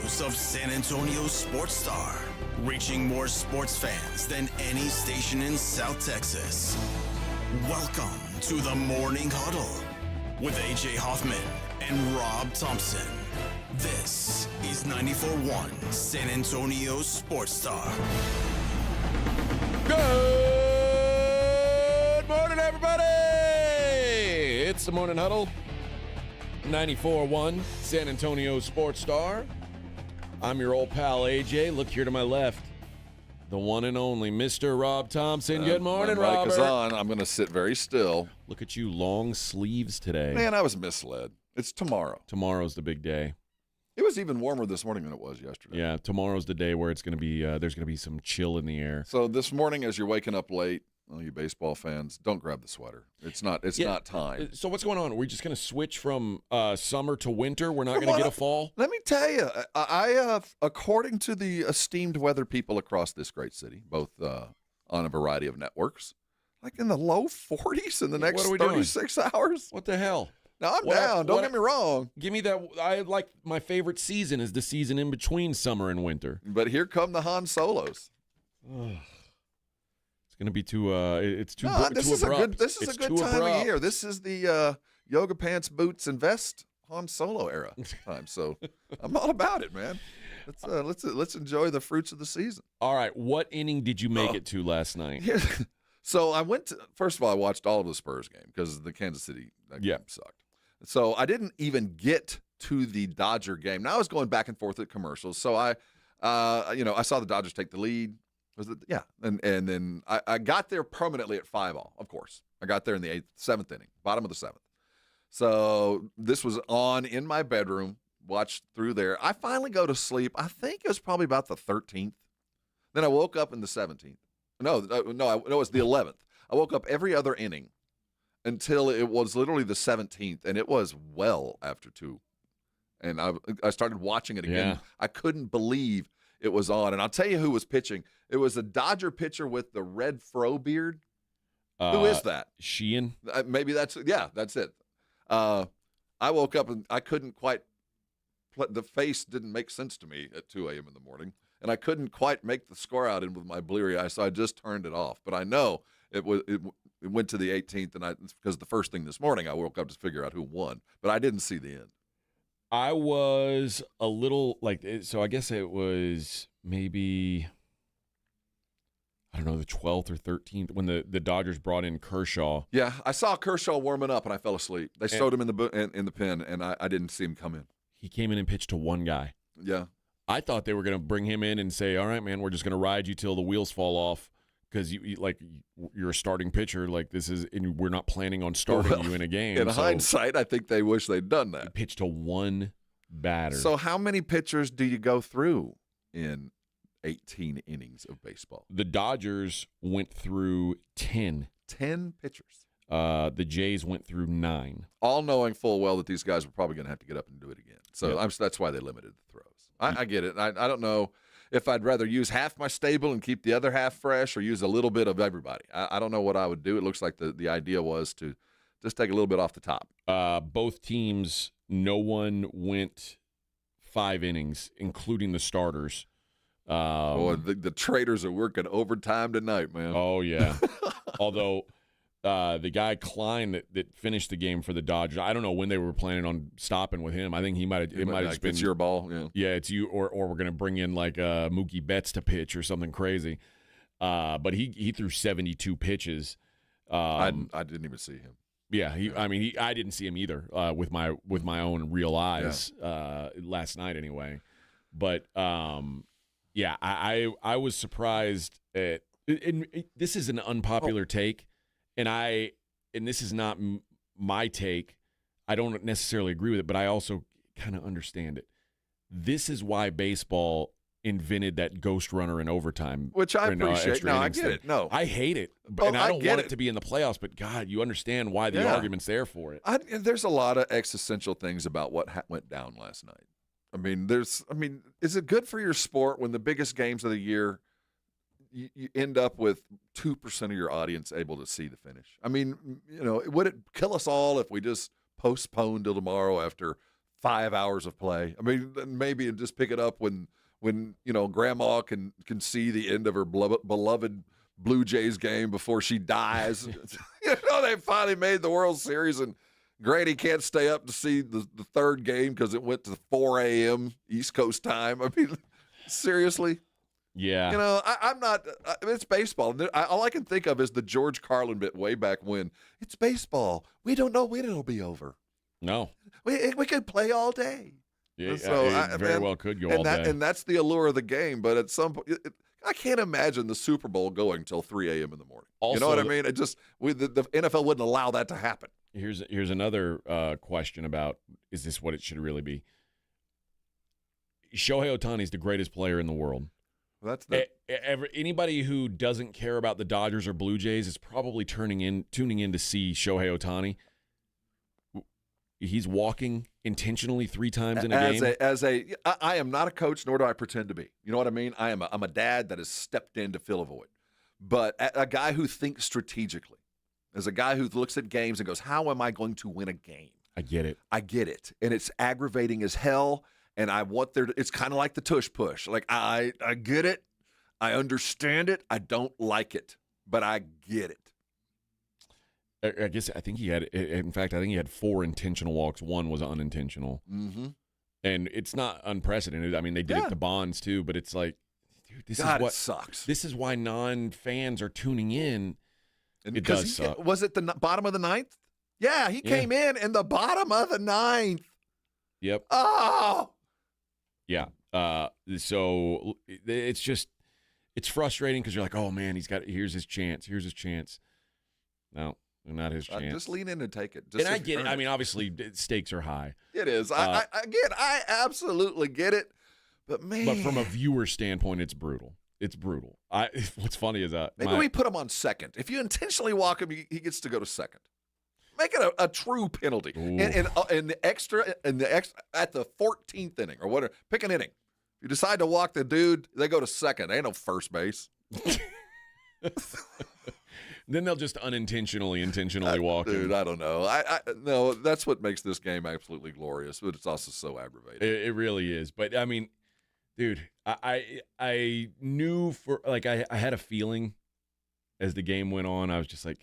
studios of San Antonio's Sports Star, reaching more sports fans than any station in South Texas. Welcome to the Morning Huddle with AJ Hoffman and Rob Thompson. This is 94.1 San Antonio's Sports Star. Good morning, everybody! It's the Morning Huddle, 94.1 San Antonio Sports Star. I'm your old pal, AJ. Look here to my left, the one and only Mr. Rob Thompson. Good morning, Robert. Robert. Mic is on. I'm going to sit very still. Look at you, long sleeves today. Man, I was misled. It's tomorrow. Tomorrow's the big day. It was even warmer this morning than it was yesterday. Yeah, tomorrow's the day where it's going to be. There's going to be some chill in the air. So this morning, as you're waking up late, all you baseball fans, don't grab the sweater. It's not time. So what's going on? Are we just going to switch from summer to winter? We're not going to get a fall? Let me tell you, I according to the esteemed weather people across this great city, both on a variety of networks, like in the low 40s in the next 36 hours. What the hell? No, I'm down. Don't get me wrong. Give me that. I like my favorite season is the season in between summer and winter. But here come the Han Solos. It's going to be too. It's too. This is abrupt. This is a good time of year. This is the yoga pants, boots, and vest Han Solo era time. So I'm all about it, man. Let's enjoy the fruits of the season. All right, what inning did you make it to last night? So I went to. First of all, I watched all of the Spurs game because the Kansas City game sucked. So I didn't even get to the Dodger game. Now I was going back and forth at commercials. So I saw the Dodgers take the lead. Was it? Yeah. And then I got there permanently at 5-all, of course. I got there in the seventh inning, bottom of the seventh. So this was on in my bedroom, watched through there. I finally go to sleep. I think it was probably about the 13th. Then I woke up in the 17th. No, it was the 11th. I woke up every other inning until it was literally the 17th, and it was well after 2. And I started watching it again. Yeah. I couldn't believe it was on. And I'll tell you who was pitching. It was a Dodger pitcher with the red fro beard. Who is that? Sheehan? Maybe that's it. I woke up and I couldn't quite – the face didn't make sense to me at 2 a.m. in the morning, and I couldn't quite make the score out in with my bleary eye, so I just turned it off. But I know it went to the 18th, and because the first thing this morning I woke up to figure out who won, but I didn't see the end. I was a little so I guess it was maybe, I don't know, the 12th or 13th when the Dodgers brought in Kershaw. Yeah, I saw Kershaw warming up, and I fell asleep. They stowed him in the pen, and I didn't see him come in. He came in and pitched to one guy. Yeah. I thought they were going to bring him in and say, all right, man, we're just going to ride you till the wheels fall off because you're a starting pitcher. Like and we're not planning on starting you in a game. In hindsight, I think they wish they'd done that. He pitched to one batter. So how many pitchers do you go through in 18 innings of baseball? The Dodgers went through 10. 10 pitchers. The Jays went through 9. All knowing full well that these guys were probably going to have to get up and do it again. So that's why they limited the throws. I get it. I don't know if I'd rather use half my stable and keep the other half fresh or use a little bit of everybody. I don't know what I would do. It looks like the idea was to just take a little bit off the top. Both teams, no one went 5 innings, including the starters. The traders are working overtime tonight, man. Oh, yeah. Although the guy Klein that finished the game for the Dodgers, I don't know when they were planning on stopping with him. I think it might have just been, it's your ball. Yeah, it's you, or we're going to bring in like Mookie Betts to pitch or something crazy. But he threw 72 pitches. I didn't even see him. Yeah, I didn't see him either with my own real eyes last night anyway. But I was surprised at. And this is an unpopular take. And this is not my take. I don't necessarily agree with it, but I also kind of understand it. This is why baseball invented that ghost runner in overtime. Which I appreciate. No, I get it. No. I hate it. And I don't want it to be in the playoffs, but, God, you understand why the argument's there for it. There's a lot of existential things about what went down last night. Is it good for your sport when the biggest games of the year – you end up with 2% of your audience able to see the finish? Would it kill us all if we just postponed till tomorrow after 5 hours of play. I mean, maybe just pick it up when grandma can see the end of her beloved Blue Jays game before she dies. They finally made the World Series, and Granny can't stay up to see the third game because it went to 4 a.m. East Coast time. I mean, seriously? Yeah. I'm not it's baseball. All I can think of is the George Carlin bit way back when. It's baseball. We don't know when it'll be over. No. We could play all day. Yeah, So it very well could go all day. And that's the allure of the game. But at some point, I can't imagine the Super Bowl going till 3 a.m. in the morning. Also, you know what I mean? It just the NFL wouldn't allow that to happen. Here's another question about, is this what it should really be? Shohei Ohtani is the greatest player in the world. Anybody who doesn't care about the Dodgers or Blue Jays is probably tuning in to see Shohei Ohtani. He's walking intentionally 3 times in a game. I am not a coach, nor do I pretend to be. You know what I mean? I'm a dad that has stepped in to fill a void. But a guy who thinks strategically, as a guy who looks at games and goes, how am I going to win a game? I get it. And it's aggravating as hell. And I want it's kind of like the tush push. Like, I get it. I understand it. I don't like it, but I get it. I think he had 4 intentional walks. 1 was unintentional. Mm-hmm. And it's not unprecedented. I mean, they did it to Bonds too, but it's like, dude, it sucks. This is why non-fans are tuning in. And it does suck. Was it the bottom of the 9th? Yeah, he came in the bottom of the 9th. Yep. Oh! Yeah. So it's frustrating because you're like, oh man, here's his chance. No, not his chance. Just lean in and take it. And I get it. I mean, obviously, stakes are high. It is. I absolutely get it. But man, but from a viewer standpoint, it's brutal. What's funny is maybe we put him on second. If you intentionally walk him, he gets to go to second. Make it a true penalty. In the extra at the 14th inning or whatever. Pick an inning. If you decide to walk the dude, they go to second. Ain't no first base. Then they'll just intentionally walk. Dude, I don't know. No, that's what makes this game absolutely glorious, but it's also so aggravating. It really is. But I mean, dude, I knew I had a feeling as the game went on. I was just like,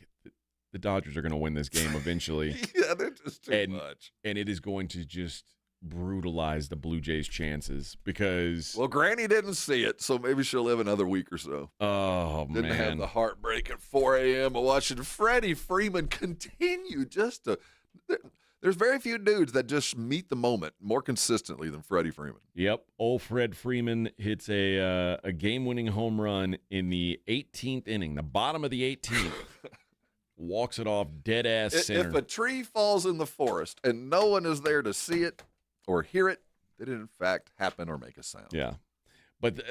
the Dodgers are going to win this game eventually. Yeah, they're just too much. And it is going to just brutalize the Blue Jays' chances because... Well, Granny didn't see it, so maybe she'll live another week or so. Oh, man. Didn't have the heartbreak at 4 a.m. of watching Freddie Freeman continue just to... There's very few dudes that just meet the moment more consistently than Freddie Freeman. Yep. Old Fred Freeman hits a game-winning home run in the 18th inning, the bottom of the 18th. Walks it off dead-ass center. If a tree falls in the forest and no one is there to see it or hear it, did it in fact happen or make a sound? Yeah. But,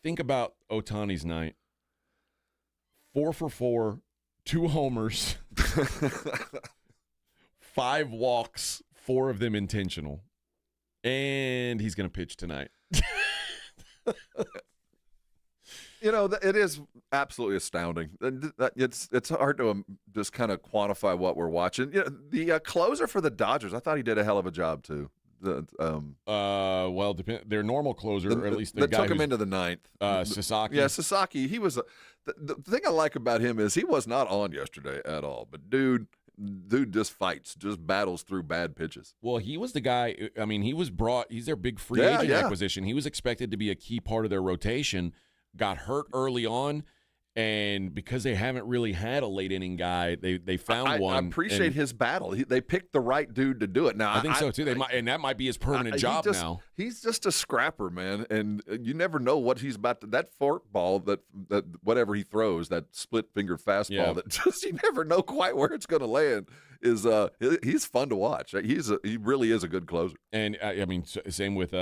think about Ohtani's night. 4 for 4, 2 homers, 5 walks, 4 of them intentional. And he's going to pitch tonight. It is absolutely astounding. It's hard to just kind of quantify what we're watching. The closer for the Dodgers, I thought he did a hell of a job too. Their normal closer, or at least the guy took him into the 9th. Sasaki. Yeah, Sasaki. He was the thing I like about him is he was not on yesterday at all. But dude just fights, just battles through bad pitches. Well, he was the guy. I mean, he's their big free agent acquisition. He was expected to be a key part of their rotation. Got hurt early on, and because they haven't really had a late inning guy, they found one. I appreciate his battle. They picked the right dude to do it. Now I think so too. That might be his permanent job now. He's just a scrapper, man, and you never know what he's about to. That fork ball, that whatever he throws, that split fingered fastball, that just you never know quite where it's going to land. He's fun to watch. He really is a good closer. And I mean, same with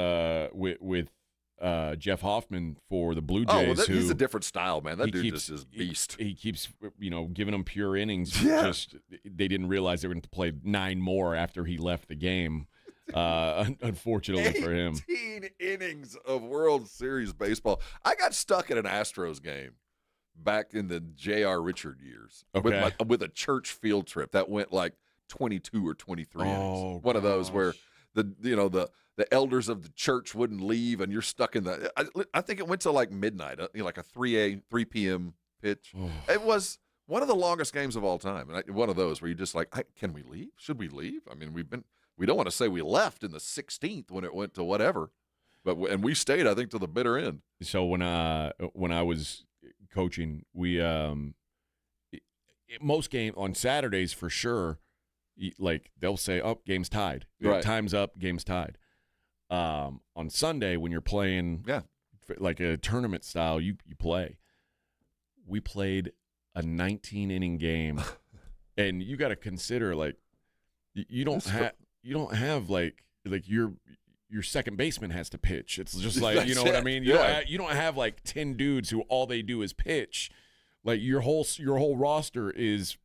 Jeff Hoffman for the Blue Jays. He's a different style, man. That dude just is beast. He keeps, giving them pure innings. Yeah. Just they didn't realize they were going to play 9 more after he left the game. Unfortunately for him, 18 innings of World Series baseball. I got stuck at an Astros game back in the J.R. Richard years with a church field trip that went like 22 or 23 innings. One of those where the elders of the church wouldn't leave, and you're stuck in the. I think it went to like midnight, like a 3 p.m. pitch. It was one of the longest games of all time, and one of those where you just like, can we leave? Should we leave? I mean, we don't want to say we left in the 16th when it went to whatever, and we stayed, I think, to the bitter end. So when I was coaching, we most game on Saturdays for sure, like they'll say, "Oh, game's tied. Right. Time's up. Game's tied." On Sunday when you're playing, like a tournament style, you play. We played a 19-inning game, and you got to consider like you don't have like your second baseman has to pitch. It's just like, you know what I mean? You don't have like 10 dudes who all they do is pitch. Like your whole roster is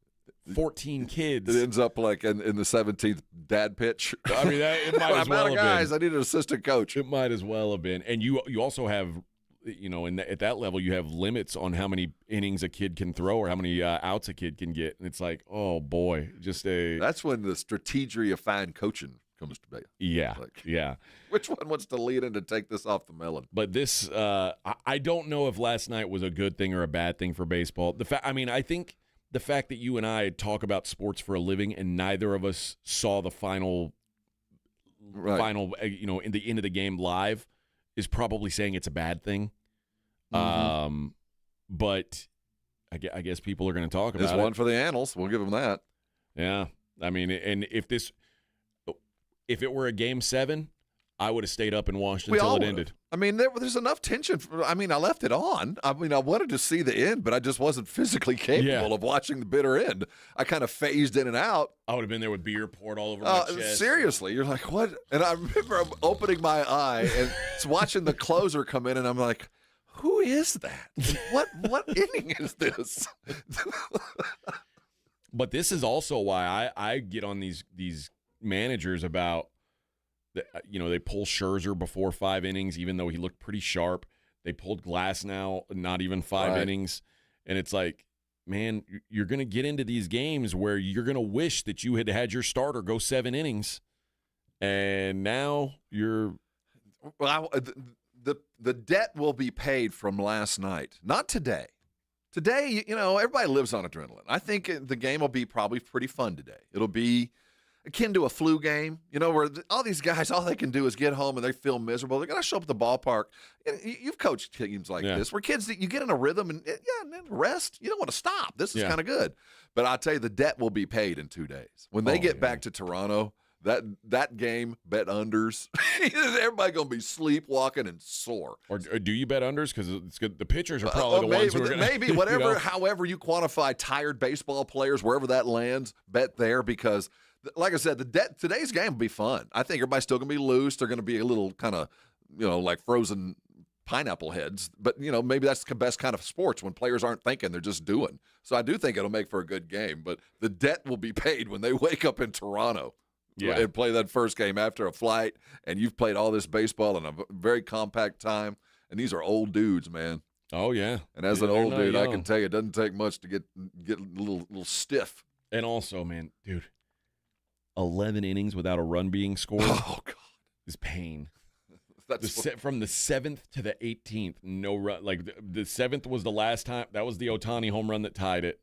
14 kids. It ends up like in the 17th dad pitch. I mean, it might as well have guys, been. I need an assistant coach. It might as well have been. And you also have, at that level, you have limits on how many innings a kid can throw or how many outs a kid can get. And it's like, oh boy, that's when the strategy of fine coaching comes to be. Yeah, Which one wants to lead in to take this off the melon? But this, I don't know if last night was a good thing or a bad thing for baseball. I think the fact that you and I talk about sports for a living and neither of us saw the final, in the end of the game live is probably saying it's a bad thing. Mm-hmm. But I guess people are going to talk about it. It's one for the annals. We'll give them that. Yeah. I mean, and if it were a Game 7, I would have stayed up and watched until it ended. I mean, there's enough tension. I left it on. I wanted to see the end, but I just wasn't physically capable of watching the bitter end. I kind of phased in and out. I would have been there with beer poured all over my chest. Seriously, you're like, what? And I remember opening my eye and watching the closer come in, and I'm like, who is that? What inning is this? But this is also why I get on these managers about, they pull Scherzer before 5 innings, even though he looked pretty sharp. They pulled Glass now, not even 5 innings. And it's like, man, you're going to get into these games where you're going to wish that you had your starter go 7 innings. And now you're... Well, the debt will be paid from last night, not today. Today, everybody lives on adrenaline. I think the game will be probably pretty fun today. It'll be akin to a flu game, where all these guys, all they can do is get home and they feel miserable. They're going to show up at the ballpark. You've coached teams like this where kids, you get in a rhythm and then rest. You don't want to stop. This is kind of good. But I'll tell you, the debt will be paid in 2 days. When they get back to Toronto, that game, bet unders. Everybody going to be sleepwalking and sore. Or do you bet unders? Because the pitchers are probably the ones who are going to. Maybe, however you quantify tired baseball players, wherever that lands, bet there because – like I said, today's game will be fun. I think everybody's still going to be loose. They're going to be a little kind of, like frozen pineapple heads. But, maybe that's the best kind of sports when players aren't thinking, they're just doing. So I do think it'll make for a good game. But the debt will be paid when they wake up in Toronto and play that first game after a flight. And you've played all this baseball in a very compact time. And these are old dudes, man. Oh, yeah. And as an old dude, I can tell you it doesn't take much to get a little stiff. And also, man, dude. 11 innings without a run being scored is pain. From the 7th to the 18th, no run. Like the 7th was the last time. That was the Ohtani home run that tied it.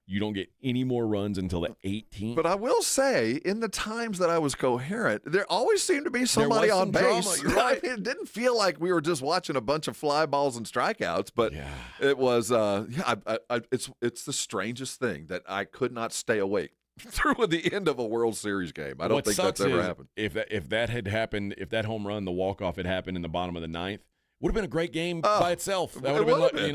You don't get any more runs until the 18th. But I will say, in the times that I was coherent, there always seemed to be somebody on base. You're right. It didn't feel like we were just watching a bunch of fly balls and strikeouts, but it was. It's the strangest thing that I could not stay awake through the end of a World Series game. I don't think that's ever happened. If that had happened, if that home run, the walk-off had happened in the bottom of the 9th, would have been a great game by itself. That would have been,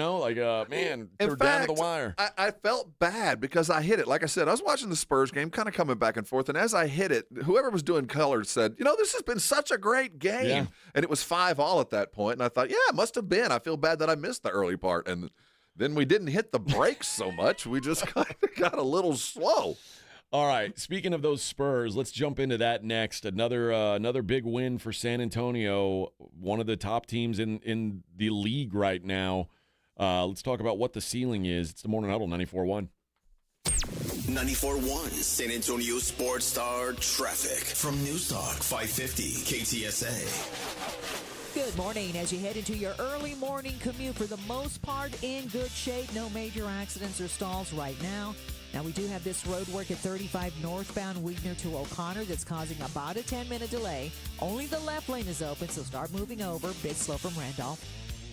man, they're down to the wire. I felt bad because I hit it. Like I said, I was watching the Spurs game, kind of coming back and forth, and as I hit it, whoever was doing color said, this has been such a great game. Yeah. And it was 5-all at that point, and I thought, it must have been. I feel bad that I missed the early part, and then we didn't hit the brakes so much. We just kind of got a little slow. All right. Speaking of those Spurs, let's jump into that next. Another big win for San Antonio, one of the top teams in the league right now. Let's talk about what the ceiling is. It's the Morning Huddle 94.1. 94.1 San Antonio Sports Star traffic from News Talk 550 KTSA. Good morning. As you head into your early morning commute, for the most part in good shape. No major accidents or stalls right now. Now, we do have this road work at 35 northbound Wegener to O'Connor that's causing about a 10-minute delay. Only the left lane is open, so start moving over. Bit slow from Randolph.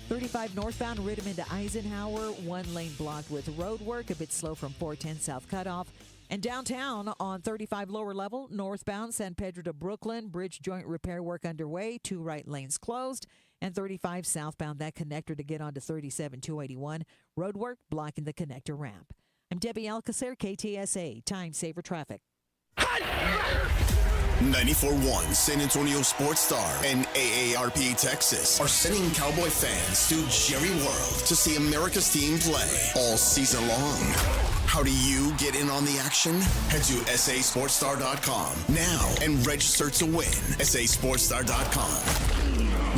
35 northbound Ridham into Eisenhower. One lane blocked with road work. A bit slow from 410 South Cutoff. And downtown on 35 lower level, northbound San Pedro to Brooklyn. Bridge joint repair work underway. 2 right lanes closed. And 35 southbound, that connector to get onto 37 281. Road work blocking the connector ramp. I'm Debbie Alcacer, KTSA, Time Saver Traffic. 94.1 San Antonio Sports Star and AARP Texas are sending Cowboy fans to Jerry World to see America's team play all season long. How do you get in on the action? Head to sasportstar.com now and register to win. sasportstar.com.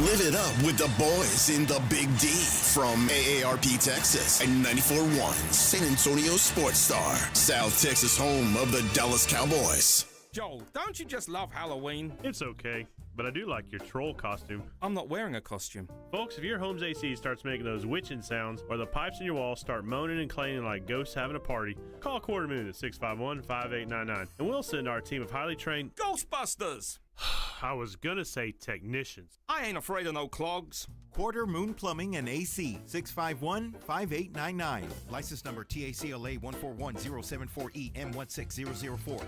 Live it up with the boys in the Big D from AARP Texas and 94.1 San Antonio Sports Star, South Texas home of the Dallas Cowboys. Joel, don't you just love Halloween? It's okay, but I do like your troll costume. I'm not wearing a costume. Folks, if your home's AC starts making those witching sounds or the pipes in your walls start moaning and clanging like ghosts having a party, call Quarter Moon at 651-5899 and we'll send our team of highly trained Ghostbusters! I was gonna say technicians. I ain't afraid of no clogs. Quarter Moon Plumbing and AC, 651-5899. License number TACLA 141074E M16004.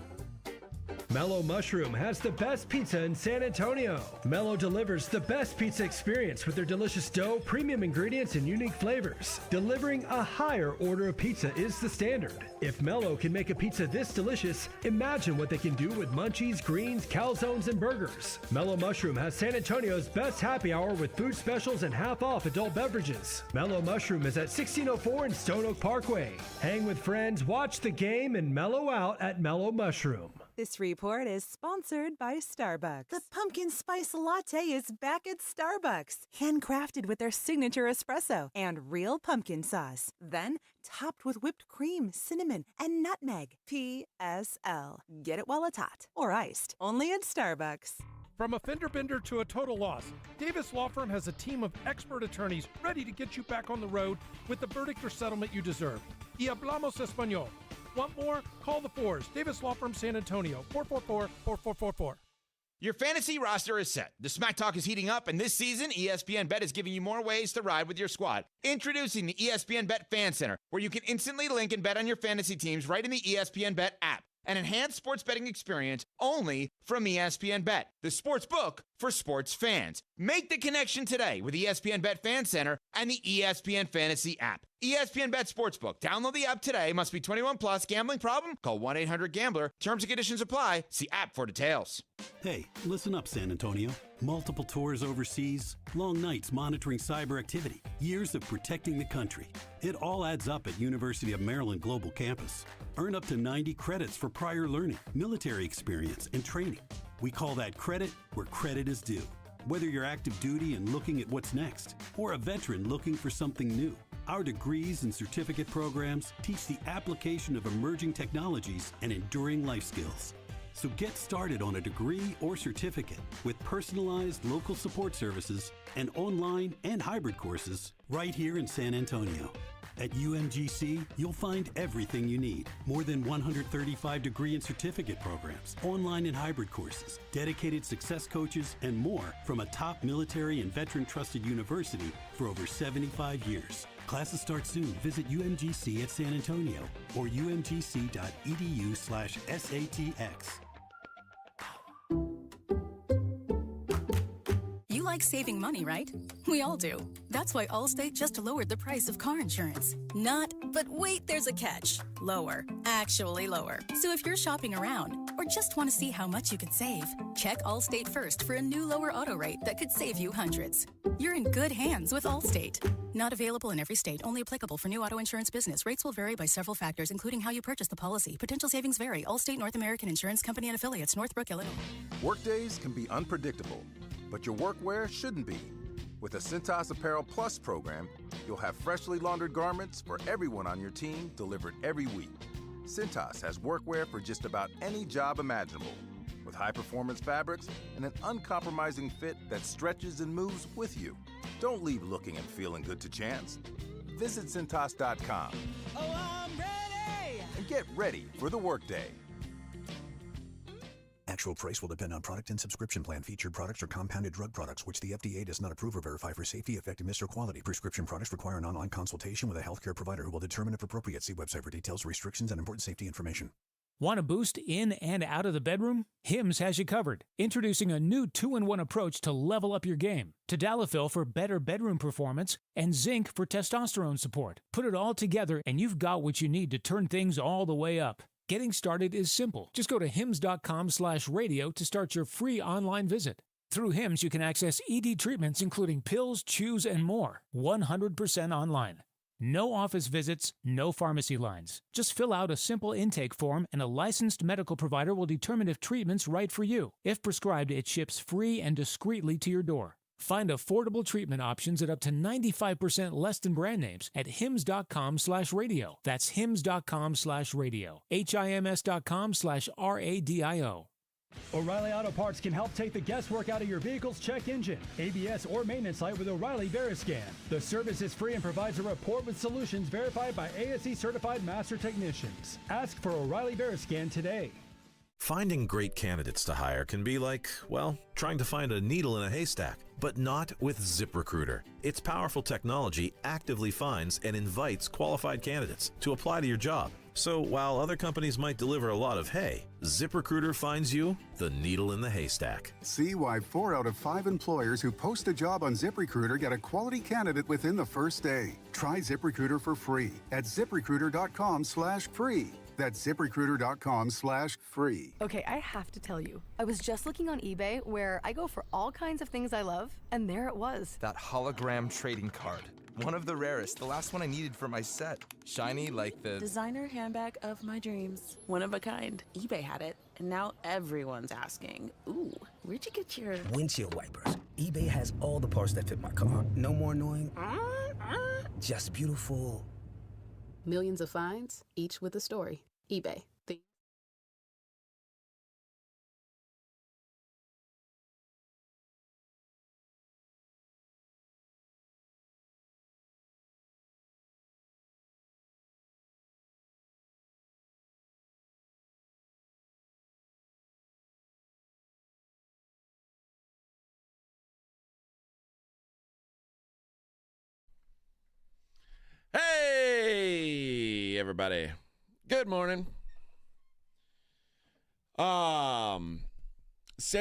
Mellow Mushroom has the best pizza in San Antonio. Mellow delivers the best pizza experience with their delicious dough, premium ingredients, and unique flavors. Delivering a higher order of pizza is the standard. If Mellow can make a pizza this delicious, imagine what they can do with munchies, greens, calzones, and burgers. Mellow Mushroom has San Antonio's best happy hour with food specials and half-off adult beverages. Mellow Mushroom is at 1604 in Stone Oak Parkway. Hang with friends, watch the game, and mellow out at Mellow Mushroom. This report is sponsored by Starbucks. The pumpkin spice latte is back at Starbucks. Handcrafted with their signature espresso and real pumpkin sauce. Then topped with whipped cream, cinnamon, and nutmeg. PSL. Get it while it's hot or iced. Only at Starbucks. From a fender bender to a total loss, Davis Law Firm has a team of expert attorneys ready to get you back on the road with the verdict or settlement you deserve. Y hablamos español. Want more? Call the Fours. Davis Law Firm San Antonio, 444-4444. Your fantasy roster is set. The Smack Talk is heating up, and this season, ESPN Bet is giving you more ways to ride with your squad. Introducing the ESPN Bet Fan Center, where you can instantly link and bet on your fantasy teams right in the ESPN Bet app. An enhanced sports betting experience only from ESPN Bet, the sports book for sports fans. Make the connection today with ESPN Bet Fan Center and the ESPN Fantasy app. ESPN Bet Sportsbook. Download the app today. Must be 21 plus. Gambling problem? Call 1-800-GAMBLER. Terms and conditions apply. See app for details. Hey, listen up, San Antonio. Multiple tours overseas, long nights monitoring cyber activity, years of protecting the country. It all adds up at University of Maryland Global Campus. Earn up to 90 credits for prior learning, military experience, and training. We call that credit where credit is due. Whether you're active duty and looking at what's next, or a veteran looking for something new, our degrees and certificate programs teach the application of emerging technologies and enduring life skills. So get started on a degree or certificate with personalized local support services and online and hybrid courses right here in San Antonio. At UMGC, you'll find everything you need. More than 135 degree and certificate programs, online and hybrid courses, dedicated success coaches, and more from a top military and veteran-trusted university for over 75 years. Classes start soon. Visit UMGC at San Antonio or umgc.edu/SATX. You like saving money, right? We all do. That's why Allstate just lowered the price of car insurance. Not, but wait, there's a catch. Lower. Actually lower. So if you're shopping around or just want to see how much you could save, check Allstate first for a new lower auto rate that could save you hundreds. You're in good hands with Allstate. Not available in every state, only applicable for new auto insurance business. Rates will vary by several factors, including how you purchase the policy. Potential savings vary. Allstate North American Insurance Company and affiliates, Northbrook, Illinois. Workdays can be unpredictable, but your workwear shouldn't be. With the Cintas Apparel Plus program, you'll have freshly laundered garments for everyone on your team delivered every week. Cintas has workwear for just about any job imaginable, with high-performance fabrics and an uncompromising fit that stretches and moves with you. Don't leave looking and feeling good to chance. Visit Cintas.com. Oh, I'm ready! And get ready for the workday. Actual price will depend on product and subscription plan. Featured products are compounded drug products, which the FDA does not approve or verify for safety, effectiveness, or quality. Prescription products require an online consultation with a healthcare provider who will determine if appropriate. See website for details, restrictions, and important safety information. Want a boost in and out of the bedroom? Hims has you covered. Introducing a new 2-in-1 approach to level up your game. Tadalafil for better bedroom performance and zinc for testosterone support. Put it all together and you've got what you need to turn things all the way up. Getting started is simple. Just go to hims.com/radio to start your free online visit. Through Hims, you can access ED treatments including pills, chews, and more. 100% online. No office visits, no pharmacy lines. Just fill out a simple intake form and a licensed medical provider will determine if treatment's right for you. If prescribed, it ships free and discreetly to your door. Find affordable treatment options at up to 95% less than brand names at hims.com/radio. That's hims.com/radio. HIMS.com/RADIO. O'Reilly Auto Parts can help take the guesswork out of your vehicle's check engine, ABS, or maintenance light with O'Reilly Veriscan. The service is free and provides a report with solutions verified by ASE certified master technicians. Ask for O'Reilly Veriscan today. Finding great candidates to hire can be like, well, trying to find a needle in a haystack, but not with ZipRecruiter. Its powerful technology actively finds and invites qualified candidates to apply to your job. So while other companies might deliver a lot of hay, ZipRecruiter finds you the needle in the haystack. See why 4 out of 5 employers who post a job on ZipRecruiter get a quality candidate within the first day. Try ZipRecruiter for free at ZipRecruiter.com/free. That's ZipRecruiter.com/free. Okay, I have to tell you, I was just looking on eBay where I go for all kinds of things I love, and there it was. That hologram trading card. One of the rarest, the last one I needed for my set. Shiny like the designer handbag of my dreams. One of a kind. eBay had it, and now everyone's asking, ooh, where'd you get your windshield wipers? eBay has all the parts that fit my car. No more annoying, just beautiful. Millions of finds, each with a story. eBay. Hey, everybody. Good morning. San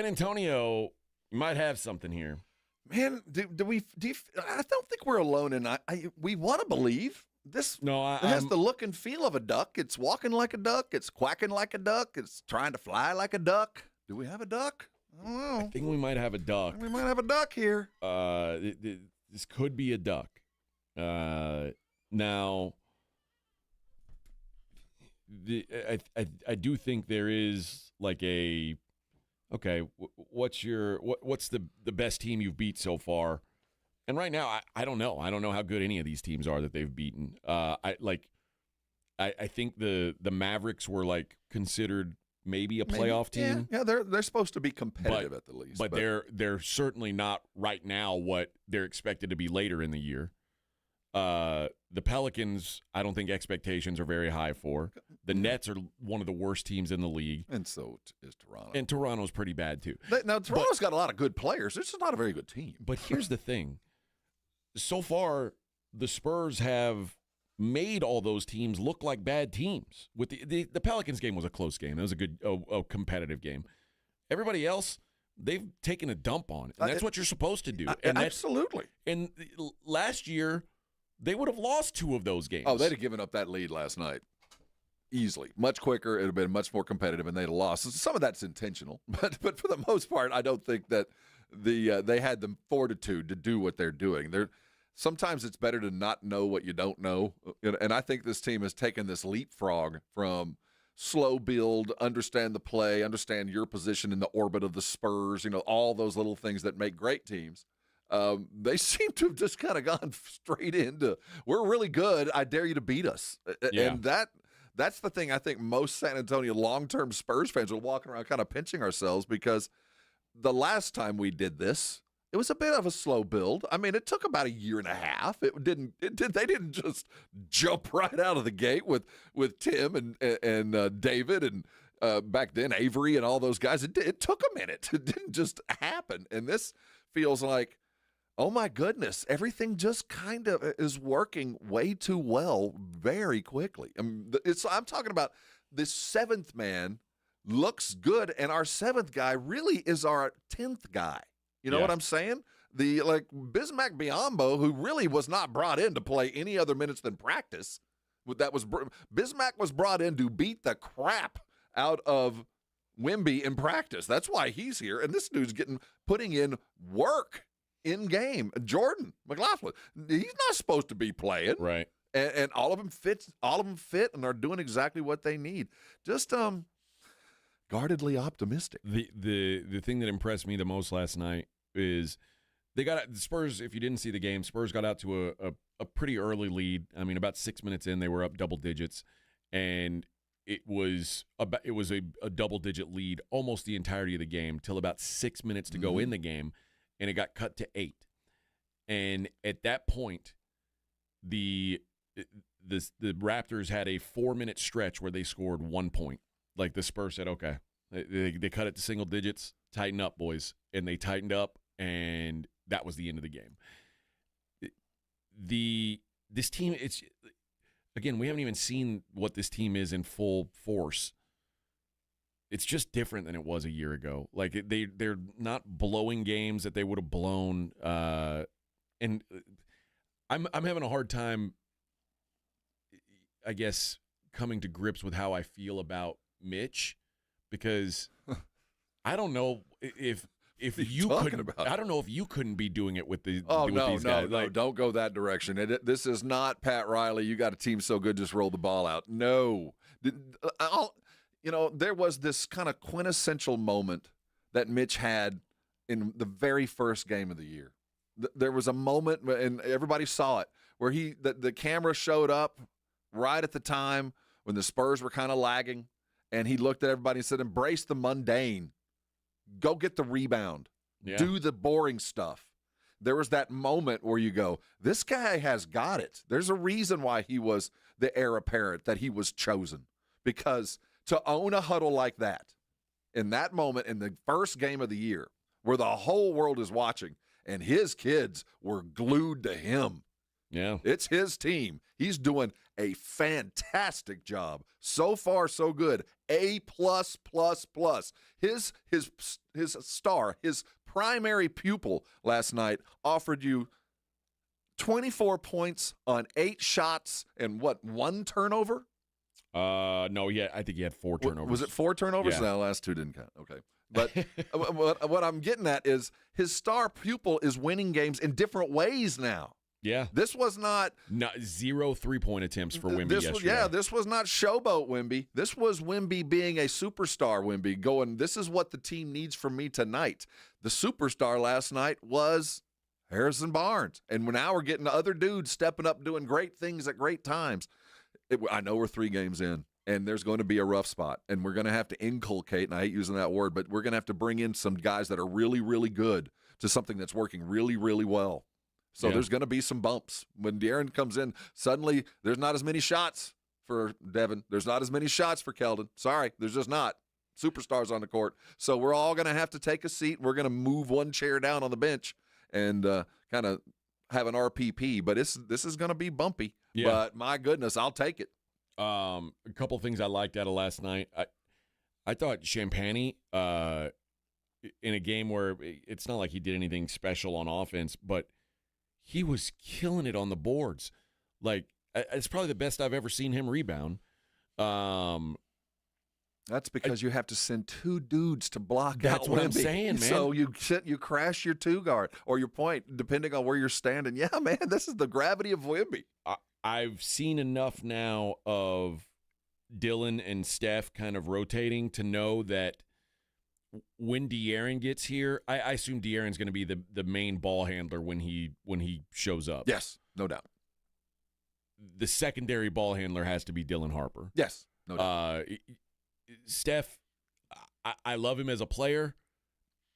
Antonio might have something here. Man, I don't think we're alone in we want to believe this. No, it has the look and feel of a duck. It's walking like a duck. It's quacking like a duck. It's trying to fly like a duck. Do we have a duck? I don't know. I think we might have a duck. We might have a duck here. This could be a duck. Now, I do think there is like a okay. What's the best team you've beat so far? And right now, I don't know. I don't know how good any of these teams are that they've beaten. I think the Mavericks were like considered maybe a playoff team. Yeah, they're supposed to be competitive at the least. But they're certainly not right now what they're expected to be later in the year. The Pelicans, I don't think expectations are very high for. The Nets are one of the worst teams in the league. And so is Toronto. And Toronto's pretty bad, too. Now, Toronto's got a lot of good players. It's just not a very good team. But here's the thing. So far, the Spurs have made all those teams look like bad teams. With the Pelicans game was a close game. It was a good, competitive game. Everybody else, they've taken a dump on it. And that's what you're supposed to do. Absolutely. And last year, they would have lost 2 of those games. Oh, they'd have given up that lead last night. Easily. Much quicker. It would have been much more competitive, and they'd have lost. So some of that's intentional. But for the most part, I don't think that they had the fortitude to do what they're doing. Sometimes it's better to not know what you don't know. And I think this team has taken this leapfrog from slow build, understand the play, understand your position in the orbit of the Spurs, all those little things that make great teams. They seem to have just kind of gone straight into, we're really good, I dare you to beat us. Yeah. And that that's the thing. I think most San Antonio long-term Spurs fans are walking around kind of pinching ourselves because the last time we did this, it was a bit of a slow build. I mean, it took about a year and a half. They didn't just jump right out of the gate with Tim and David and back then Avery and all those guys. It took a minute. It didn't just happen. And this feels like, oh my goodness, everything just kind of is working way too well very quickly. I'm talking about this seventh man looks good, and our seventh guy really is our 10th guy. You know what I'm saying? Bismack Biyombo, who really was not brought in to play any other minutes than practice. Bismack was brought in to beat the crap out of Wemby in practice. That's why he's here, and this dude's putting in work in game. Jordan McLaughlin, he's not supposed to be playing, right? And all of them fit. All of them fit, and are doing exactly what they need. Just guardedly optimistic. The thing that impressed me the most last night is they got the Spurs. If you didn't see the game, Spurs got out to a pretty early lead. I mean, about 6 minutes in, they were up double digits, and it was a double-digit lead almost the entirety of the game till about 6 minutes to go in the game, and it got cut to 8. And at that point, the Raptors had a 4-minute stretch where they scored 1 point. Like the Spurs said, okay, they cut it to single digits, tighten up, boys, and they tightened up, and that was the end of the game. This team, it's. Again, we haven't even seen what this team is in full force. It's just different than it was a year ago. Like they're not blowing games that they would have blown, and I'm having a hard time, I guess, coming to grips with how I feel about Mitch, because I don't know if you couldn't. I don't know if you couldn't be doing it with these guys. No, don't go that direction. This is not Pat Riley. You got a team so good, just roll the ball out. No, there was this kind of quintessential moment that Mitch had in the very first game of the year. There was a moment, and everybody saw it, where the camera showed up right at the time when the Spurs were kind of lagging, and he looked at everybody and said, "Embrace the mundane. Go get the rebound. Yeah. Do the boring stuff." There was that moment where you go, this guy has got it. There's a reason why he was the heir apparent, that he was chosen. Because to own a huddle like that, in that moment, in the first game of the year, where the whole world is watching, and his kids were glued to him. Yeah. It's his team. He's doing a fantastic job. So far, so good. A+++. His star, his primary pupil last night offered you 24 points on 8 shots and 1 turnover? No, I think he had 4 turnovers. Was it 4 turnovers? Yeah. No, the last 2 didn't count. Okay. But what I'm getting at is his star pupil is winning games in different ways now. Yeah. This was not 0 3-point attempts for Wemby yesterday. This was not showboat Wemby. This was Wemby being a superstar Wemby, going, this is what the team needs from me tonight. The superstar last night was Harrison Barnes. And now we're getting other dudes stepping up doing great things at great times. I know we're 3 games in, and there's going to be a rough spot, and we're going to have to inculcate, and I hate using that word, but we're going to have to bring in some guys that are really, really good to something that's working really, really well. So there's going to be some bumps. When De'Aaron comes in, suddenly there's not as many shots for Devin. There's not as many shots for Keldon. Sorry, there's just not. Superstars on the court. So we're all going to have to take a seat. We're going to move one chair down on the bench and kind of have an RPP. But this is going to be bumpy. Yeah. But my goodness, I'll take it. A couple things I liked out of last night. I thought Champagnie, in a game where it's not like he did anything special on offense, but he was killing it on the boards. Like, it's probably the best I've ever seen him rebound. That's because you have to send 2 dudes to block out. That's what Wemby. I'm saying, man. So you crash your 2 guard or your point, depending on where you're standing. Yeah, man, this is the gravity of Wemby. I've seen enough now of Dylan and Steph kind of rotating to know that when De'Aaron gets here, I assume De'Aaron's going to be the main ball handler when he shows up. Yes, no doubt. the secondary ball handler has to be Dylan Harper. Yes. No doubt. Steph, I love him as a player.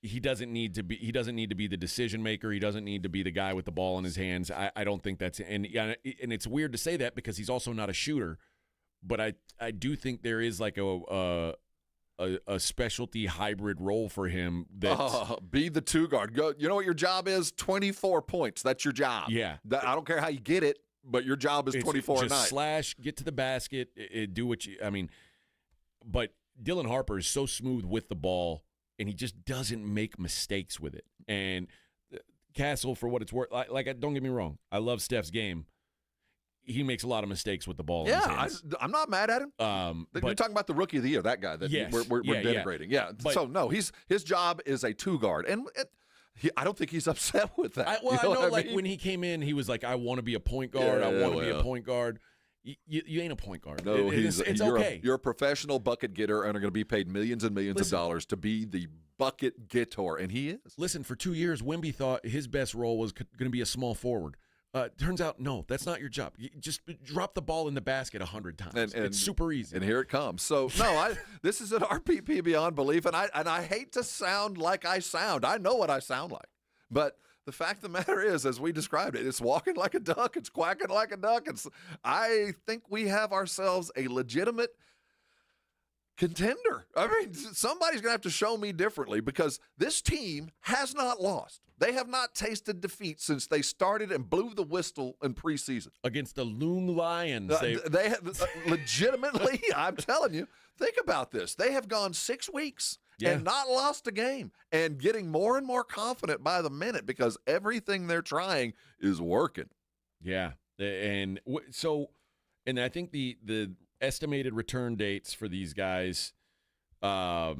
He doesn't need to be the decision maker. He doesn't need to be the guy with the ball in his hands. I don't think that's and it's weird to say that because he's also not a shooter. But I do think there is like a specialty hybrid role for him. That be the two guard. Go. You know what your job is? 24 points. That's your job. Yeah. I don't care how you get it, but your job is 24 a night. Slash, get to the basket, do what you. I mean, but Dylan Harper is so smooth with the ball. And he just doesn't make mistakes with it. And Castle, for what it's worth, don't get me wrong, I love Steph's game. He makes a lot of mistakes with the ball. in his hands. I'm not mad at him. You're talking about the rookie of the year, that guy that we're denigrating. Yeah. But, so no, his job is a two guard, and I don't think he's upset with that. I know like when he came in, he was like, "I want to be a point guard. I want to be a point guard." You ain't a point guard. No, it's okay. You're a professional bucket getter and are going to be paid millions and millions of dollars to be the bucket getter, and he is. Listen, for 2 years, Wemby thought his best role was going to be a small forward. Turns out, no, that's not your job. You just drop the ball in the basket 100 times. And it's super easy. And here it comes. So, no, this is an RPP beyond belief, and I hate to sound like I sound. I know what I sound like. But the fact of the matter is, as we described it, it's walking like a duck. It's quacking like a duck. I think we have ourselves a legitimate contender. I mean, somebody's going to have to show me differently because this team has not lost. They have not tasted defeat since they started and blew the whistle in preseason. Against the Loon Lions. They have legitimately, I'm telling you, think about this. They have gone 6 weeks. Yeah. And not lost a game, and getting more and more confident by the minute because everything they're trying is working. Yeah, and I think the estimated return dates for these guys, I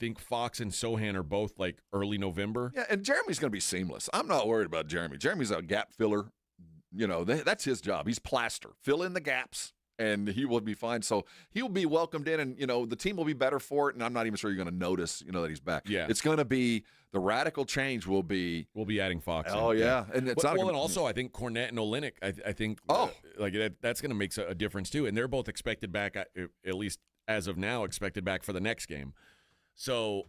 think Fox and Sohan are both like early November. Yeah, and Jeremy's going to be seamless. I'm not worried about Jeremy. Jeremy's a gap filler. You know, that's his job. He's plaster. Fill in the gaps. And he will be fine. So he'll be welcomed in, and, the team will be better for it. And I'm not even sure you're going to notice, that he's back. Yeah. It's going to be the radical change will be. We'll be adding Fox. Oh, yeah. And it's and also I think Cornette and Olynyk, I think that's going to make a difference too. And they're both expected back, at least as of now, expected back for the next game. So,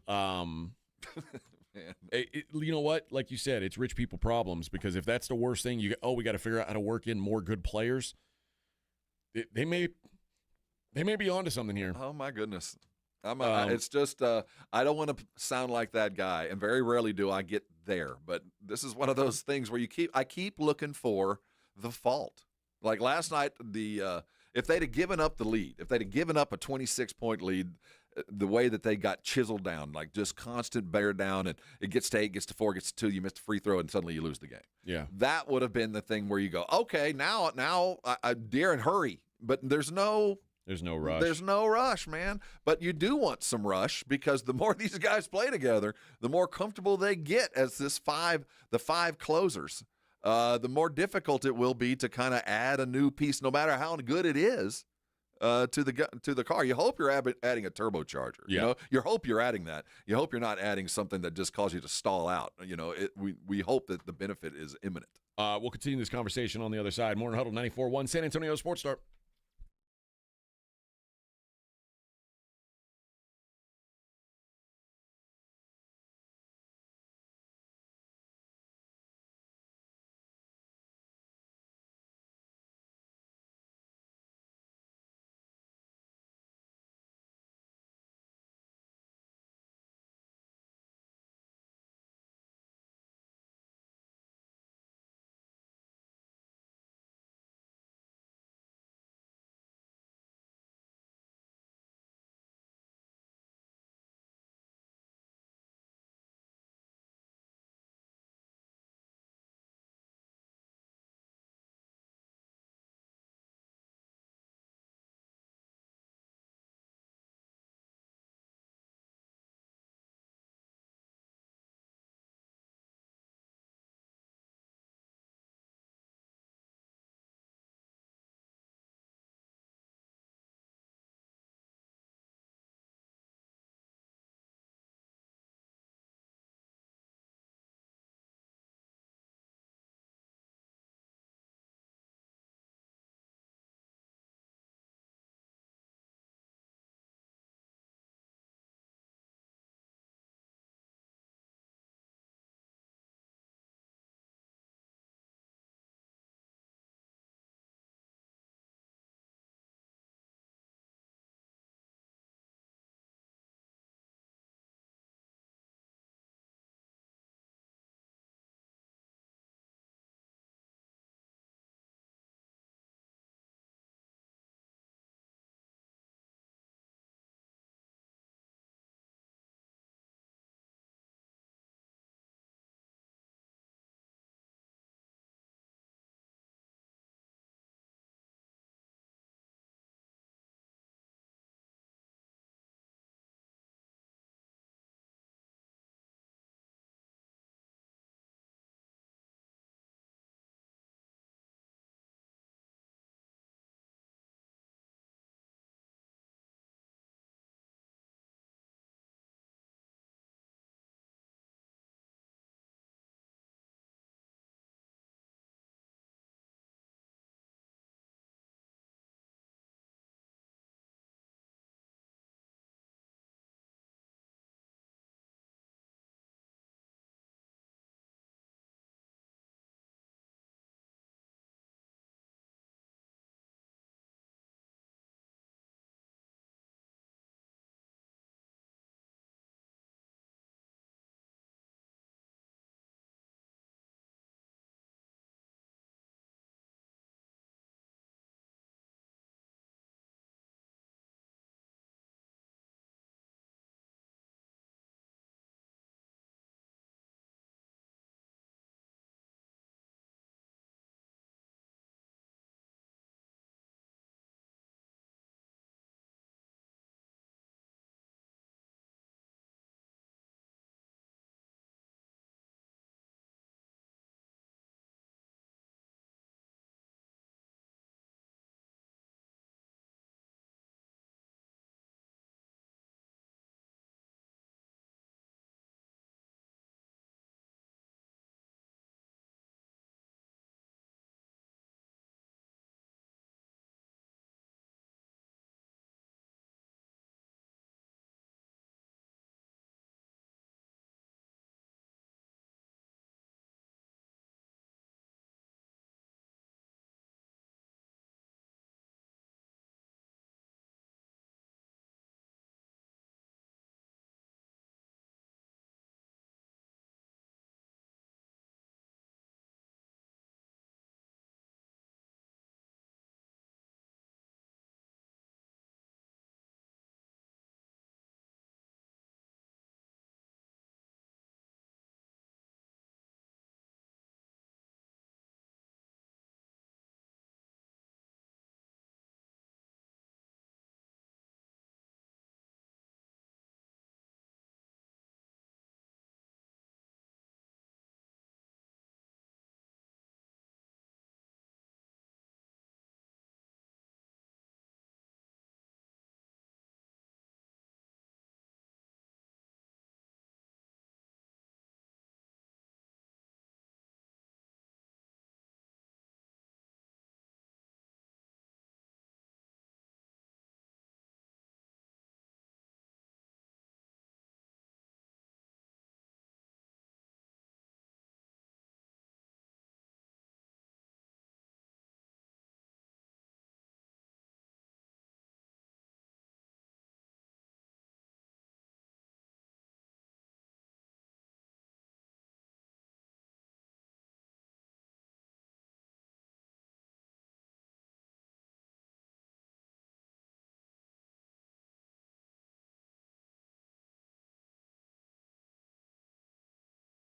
you know what? Like you said, it's rich people problems because if that's the worst thing, we got to figure out how to work in more good players. They may be onto something here. Oh my goodness! It's just I don't want to sound like that guy, and very rarely do I get there. But this is one of those things where I keep looking for the fault. Like last night, if they'd have given up the lead, if they'd have given up a 26-point lead, the way that they got chiseled down, like just constant bear down, and it gets to 8, gets to 4, gets to 2, you missed a free throw, and suddenly you lose the game. Yeah, that would have been the thing where you go, okay, now, Darren, hurry. But there's no rush. There's no rush, man. But you do want some rush because the more these guys play together, the more comfortable they get as the 5 closers. The more difficult it will be to kind of add a new piece, no matter how good it is, to the car. You hope you're adding a turbocharger. Yeah. You hope you're adding that. You hope you're not adding something that just causes you to stall out. We hope that the benefit is imminent. We'll continue this conversation on the other side. Morning Huddle 94.1 San Antonio Sports Star.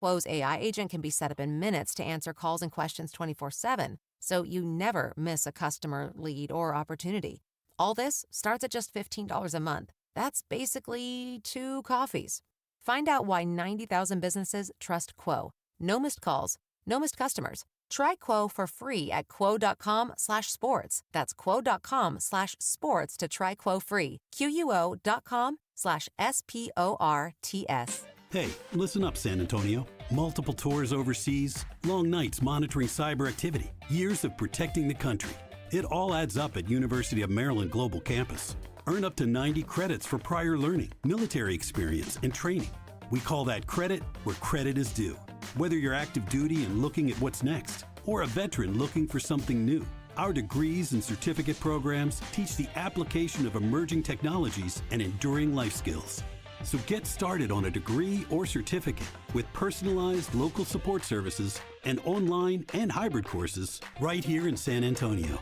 Quo's AI agent can be set up in minutes to answer calls and questions 24/7, so you never miss a customer, lead, or opportunity. All this starts at just $15 a month. That's basically 2 coffees. Find out why 90,000 businesses trust Quo. No missed calls, no missed customers. Try Quo for free at quo.com/sports. That's quo.com/sports to try Quo free. QUO.com/SPORTS. Hey, listen up, San Antonio. Multiple tours overseas, long nights monitoring cyber activity, years of protecting the country. It all adds up at University of Maryland Global Campus. Earn up to 90 credits for prior learning, military experience, and training. We call that credit where credit is due. Whether you're active duty and looking at what's next, or a veteran looking for something new, our degrees and certificate programs teach the application of emerging technologies and enduring life skills. So get started on a degree or certificate with personalized local support services and online and hybrid courses right here in San Antonio.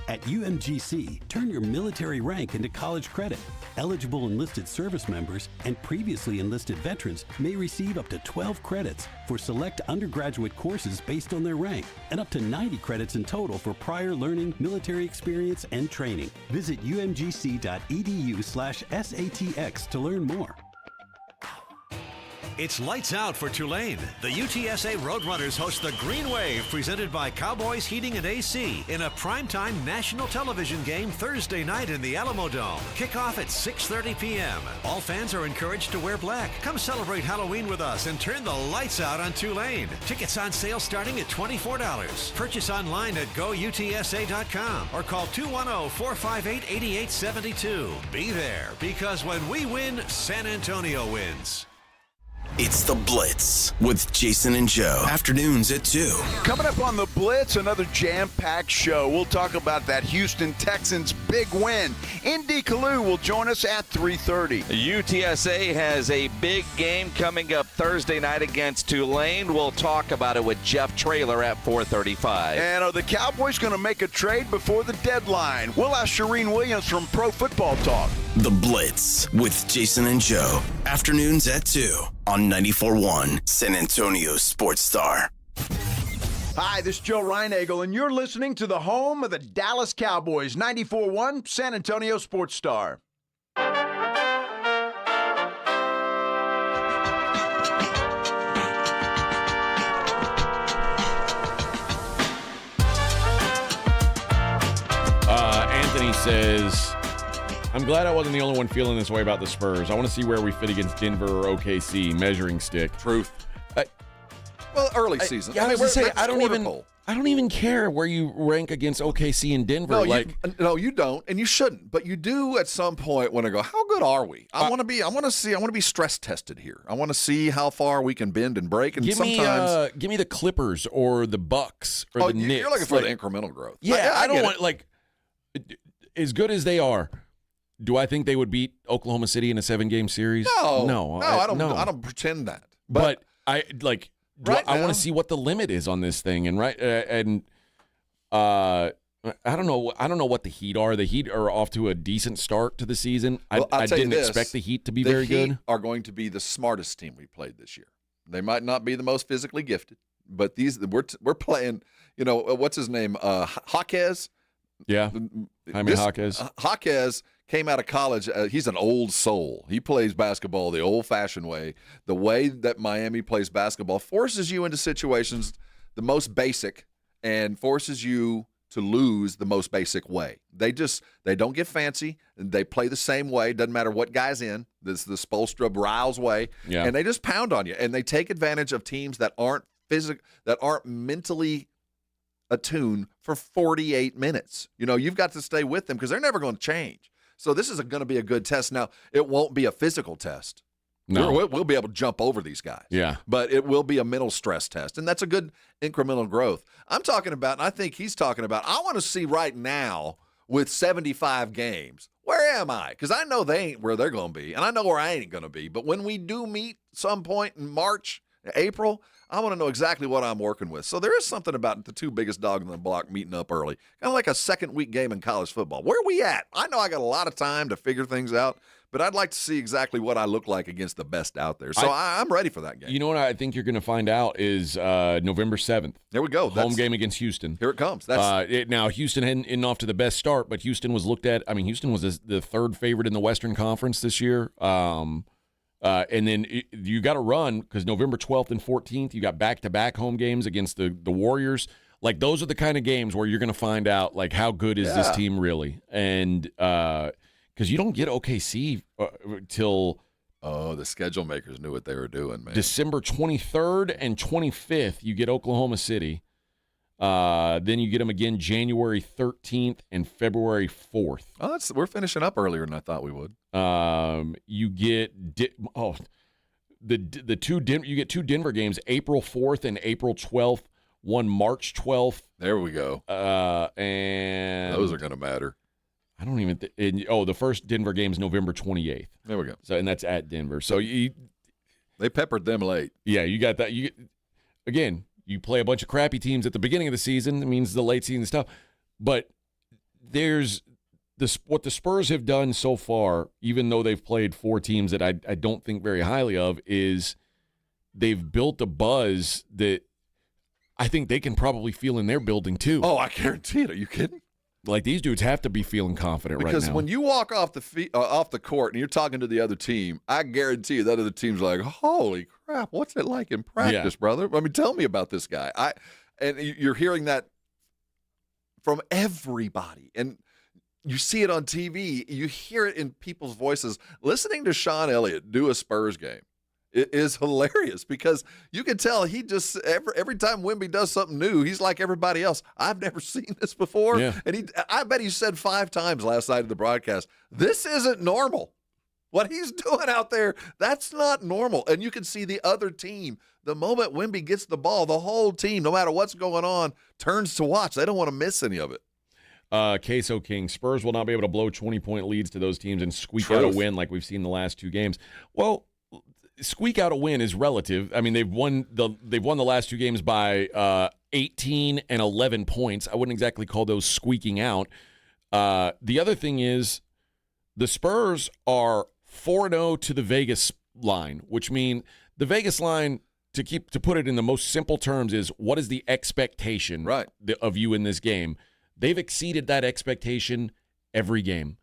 At UMGC, turn your military rank into college credit. Eligible enlisted service members and previously enlisted veterans may receive up to 12 credits for select undergraduate courses based on their rank, and up to 90 credits in total for prior learning, military experience, and training. Visit umgc.edu/SATX to learn more. It's lights out for Tulane. The UTSA Roadrunners host the Green Wave, presented by Cowboys Heating and AC, in a primetime national television game Thursday night in the Alamo Dome. Kickoff at 6:30 p.m. All fans are encouraged to wear black. Come celebrate Halloween with us and turn the lights out on Tulane. Tickets on sale starting at $24. Purchase online at goutsa.com or call 210-458-8872. Be there, because when we win, San Antonio wins. It's The Blitz with Jason and Joe. Afternoons at 2. Coming up on The Blitz, another jam-packed show. We'll talk about that Houston Texans' big win. Indy Kalu will join us at 3:30. UTSA has a big game coming up Thursday night against Tulane. We'll talk about it with Jeff Traylor at 4:35. And are the Cowboys going to make a trade before the deadline? We'll ask Shireen Williams from Pro Football Talk. The Blitz with Jason and Joe. Afternoons at 2 on 94.1 San Antonio Sports Star. Hi, this is Joe Reinagel, and you're listening to the home of the Dallas Cowboys, 94.1 San Antonio Sports Star. Anthony says, I'm glad I wasn't the only one feeling this way about the Spurs. I want to see where we fit against Denver or OKC. Measuring stick. Truth. Well, early season. I don't even care where you rank against OKC and Denver. No, you don't, and you shouldn't. But you do at some point want to go, how good are we? I want to be stress tested here. I want to see how far we can bend and break. And give me the Clippers or the Bucks or the Knicks. You're looking for the incremental growth. Yeah, I don't want as good as they are. Do I think they would beat Oklahoma City in a 7-game series? No, I don't pretend that. But I like. I want to see what the limit is on this thing, and I don't know. I don't know what the Heat are. The Heat are off to a decent start to the season. I didn't expect the Heat to be very good. The Heat are going to be the smartest team we played this year. They might not be the most physically gifted, but we're playing. You know, what's his name? Jaquez. Yeah, Jaquez. Jaquez came out of college. He's an old soul. He plays basketball the old-fashioned way. The way that Miami plays basketball forces you into situations the most basic and forces you to lose the most basic way. They don't get fancy. They play the same way. Doesn't matter what guy's in. This is the Spoelstra Riles way. Yeah. And they just pound on you. And they take advantage of teams that aren't mentally attuned for 48 minutes. You know, you've got to stay with them because they're never going to change. So this is going to be a good test. Now, it won't be a physical test. No. We'll be able to jump over these guys. Yeah. But it will be a mental stress test, and that's a good incremental growth. I'm talking about, and I think he's talking about, I want to see right now with 75 games, where am I? Because I know they ain't where they're going to be, and I know where I ain't going to be. But when we do meet some point in March, April, I want to know exactly what I'm working with. So there is something about the two biggest dogs in the block meeting up early. Kind of like a second-week game in college football. Where are we at? I know I got a lot of time to figure things out, but I'd like to see exactly what I look like against the best out there. So I'm ready for that game. You know what I think you're going to find out is November 7th. There we go. Home game against Houston. Here it comes. Now, Houston hadn't off to the best start, but Houston was looked at. I mean, Houston was the third favorite in the Western Conference this year. And then you got to run because November 12th and 14th, you got back-to-back home games against the Warriors. Like, those are the kind of games where you're going to find out, like, how good is this team really? And because you don't get OKC till the schedule makers knew what they were doing, man. December 23rd and 25th, you get Oklahoma City. Then you get them again January 13th and February 4th. Oh, we're finishing up earlier than I thought we would. You get you get two Denver games, April 4th and April 12th. One March 12th. There we go. And those are going to matter. I don't even the first Denver game is November 28th. There we go. So, and that's at Denver. So they peppered them late. Yeah, you got that. Again, you play a bunch of crappy teams at the beginning of the season. It means the late season stuff. But there's what the Spurs have done so far, even though they've played four teams that I don't think very highly of, is they've built a buzz that I think they can probably feel in their building too. Oh, I guarantee it. Are you kidding? Like, these dudes have to be feeling confident right now. Because when you walk off the court and you're talking to the other team, I guarantee you that other team's like, holy crap, what's it like in practice, brother? I mean, tell me about this guy. And you're hearing that from everybody. And you see it on TV. You hear it in people's voices. Listening to Sean Elliott do a Spurs game, it is hilarious because you can tell he just every time Wemby does something new, he's like everybody else. I've never seen this before. Yeah. And I bet he said 5 times last night in the broadcast, this isn't normal. What he's doing out there, that's not normal. And you can see the other team, the moment Wemby gets the ball, the whole team, no matter what's going on, turns to watch. They don't want to miss any of it. Queso King, Spurs will not be able to blow 20-point leads to those teams and squeak out a win like we've seen the last 2 games. Well, squeak out a win is relative. I mean, they've won the last 2 games by 18 and 11 points. I wouldn't exactly call those squeaking out. The other thing is the Spurs are 4-0 to the Vegas line, which means the Vegas line, to put it in the most simple terms, is what is the expectation of you in this game? They've exceeded that expectation every game.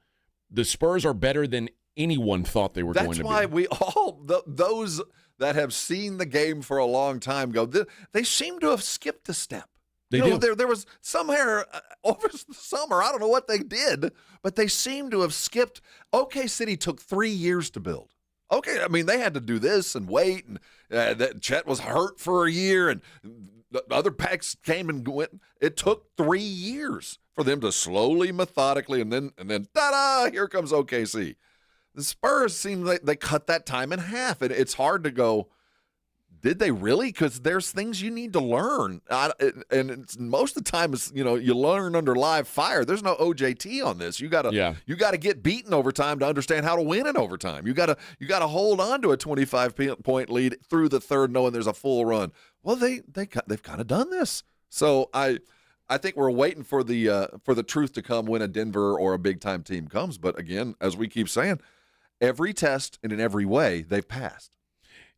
The Spurs are better than anyone thought they were going to be. That's why we all, those that have seen the game for a long time go, they seem to have skipped a step. They do. There was somewhere over the summer, I don't know what they did, but they seem to have skipped. OK City took 3 years to build. Okay, I mean, they had to do this and wait, and that Chet was hurt for a year, and the other packs came and went. It took 3 years for them to slowly, methodically, and then ta-da, here comes OKC. The Spurs seem like they cut that time in half, and it's hard to go, did they really? Because there's things you need to learn, and most of the time it's, you learn under live fire. There's no OJT on this. You gotta get beaten overtime to understand how to win in overtime. You gotta hold on to a 25-point lead through the third, knowing there's a full run. Well, they've kind of done this. So I think we're waiting for the truth to come when a Denver or a big time team comes. But again, as we keep saying, every test and in every way they've passed.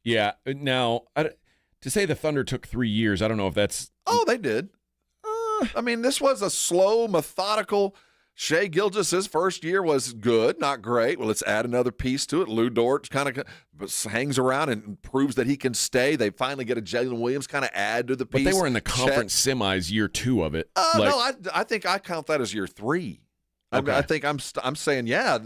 Yeah. Now, to say the Thunder took 3 years, I don't know if that's. Oh, they did. I mean, this was a slow, methodical. Shai Gilgeous' first year was good, not great. Well, let's add another piece to it. Lou Dort kind of hangs around and proves that he can stay. They finally get a Jalen Williams kind of add to the piece. But they were in the conference semis year 2 of it. No, I think I count that as year 3. Okay. I think I'm saying, yeah,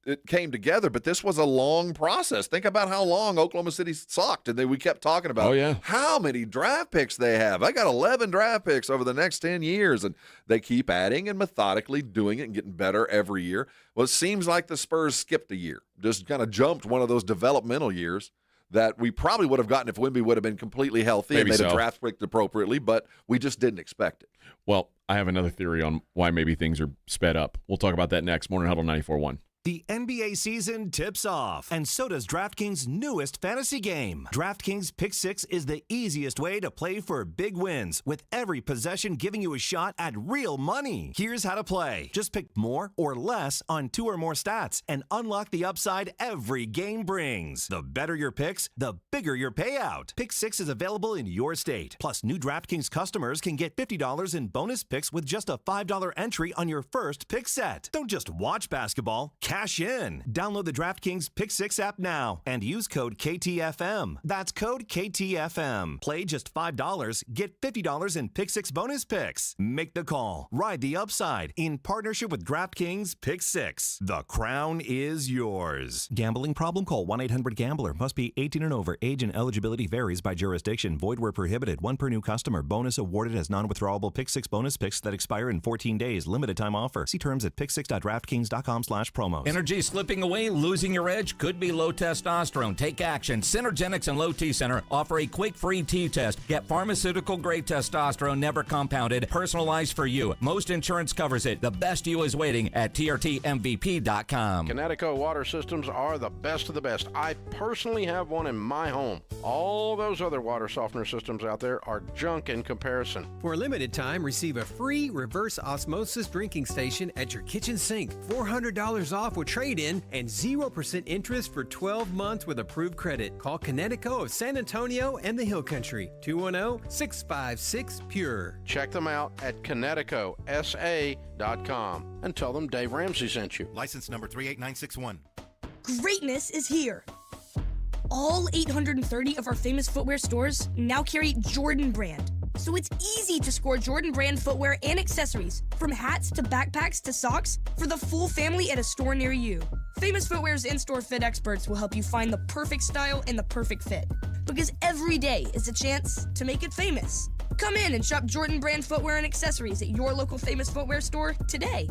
it came together, but this was a long process. Think about how long Oklahoma City sucked, and then we kept talking about how many draft picks they have. I got 11 draft picks over the next 10 years, and they keep adding and methodically doing it and getting better every year. Well, it seems like the Spurs skipped a year, just kind of jumped one of those developmental years that we probably would have gotten if Wemby would have been completely healthy and made a draft pick appropriately, but we just didn't expect it. Well, I have another theory on why maybe things are sped up. We'll talk about that next. Morning Huddle 94.1. The NBA season tips off, and so does DraftKings' newest fantasy game. DraftKings Pick 6 is the easiest way to play for big wins, with every possession giving you a shot at real money. Here's how to play. Just pick more or less on 2 or more stats and unlock the upside every game brings. The better your picks, the bigger your payout. Pick 6 is available in your state. Plus, new DraftKings customers can get $50 in bonus picks with just a $5 entry on your first pick set. Don't just watch basketball. Cash in. Download the DraftKings Pick 6 app now and use code KTFM. That's code KTFM. Play just $5. Get $50 in Pick 6 bonus picks. Make the call. Ride the upside in partnership with DraftKings Pick 6. The crown is yours. Gambling problem? Call 1-800-GAMBLER. Must be 18 and over. Age and eligibility varies by jurisdiction. Void where prohibited. 1 per new customer. Bonus awarded as non-withdrawable Pick 6 bonus picks that expire in 14 days. Limited time offer. See terms at pick6.draftkings.com/promos. Energy slipping away, losing your edge? Could be low testosterone. Take action. Synergenics and Low T Center offer a quick free T test. Get pharmaceutical-grade testosterone, never compounded, personalized for you. Most insurance covers it. The best you is waiting at trtmvp.com. Connecticut water systems are the best of the best. I personally have one in my home. All those other water softener systems out there are junk in comparison. For a limited time, receive a free reverse osmosis drinking station at your kitchen sink. $400 off with trade-in and 0% interest for 12 months with approved credit. Call Connecticut of San Antonio and the Hill Country. 210-656-PURE. Check them out at ConnecticutSA.com and tell them Dave Ramsey sent you. License number 38961. Greatness is here. All 830 of our famous footwear stores now carry Jordan brand. So it's easy to score Jordan brand footwear and accessories, from hats to backpacks to socks, for the full family at a store near you. Famous Footwear's in-store fit experts will help you find the perfect style and the perfect fit, because every day is a chance to make it famous. Come in and shop Jordan brand footwear and accessories at your local Famous Footwear store today.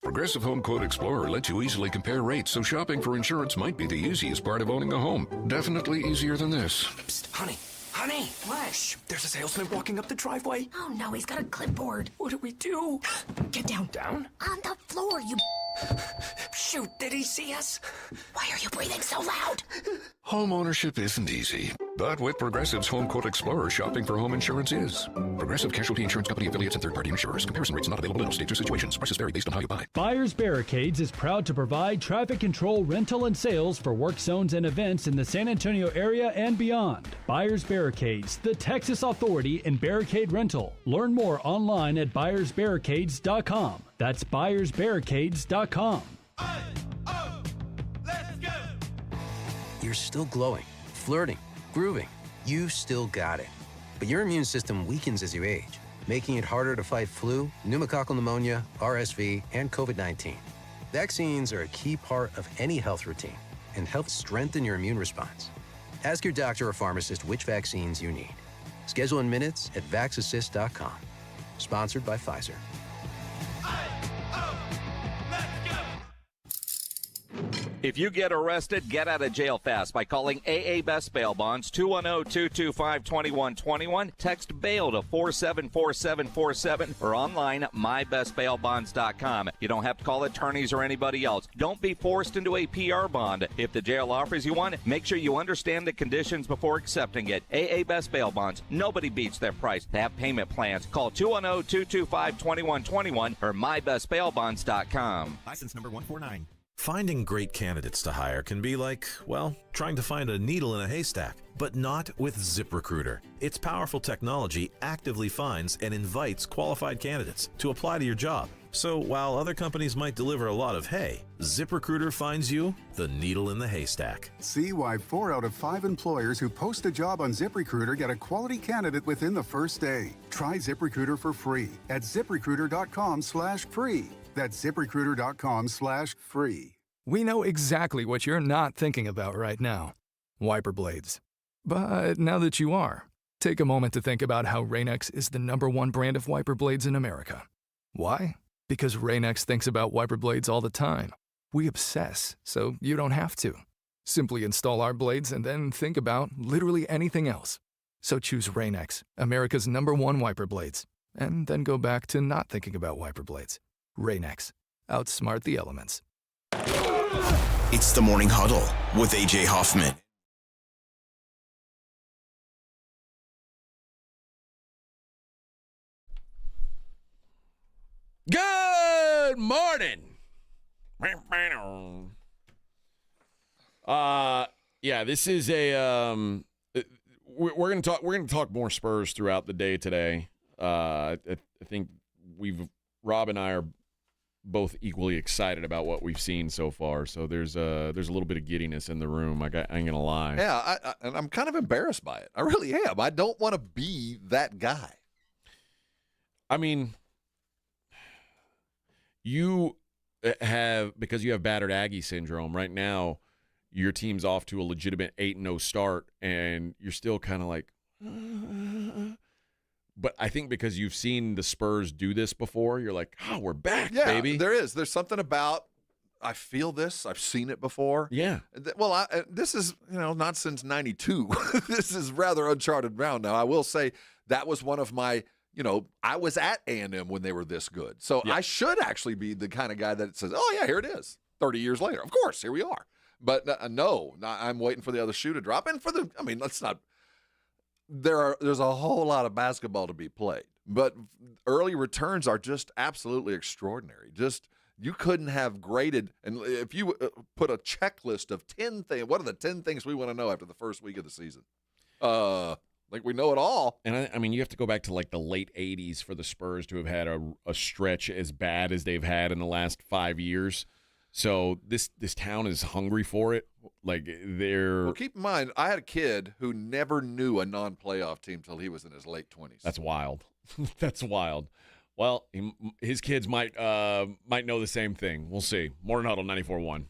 Progressive Home Quote Explorer lets you easily compare rates, so shopping for insurance might be the easiest part of owning a home. Definitely easier than this. Psst, honey. Honey! What? Shh, there's a salesman walking up the driveway. Oh no, he's got a clipboard. What do we do? Get down. Down? On the floor, you... Shoot, did he see us? Why are you breathing so loud? Home ownership isn't easy, but with Progressive's Home Quote Explorer, shopping for home insurance is. Progressive Casualty Insurance Company affiliates and third-party insurers. Comparison rates not available in all states or situations. Prices vary based on how you buy. Buyers Barricades is proud to provide traffic control, rental, and sales for work zones and events in the San Antonio area and beyond. Buyers Barricades, the Texas authority in barricade rental. Learn more online at buyersbarricades.com. That's buyersbarricades.com. You're still glowing, flirting, grooving. You still got it. But your immune system weakens as you age, making it harder to fight flu, pneumococcal pneumonia, RSV, and COVID-19. Vaccines are a key part of any health routine and help strengthen your immune response. Ask your doctor or pharmacist which vaccines you need. Schedule in minutes at vaxassist.com. Sponsored by Pfizer. If you get arrested, get out of jail fast by calling AA Best Bail Bonds, 210-225-2121. Text BAIL to 474747 or online at mybestbailbonds.com. You don't have to call attorneys or anybody else. Don't be forced into a PR bond. If the jail offers you one, make sure you understand the conditions before accepting it. AA Best Bail Bonds. Nobody beats their price. They have payment plans. Call 210-225-2121 or mybestbailbonds.com. License number 149. Finding great candidates to hire can be like, well, trying to find a needle in a haystack, but not with ZipRecruiter. Its powerful technology actively finds and invites qualified candidates to apply to your job. So while other companies might deliver a lot of hay, ZipRecruiter finds you the needle in the haystack. See why 4 out of 5 employers who post a job on ZipRecruiter get a quality candidate within the first day. Try ZipRecruiter for free at ZipRecruiter.com/free. That's ZipRecruiter.com/free. We know exactly what you're not thinking about right now. Wiper blades. But now that you are, take a moment to think about how Rain-X is the #1 brand of wiper blades in America. Why? Because Rain-X thinks about wiper blades all the time. We obsess, so you don't have to. Simply install our blades and then think about literally anything else. So choose Rain-X, America's #1 wiper blades, and then go back to not thinking about wiper blades. Rain-X. Outsmart the elements. It's the Morning Huddle with A.J. Hoffman. Good morning. Yeah, this is a we're gonna talk more Spurs throughout the day today. I think Rob and I are both equally excited about what we've seen so far. So there's a little bit of giddiness in the room. I ain't gonna lie. Yeah, and I'm kind of embarrassed by it. I really am. I don't want to be that guy. I mean, you have, because you have battered Aggie syndrome right now, your team's off to a legitimate 8-0 start, and you're still kind of like, but I think because you've seen the Spurs do this before, you're like, oh, we're back, baby. There's something about, I feel this. I've seen it before. Yeah. Well, this is, not since 92. This is rather uncharted ground now. I will say that was one of my, I was at A&M when they were this good. So I should actually be the kind of guy that says, oh, yeah, here it is. 30 years later. Of course, here we are. But no, I'm waiting for the other shoe to drop. And let's not, there's a whole lot of basketball to be played. But early returns are just absolutely extraordinary. Just, you couldn't have graded, and if you put a checklist of 10 things, what are the 10 things we want to know after the first week of the season? Like we know it all. And I mean, you have to go back to like the late 80s for the Spurs to have had a stretch as bad as they've had in the last 5 years. So this town is hungry for it. Like they're. Well, keep in mind, I had a kid who never knew a non-playoff team till he was in his late 20s. That's wild. That's wild. Well, his kids might know the same thing. We'll see. Morning Huddle 94.1.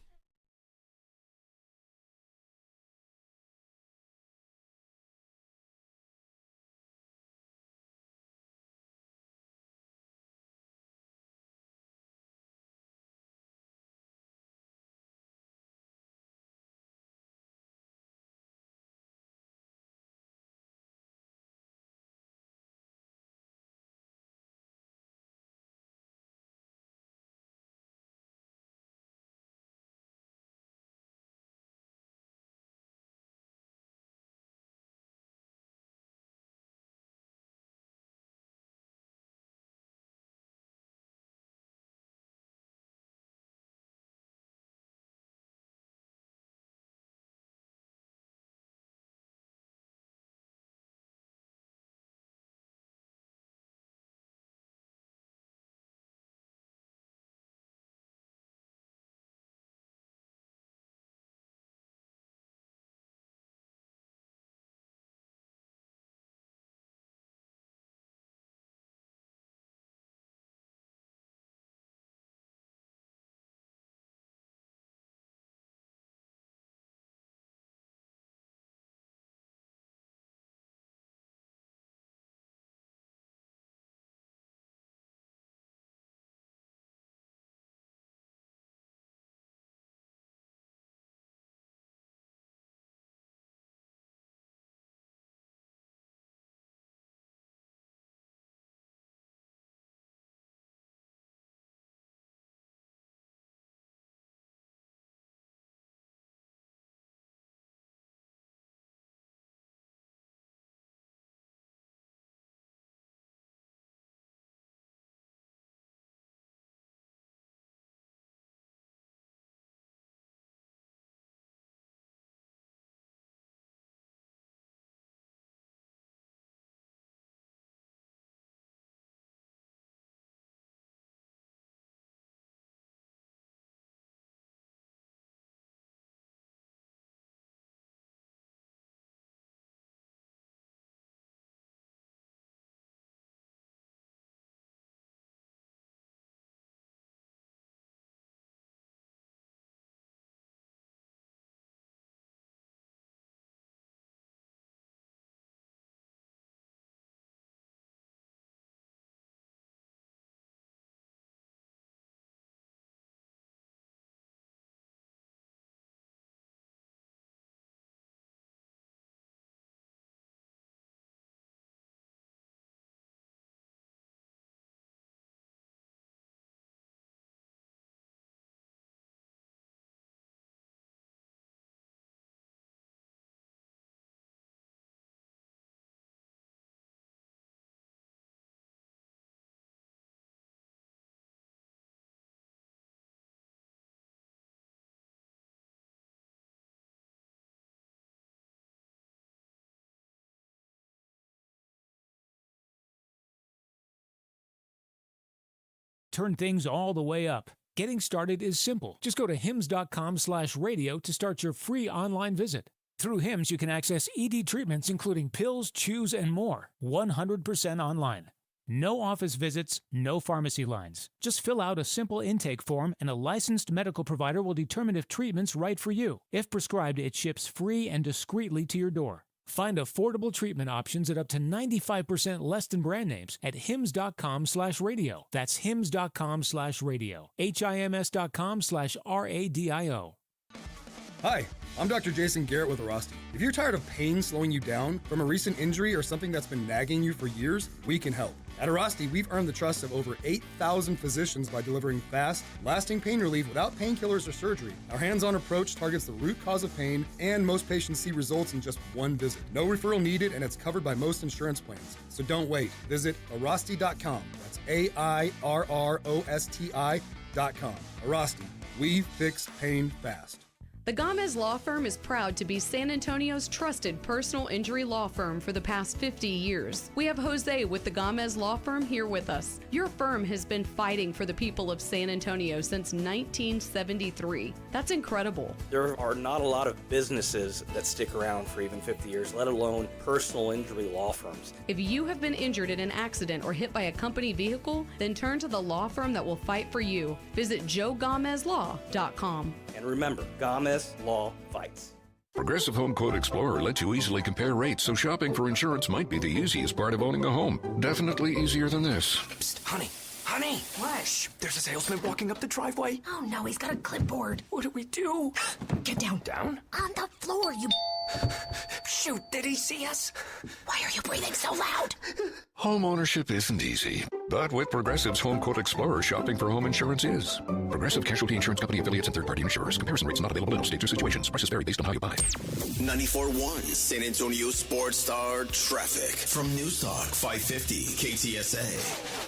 turn things all the way up. Getting started is simple. Just go to hims.com/radio to start your free online visit. Through Hims, you can access ED treatments including pills, chews, and more, 100% online. No office visits, no pharmacy lines. Just fill out a simple intake form and a licensed medical provider will determine if treatment's right for you. If prescribed, it ships free and discreetly to your door. Find affordable treatment options at up to 95% less than brand names at hims.com/radio. That's hims.com/radio. HIMS.com/RADIO. Hi, I'm Dr. Jason Garrett with Arasti. If you're tired of pain slowing you down from a recent injury or something that's been nagging you for years, we can help. At Arasti, we've earned the trust of over 8,000 physicians by delivering fast, lasting pain relief without painkillers or surgery. Our hands-on approach targets the root cause of pain, and most patients see results in just one visit. No referral needed, and it's covered by most insurance plans. So don't wait. Visit Arasti.com. That's AIRROSTI.com. Arasti. We fix pain fast. The Gomez Law Firm is proud to be San Antonio's trusted personal injury law firm for the past 50 years. We have Jose with the Gomez Law Firm here with us. Your firm has been fighting for the people of San Antonio since 1973. That's incredible. There are not a lot of businesses that stick around for even 50 years, let alone personal injury law firms. If you have been injured in an accident or hit by a company vehicle, then turn to the law firm that will fight for you. Visit joegomezlaw.com. And remember, Gomez Law fights. Progressive Home Quote Explorer lets you easily compare rates, so shopping for insurance might be the easiest part of owning a home. Definitely easier than this. Psst, honey. Honey! What? Shh, there's a salesman walking up the driveway. Oh no, he's got a clipboard. What do we do? Get down. Down? On the floor, you... Shoot, did he see us? Why are you breathing so loud? Home ownership isn't easy, but with Progressive's Home Quote Explorer, shopping for home insurance is. Progressive Casualty Insurance Company affiliates and third-party insurers. Comparison rates not available in all states or situations. Prices vary based on how you buy. 94.1 San Antonio Sports Star traffic from News Talk 550 KTSA.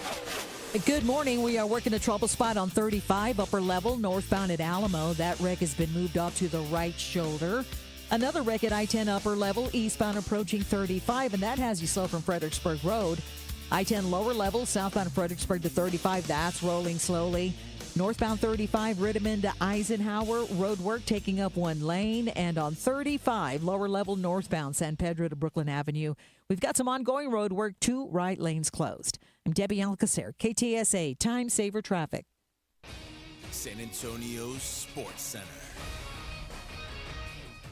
Good morning. We are working a trouble spot on 35 upper level northbound at Alamo. That wreck has been moved off to the right shoulder. Another wreck at I-10 upper level eastbound approaching 35, and that has you slow from Fredericksburg Road. I-10 lower level southbound Fredericksburg to 35, that's rolling slowly. Northbound 35 Rittiman to Eisenhower, road work taking up one lane. And on 35 lower level northbound San Pedro to Brooklyn Avenue, we've got some ongoing road work, 2 right lanes closed. I'm Debbie Alcacer, KTSA Time Saver Traffic. San Antonio Sports Center.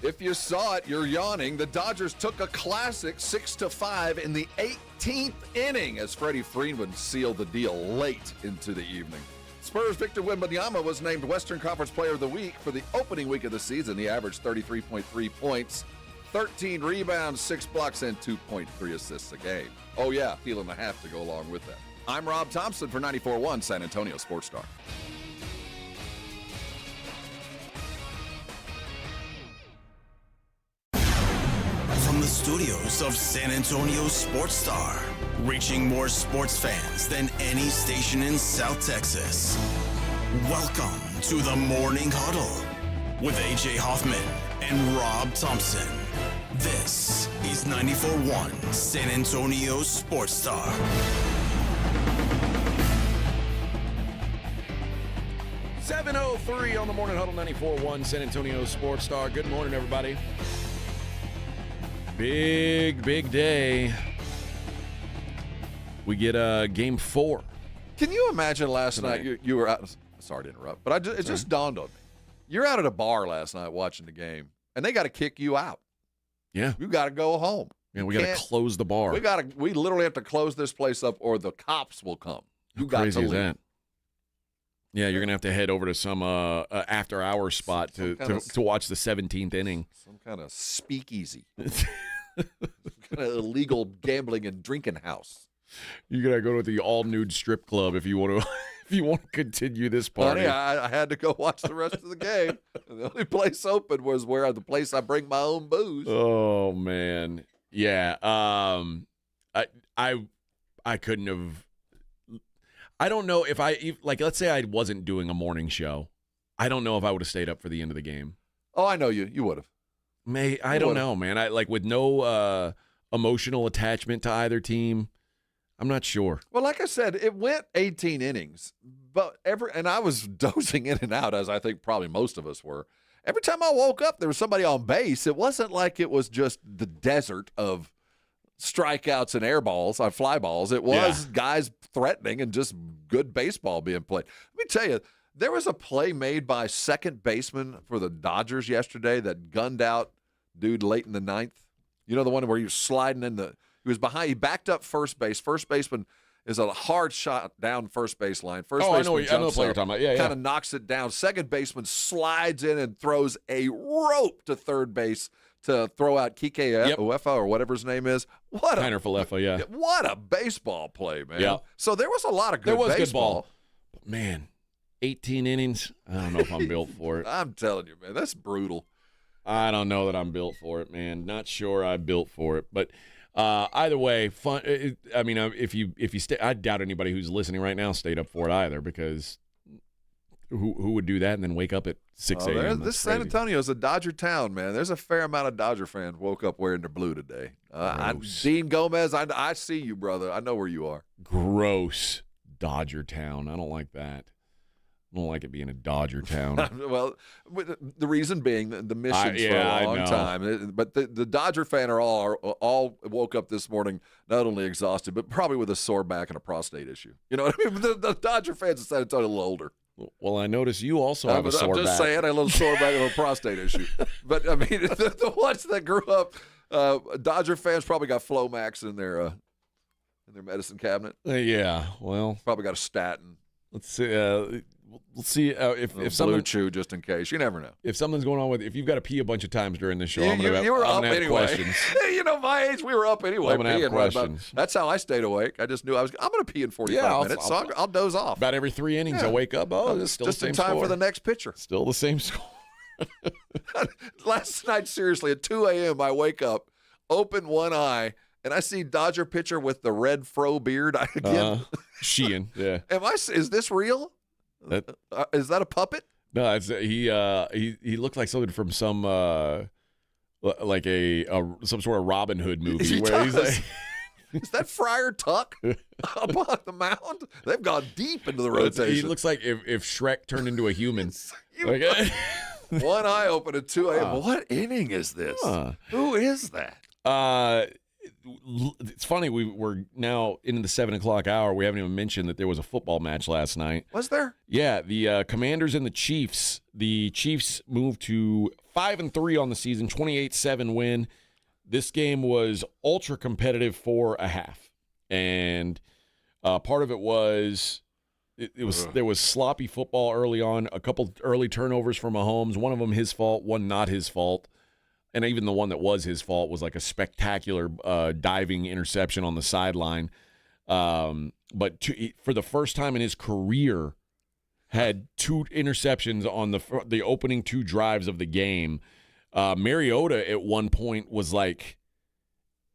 If you saw it, you're yawning. The Dodgers took a classic 6-5 in the 18th inning as Freddie Freeman sealed the deal late into the evening. Spurs' Victor Wembanyama was named Western Conference Player of the Week for the opening week of the season. He averaged 33.3 points, 13 rebounds, 6 blocks, and 2.3 assists a game. Oh, yeah, feeling a half to go along with that. I'm Rob Thompson for 94.1 San Antonio Sports Star. From the studios of San Antonio Sports Star, reaching more sports fans than any station in South Texas. Welcome to the Morning Huddle with AJ Hoffman and Rob Thompson. This is 94.1 San Antonio Sports Star. .03 on the Morning Huddle, 94.1 San Antonio Sports Star. Good morning, everybody. Big day. We get game 4. Can you imagine last night you were out? Sorry to interrupt, but it just dawned on me. You're out at a bar last night watching the game, and they got to kick you out. Yeah, you got to go home. Yeah, we got to close the bar. We literally have to close this place up, or the cops will come. You got crazy to is leave. that? Yeah, you're gonna have to head over to some after-hour spot to watch the 17th inning. Some kind of speakeasy. Kind of illegal gambling and drinking house. You gotta go to the all-nude strip club if you want to continue this party. Honey, I had to go watch the rest of the game. The only place open was the place I bring my own booze. Oh man, yeah. I couldn't have. I don't know if let's say I wasn't doing a morning show. I don't know if I would have stayed up for the end of the game. Oh, I know you. You would have. I don't know, man. I with no emotional attachment to either team. I'm not sure. Well, like I said, it went 18 innings, but and I was dozing in and out, as I think probably most of us were. Every time I woke up, there was somebody on base. It wasn't like it was just the desert of strikeouts and air balls, fly balls. It was guys threatening and just good baseball being played. Let me tell you, there was a play made by second baseman for the Dodgers yesterday that gunned out dude late in the ninth. You know, the one where he was sliding he was behind, he backed up first base. First baseman is a hard shot down first base line. First baseman I know the play you're talking about. Yeah, kind of knocks it down. Second baseman slides in and throws a rope to third base to throw out Kike Uefa or whatever his name is. Kiner Falefa, yeah. What a baseball play, man. Yeah. So there was a lot of good baseball. Good ball. But man, 18 innings, I don't know if I'm built for it. I'm telling you, man, that's brutal. I don't know that I'm built for it, man. Not sure I'm built for it. But either way, fun. I mean, if you stay, I doubt anybody who's listening right now stayed up for it either, because who would do that and then wake up at 6 a.m.? This San Antonio is a Dodger town, man. There's a fair amount of Dodger fans woke up wearing their blue today. Dean Gomez, I see you, brother. I know where you are. Gross Dodger town. I don't like that. I don't like it being a Dodger town. Well, the reason being the missions for a long time. But the Dodger fan are all woke up this morning not only exhausted, but probably with a sore back and a prostate issue. You know what I mean? The Dodger fans in San Antonio are a little older. Well, I notice you also have a sore back. I'm just saying, I had a little sore back and a prostate issue. But, I mean, the ones that grew up, Dodger fans probably got Flomax in their medicine cabinet. Yeah, well. Probably got a statin. Let's see. We'll see if something. Blue Chew, just in case. You never know. If something's going on if you've got to pee a bunch of times during this show, I'm you were up have anyway. questions. You know, my age, we were up anyway. I'm going to have questions. That's how I stayed awake. I just knew I'm going to pee in 45 minutes, so I'll doze off. About every 3 innings, I wake up. Oh, it's still just the same in time score. for the next pitcher. Still the same score. Last night, seriously, at 2 a.m., I wake up, open one eye, and I see Dodger pitcher with the red fro beard again. Sheehan, yeah. Is this real? Is that a puppet? No, it's he looked like something from some like some sort of Robin Hood movie. He's like, is that Friar Tuck up on the mound? They've gone deep into the rotation. He looks like if Shrek turned into a human. One eye open at 2 a.m. What inning is this? Who is that? It's funny, we're now into the 7 o'clock hour. We haven't even mentioned that there was a football match last night. Was there? Yeah, the Commanders and the Chiefs. The Chiefs moved to 5-3 on the season, 28-7 win. This game was ultra competitive for a half, and part of it was there was sloppy football early on. A couple early turnovers for Mahomes. One of them his fault, one not his fault. And even the one that was his fault was like a spectacular diving interception on the sideline. But for the first time in his career, had 2 interceptions on the opening 2 drives of the game. Mariota at one point was like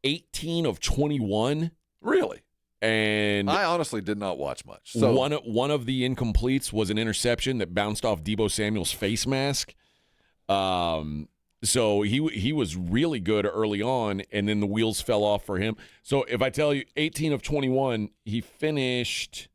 18 of 21. Really? And I honestly did not watch much. So one of the incompletes was an interception that bounced off Deebo Samuel's face mask. So he was really good early on, and then the wheels fell off for him. So if I tell you 18 of 21, he finished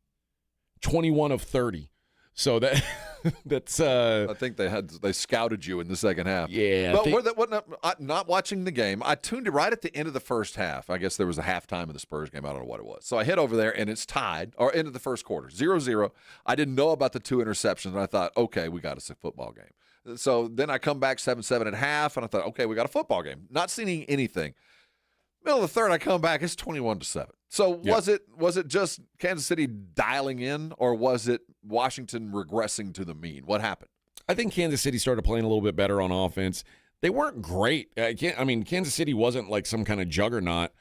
21 of 30. So that's I think they scouted you in the second half. Yeah. But not watching the game, I tuned it right at the end of the first half. I guess there was a halftime of the Spurs game. I don't know what it was. So I hit over there, and it's tied, or end of the first quarter, 0-0. I didn't know about the 2 interceptions, and I thought, okay, we got a football game. So then I come back 7-7 at half, and I thought, okay, we got a football game. Not seeing anything. Middle of the third, I come back, it's 21-7. So was it just Kansas City dialing in, or was it Washington regressing to the mean? What happened? I think Kansas City started playing a little bit better on offense. They weren't great. Kansas City wasn't like some kind of juggernaut,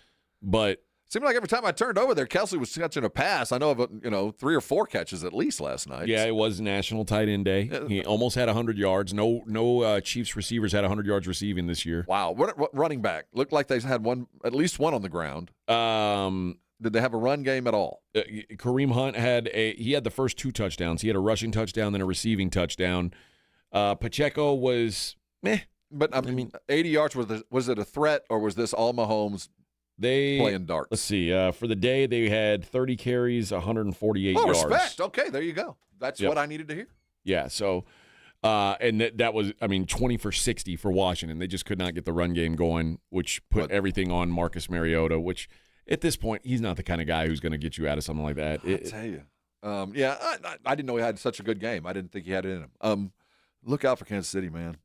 but seemed like every time I turned over there, Kelsey was catching a pass. I know of 3 or 4 catches at least last night. Yeah, it was National Tight End Day. He almost had 100 yards. No Chiefs receivers had 100 yards receiving this year. Wow. What running back? Looked like they had at least one on the ground. Did they have a run game at all? Kareem Hunt had the first 2 touchdowns. He had a rushing touchdown, then a receiving touchdown. Pacheco was meh. But I mean 80 yards, was it a threat, or was this all Mahomes playing darts. Let's see. For the day, they had 30 carries, 148 yards. Respect. Okay, there you go. That's what I needed to hear. Yeah, so and that was, 20 for 60 for Washington. They just could not get the run game going, which put everything on Marcus Mariota, which at this point, he's not the kind of guy who's going to get you out of something like that. I tell you. I didn't know he had such a good game. I didn't think he had it in him. Look out for Kansas City, man.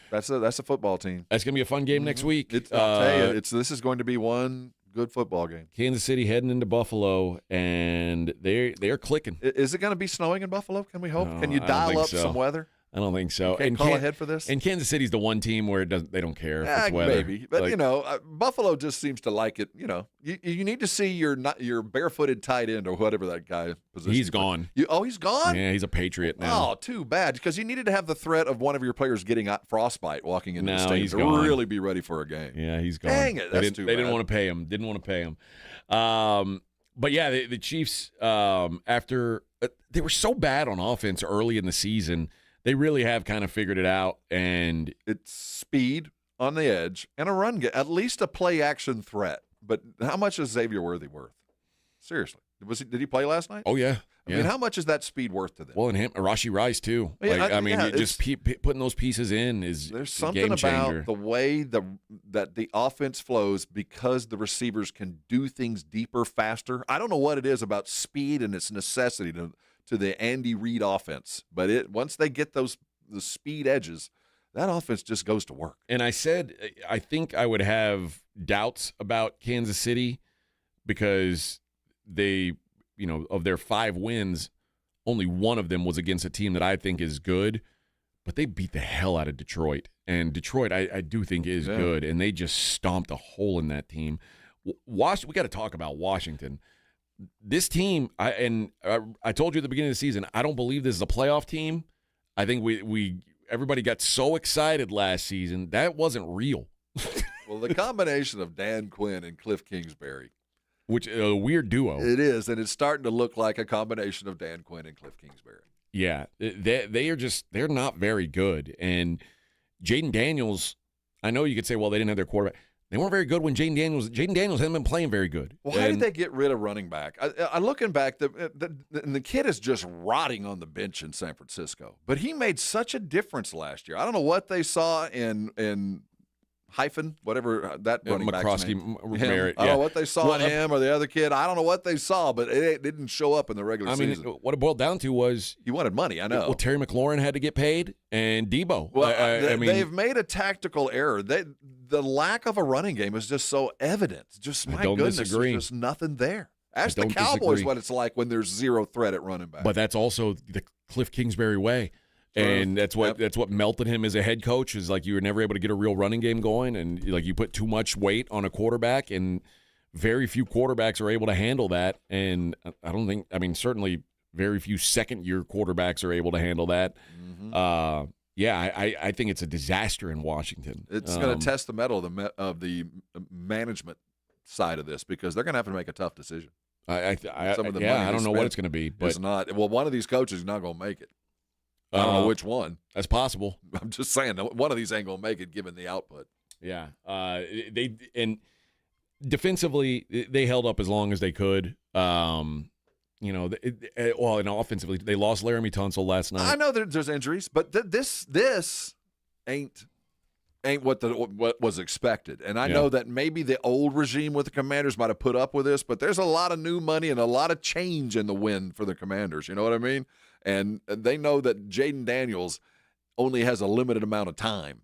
That's a football team. That's going to be a fun game next week. I'll tell you, this is going to be one good football game. Kansas City heading into Buffalo, and they're clicking. Is it going to be snowing in Buffalo? Can we hope? Can you dial up some weather? I don't think so. You can't call ahead for this? And Kansas City's the one team where they don't care if it's weather. Maybe. But, Buffalo just seems to like it. You need to see your barefooted tight end or whatever that guy position. He's gone. He's gone? Yeah, he's a Patriot now. Oh, too bad. Because you needed to have the threat of one of your players getting frostbite walking into the stadium he's to gone. Really be ready for a game. Yeah, he's gone. Dang it. That's too bad. They didn't want to pay him. But, yeah, the Chiefs, after they were so bad on offense early in the season, they really have kind of figured it out, and it's speed on the edge and a run game, at least a play-action threat. But how much is Xavier Worthy worth? Seriously. Did he play last night? Oh, yeah. I mean, how much is that speed worth to them? Well, and Rashi Rice, too. Just putting those pieces in is there's a something game changer. about the way that the offense flows because the receivers can do things deeper, faster. I don't know what it is about speed and its necessity to the Andy Reid offense. But once they get the speed edges, that offense just goes to work. And I said I think I would have doubts about Kansas City because they, of their 5 wins, only one of them was against a team that I think is good. But they beat the hell out of Detroit. And Detroit, I do think is good. And they just stomped a hole in that team. We got to talk about Washington. This team, I told you at the beginning of the season, I don't believe this is a playoff team. I think everybody got so excited last season. That wasn't real. Well, the combination of Dan Quinn and Cliff Kingsbury. Which a weird duo. It is, and it's starting to look like a combination of Dan Quinn and Cliff Kingsbury. Yeah, they're not very good. And Jaden Daniels, I know you could say, well, they didn't have their quarterback. They weren't very good when Jaden Daniels hasn't been playing very good. Well, how did they get rid of running back? I'm looking back, the kid is just rotting on the bench in San Francisco. But he made such a difference last year. I don't know what they saw in Hyphen, whatever that running back's name. Merritt, I don't know what they saw in him or the other kid. I don't know what they saw, but it didn't show up in the regular season. What it boiled down to was he wanted money. I know. Well, Terry McLaurin had to get paid, and Debo. Well, they've made a tactical error. The lack of a running game is just so evident. Just my goodness, disagree. There's just nothing there. Ask the Cowboys what it's like when there's zero threat at running back. But that's also the Cliff Kingsbury way. And that's what melted him as a head coach is like you were never able to get a real running game going, and like you put too much weight on a quarterback, and very few quarterbacks are able to handle that. And certainly very few second-year quarterbacks are able to handle that. Mm-hmm. I think it's a disaster in Washington. It's going to test the mettle of the management side of this because they're going to have to make a tough decision. I don't know what it's going to be, but it's not. Well, one of these coaches is not going to make it. I don't know which one. That's possible. I'm just saying one of these ain't going to make it given the output. Yeah. And defensively, they held up as long as they could. And offensively, they lost Laramie Tunsil last night. I know there's injuries, but this ain't what was expected. And I know that maybe the old regime with the Commanders might have put up with this, but there's a lot of new money and a lot of change in the wind for the Commanders. You know what I mean? And they know that Jaden Daniels only has a limited amount of time.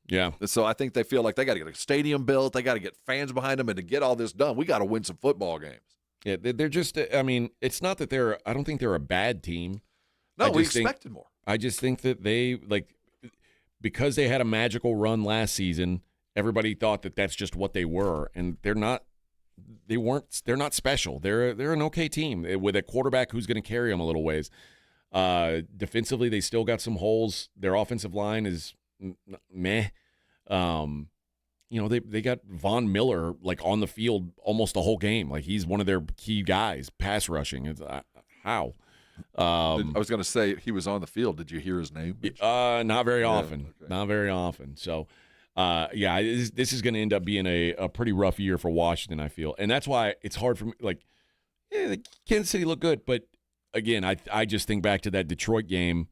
Yeah. So I think they feel like they got to get a stadium built. They got to get fans behind them. And to get all this done, we got to win some football games. Yeah, they're just – it's not that I don't think they're a bad team. No, we expected more. I just think that they because they had a magical run last season, everybody thought that that's just what they were. And they're not – they're not special. They're an okay team with a quarterback who's going to carry them a little ways. Defensively, they still got some holes. Their offensive line is meh. They got Von Miller on the field almost the whole game. He's one of their key guys, pass rushing. It's, how? I was going to say he was on the field. Did you hear his name? Not very often. Okay. Not very often. So, this is going to end up being a pretty rough year for Washington, I feel. And that's why it's hard for me. Like, Kansas City looked good, but again, I just think back to that Detroit game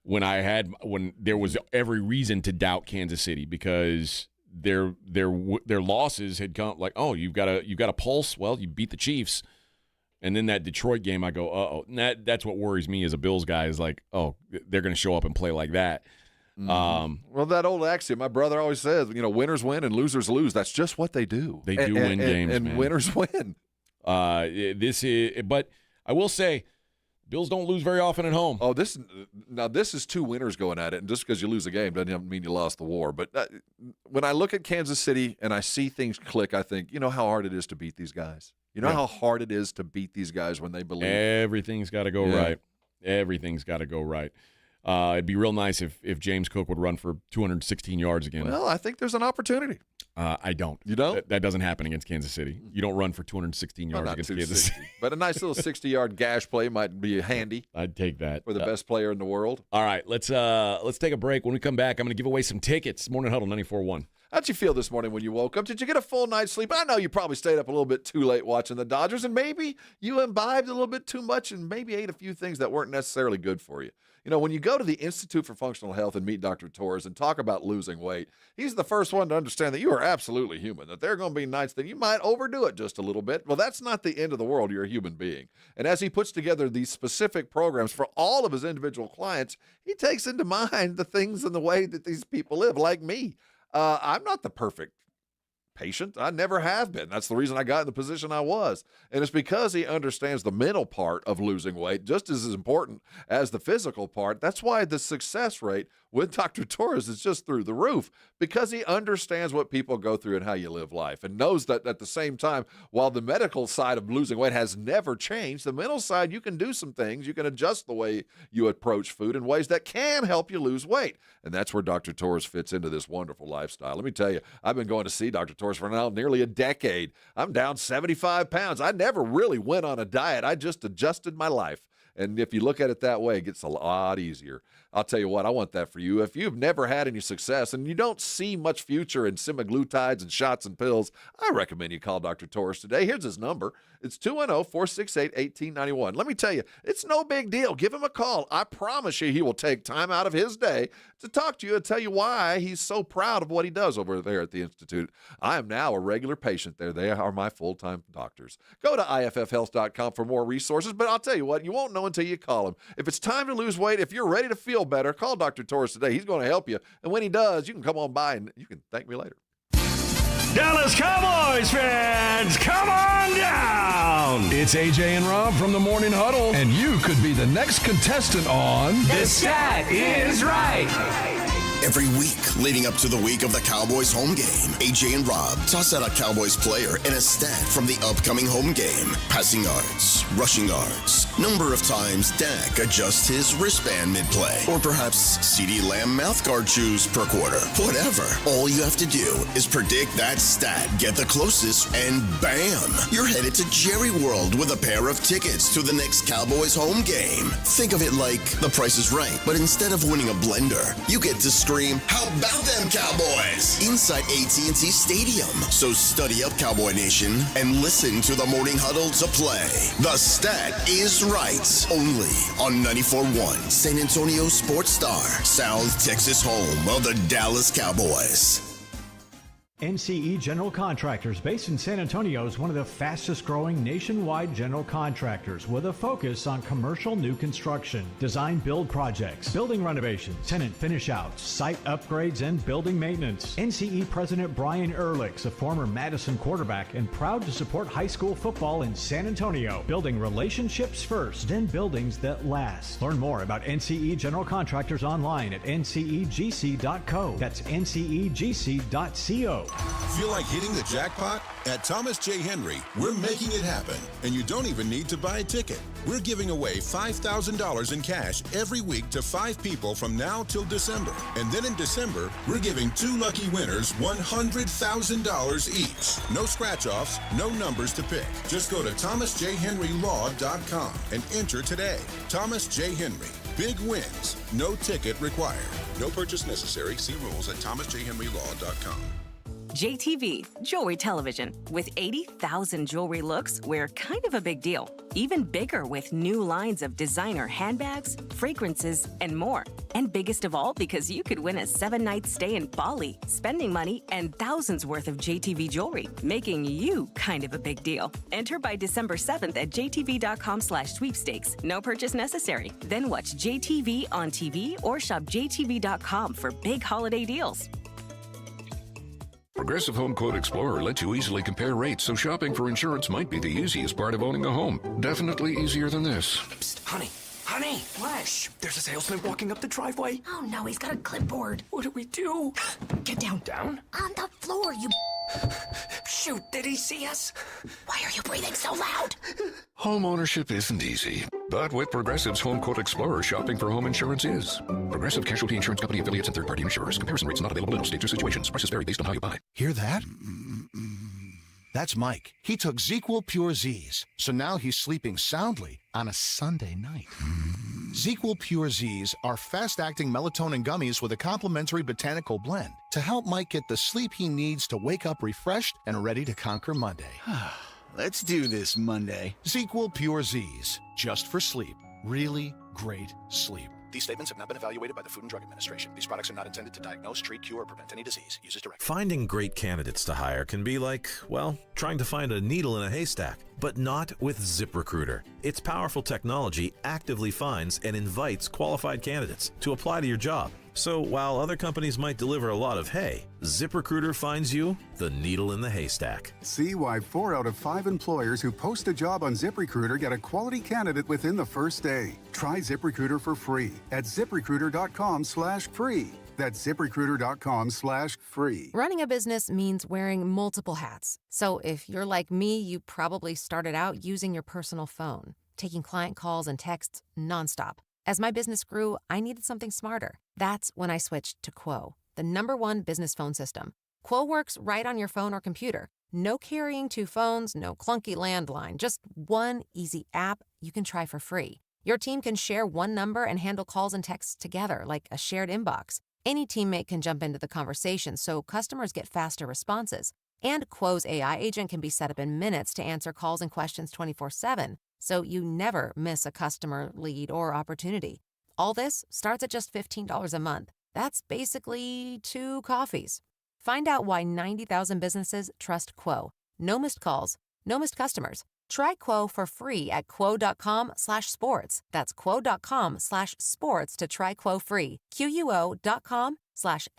when there was every reason to doubt Kansas City because their losses had come like, oh, you've got a pulse. Well, you beat the Chiefs. And then that Detroit game, I go, uh-oh. And that's what worries me as a Bills guy is like, oh, they're going to show up and play like that. Well, that old axiom, my brother always says, winners win and losers lose. That's just what they do. They do win games, and man. Winners win. But I will say, Bills don't lose very often at home. Oh, this is two winners going at it, and just because you lose a game doesn't mean you lost the war. But when I look at Kansas City and I see things click, I think, you know how hard it is to beat these guys. You know how hard it is to beat these guys when they believe. Everything's got to go right. Everything's got to go right. It'd be real nice if James Cook would run for 216 yards again. Well, I think there's an opportunity. I don't. You don't? That doesn't happen against Kansas City. You don't run for 216 yards against Kansas City. But a nice little 60-yard gash play might be handy. I'd take that. For the best player in the world. All right, let's take a break. When we come back, I'm going to give away some tickets. Morning Huddle 94.1. How'd you feel this morning when you woke up? Did you get a full night's sleep? I know you probably stayed up a little bit too late watching the Dodgers, and maybe you imbibed a little bit too much and maybe ate a few things that weren't necessarily good for you. When you go to the Institute for Functional Health and meet Dr. Torres and talk about losing weight, he's the first one to understand that you are absolutely human, that there are going to be nights that you might overdo it just a little bit. Well, that's not the end of the world. You're a human being. And as he puts together these specific programs for all of his individual clients, he takes into mind the things and the way that these people live, like me. I'm not the perfect patient. I never have been. That's the reason I got in the position I was. And it's because he understands the mental part of losing weight just as important as the physical part. That's why the success rate with Dr. Torres is just through the roof, because he understands what people go through and how you live life, and knows that at the same time, while the medical side of losing weight has never changed, the mental side, you can do some things. You can adjust the way you approach food in ways that can help you lose weight. And that's where Dr. Torres fits into this wonderful lifestyle. Let me tell you, I've been going to see Dr. Torres for now nearly a decade. I'm down 75 pounds. I never really went on a diet. I just adjusted my life. And if you look at it that way, it gets a lot easier. I'll tell you what, I want that for you. If you've never had any success and you don't see much future in semaglutides and shots and pills, I recommend you call Dr. Torres today. Here's his number. It's 210-468-1891. Let me tell you, it's no big deal. Give him a call. I promise you he will take time out of his day to talk to you and tell you why he's so proud of what he does over there at the Institute. I am now a regular patient there. They are my full-time doctors. Go to IFFhealth.com for more resources, but I'll tell you what, you won't know until you call him. If it's time to lose weight, if you're ready to feel better, call Dr. Torres today. He's going to help you. And when he does, you can come on by and you can thank me later. Dallas Cowboys fans, come on down! It's AJ and Rob from the Morning Huddle, and you could be the next contestant on The Stat Is Right. Every week leading up to the week of the Cowboys home game, AJ and Rob toss out a Cowboys player and a stat from the upcoming home game. Passing yards, rushing yards, number of times Dak adjusts his wristband mid-play, or perhaps CeeDee Lamb mouthguard chews per quarter. Whatever. All you have to do is predict that stat, get the closest, and bam! You're headed to Jerry World with a pair of tickets to the next Cowboys home game. Think of it like The Price is Right, but instead of winning a blender, you get to scream, "How about them Cowboys?" inside AT&T Stadium. So study up, Cowboy Nation, and listen to the Morning Huddle to play. The Stat Is Right. Only on 94.1 San Antonio Sports Star, South Texas home of the Dallas Cowboys. NCE General Contractors, based in San Antonio, is one of the fastest growing nationwide general contractors with a focus on commercial new construction, design build projects, building renovations, tenant finish outs, site upgrades, and building maintenance. NCE President Brian Ehrlich's a former Madison quarterback and proud to support high school football in San Antonio, building relationships first and buildings that last. Learn more about NCE General Contractors online at ncegc.co. That's ncegc.co. Feel like hitting the jackpot? At Thomas J. Henry, we're making it happen, and you don't even need to buy a ticket. We're giving away $5,000 in cash every week to 5 people from now till December. And then in December, we're giving 2 lucky winners $100,000 each. No scratch-offs, no numbers to pick. Just go to thomasjhenrylaw.com and enter today. Thomas J. Henry. Big wins. No ticket required. No purchase necessary. See rules at thomasjhenrylaw.com. JTV, Jewelry Television. With 80,000 jewelry looks, we're kind of a big deal. Even bigger with new lines of designer handbags, fragrances, and more. And biggest of all, because you could win a 7-night stay in Bali, spending money, and thousands worth of JTV jewelry, making you kind of a big deal. Enter by December 7th at jtv.com/sweepstakes. No purchase necessary. Then watch JTV on TV or shop jtv.com for big holiday deals. Progressive Home Quote Explorer lets you easily compare rates, so shopping for insurance might be the easiest part of owning a home. Definitely easier than this. Psst, honey. Honey! What? Shh, there's a salesman walking up the driveway. Oh no, he's got a clipboard. What do we do? Get down. Down? On the floor, you... Shoot, did he see us? Why are you breathing so loud? Home ownership isn't easy, but with Progressive's Home Quote Explorer, shopping for home insurance is. Progressive Casualty Insurance Company affiliates and third-party insurers. Comparison rates not available in all states or situations. Prices vary based on how you buy. Hear that? That's Mike. He took ZQL Pure Z's, so now he's sleeping soundly on a Sunday night. ZQL Pure Z's are fast-acting melatonin gummies with a complementary botanical blend to help Mike get the sleep he needs to wake up refreshed and ready to conquer Monday. Let's do this Monday. ZQL Pure Z's, just for sleep. Really great sleep. These statements have not been evaluated by the Food and Drug Administration. These products are not intended to diagnose, treat, cure, or prevent any disease. Use as directed. Finding great candidates to hire can be like, well, trying to find a needle in a haystack, but not with ZipRecruiter. Its powerful technology actively finds and invites qualified candidates to apply to your job. So while other companies might deliver a lot of hay, ZipRecruiter finds you the needle in the haystack. See why 4 out of 5 employers who post a job on ZipRecruiter get a quality candidate within the first day. Try ZipRecruiter for free at ZipRecruiter.com/free. That's ZipRecruiter.com/free. Running a business means wearing multiple hats. So if you're like me, you probably started out using your personal phone, taking client calls and texts nonstop. As my business grew, I needed something smarter. That's when I switched to Quo, the #1 business phone system. Quo works right on your phone or computer. No carrying 2 phones, no clunky landline, just one easy app you can try for free. Your team can share one number and handle calls and texts together like a shared inbox. Any teammate can jump into the conversation so customers get faster responses. And Quo's AI agent can be set up in minutes to answer calls and questions 24/7. So you never miss a customer, lead, or opportunity. All this starts at just $15 a month. That's basically 2 coffees. Find out why 90,000 businesses trust Quo. No missed calls, no missed customers. Try Quo for free at quo.com/sports. That's quo.com/sports to try Quo free. QUO.com/SPORTS.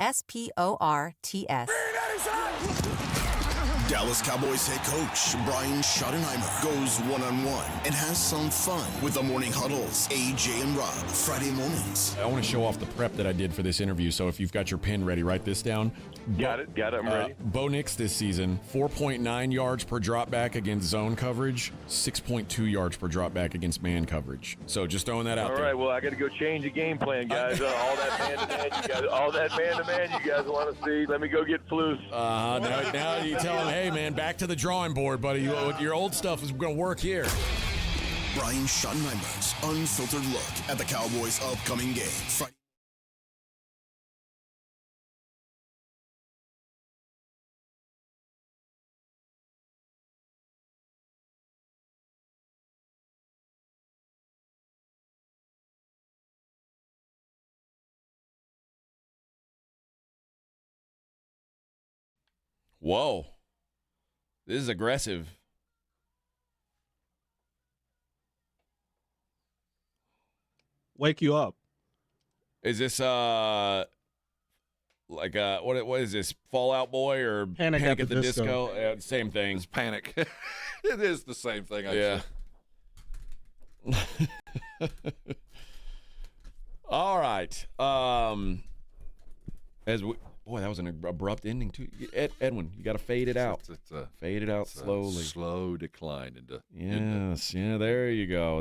Dallas Cowboys head coach Brian Schottenheimer goes one-on-one and has some fun with the Morning Huddles, AJ and Rob, Friday mornings. I want to show off the prep that I did for this interview, so if you've got your pen ready, write this down. Got it, I'm ready. Bo Nix this season, 4.9 yards per drop back against zone coverage, 6.2 yards per drop back against man coverage. So just throwing that out there. All right, well, I got to go change the game plan, guys. All that man-to-man you guys want to see. Let me go get Flus. Now you tell him, hey, man, back to the drawing board, buddy. Your old stuff is going to work here. Brian Schottenheimer's unfiltered look at the Cowboys' upcoming game. Friday. Whoa. This is aggressive. Wake you up. Is this like what is this? Fall Out Boy or Panic at the Disco? Yeah, same thing. It's Panic. It is the same thing, actually. Yeah. All right. Boy, that was an abrupt ending too. Edwin, you got to fade it out. Fade it out slowly. Slow decline into. Yes, yeah. There you go.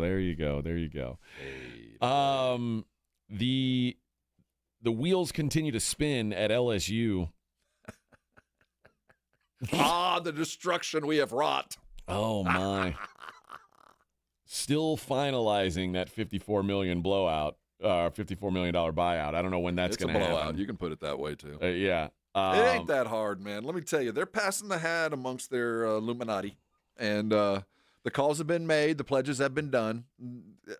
The wheels continue to spin at LSU. The destruction we have wrought. Oh my! Still finalizing that $54 million blowout. $54 million buyout. I don't know when that's going to happen. Blowout. You can put it that way, too. Yeah. It ain't that hard, man. Let me tell you, they're passing the hat amongst their Illuminati, and the calls have been made. The pledges have been done.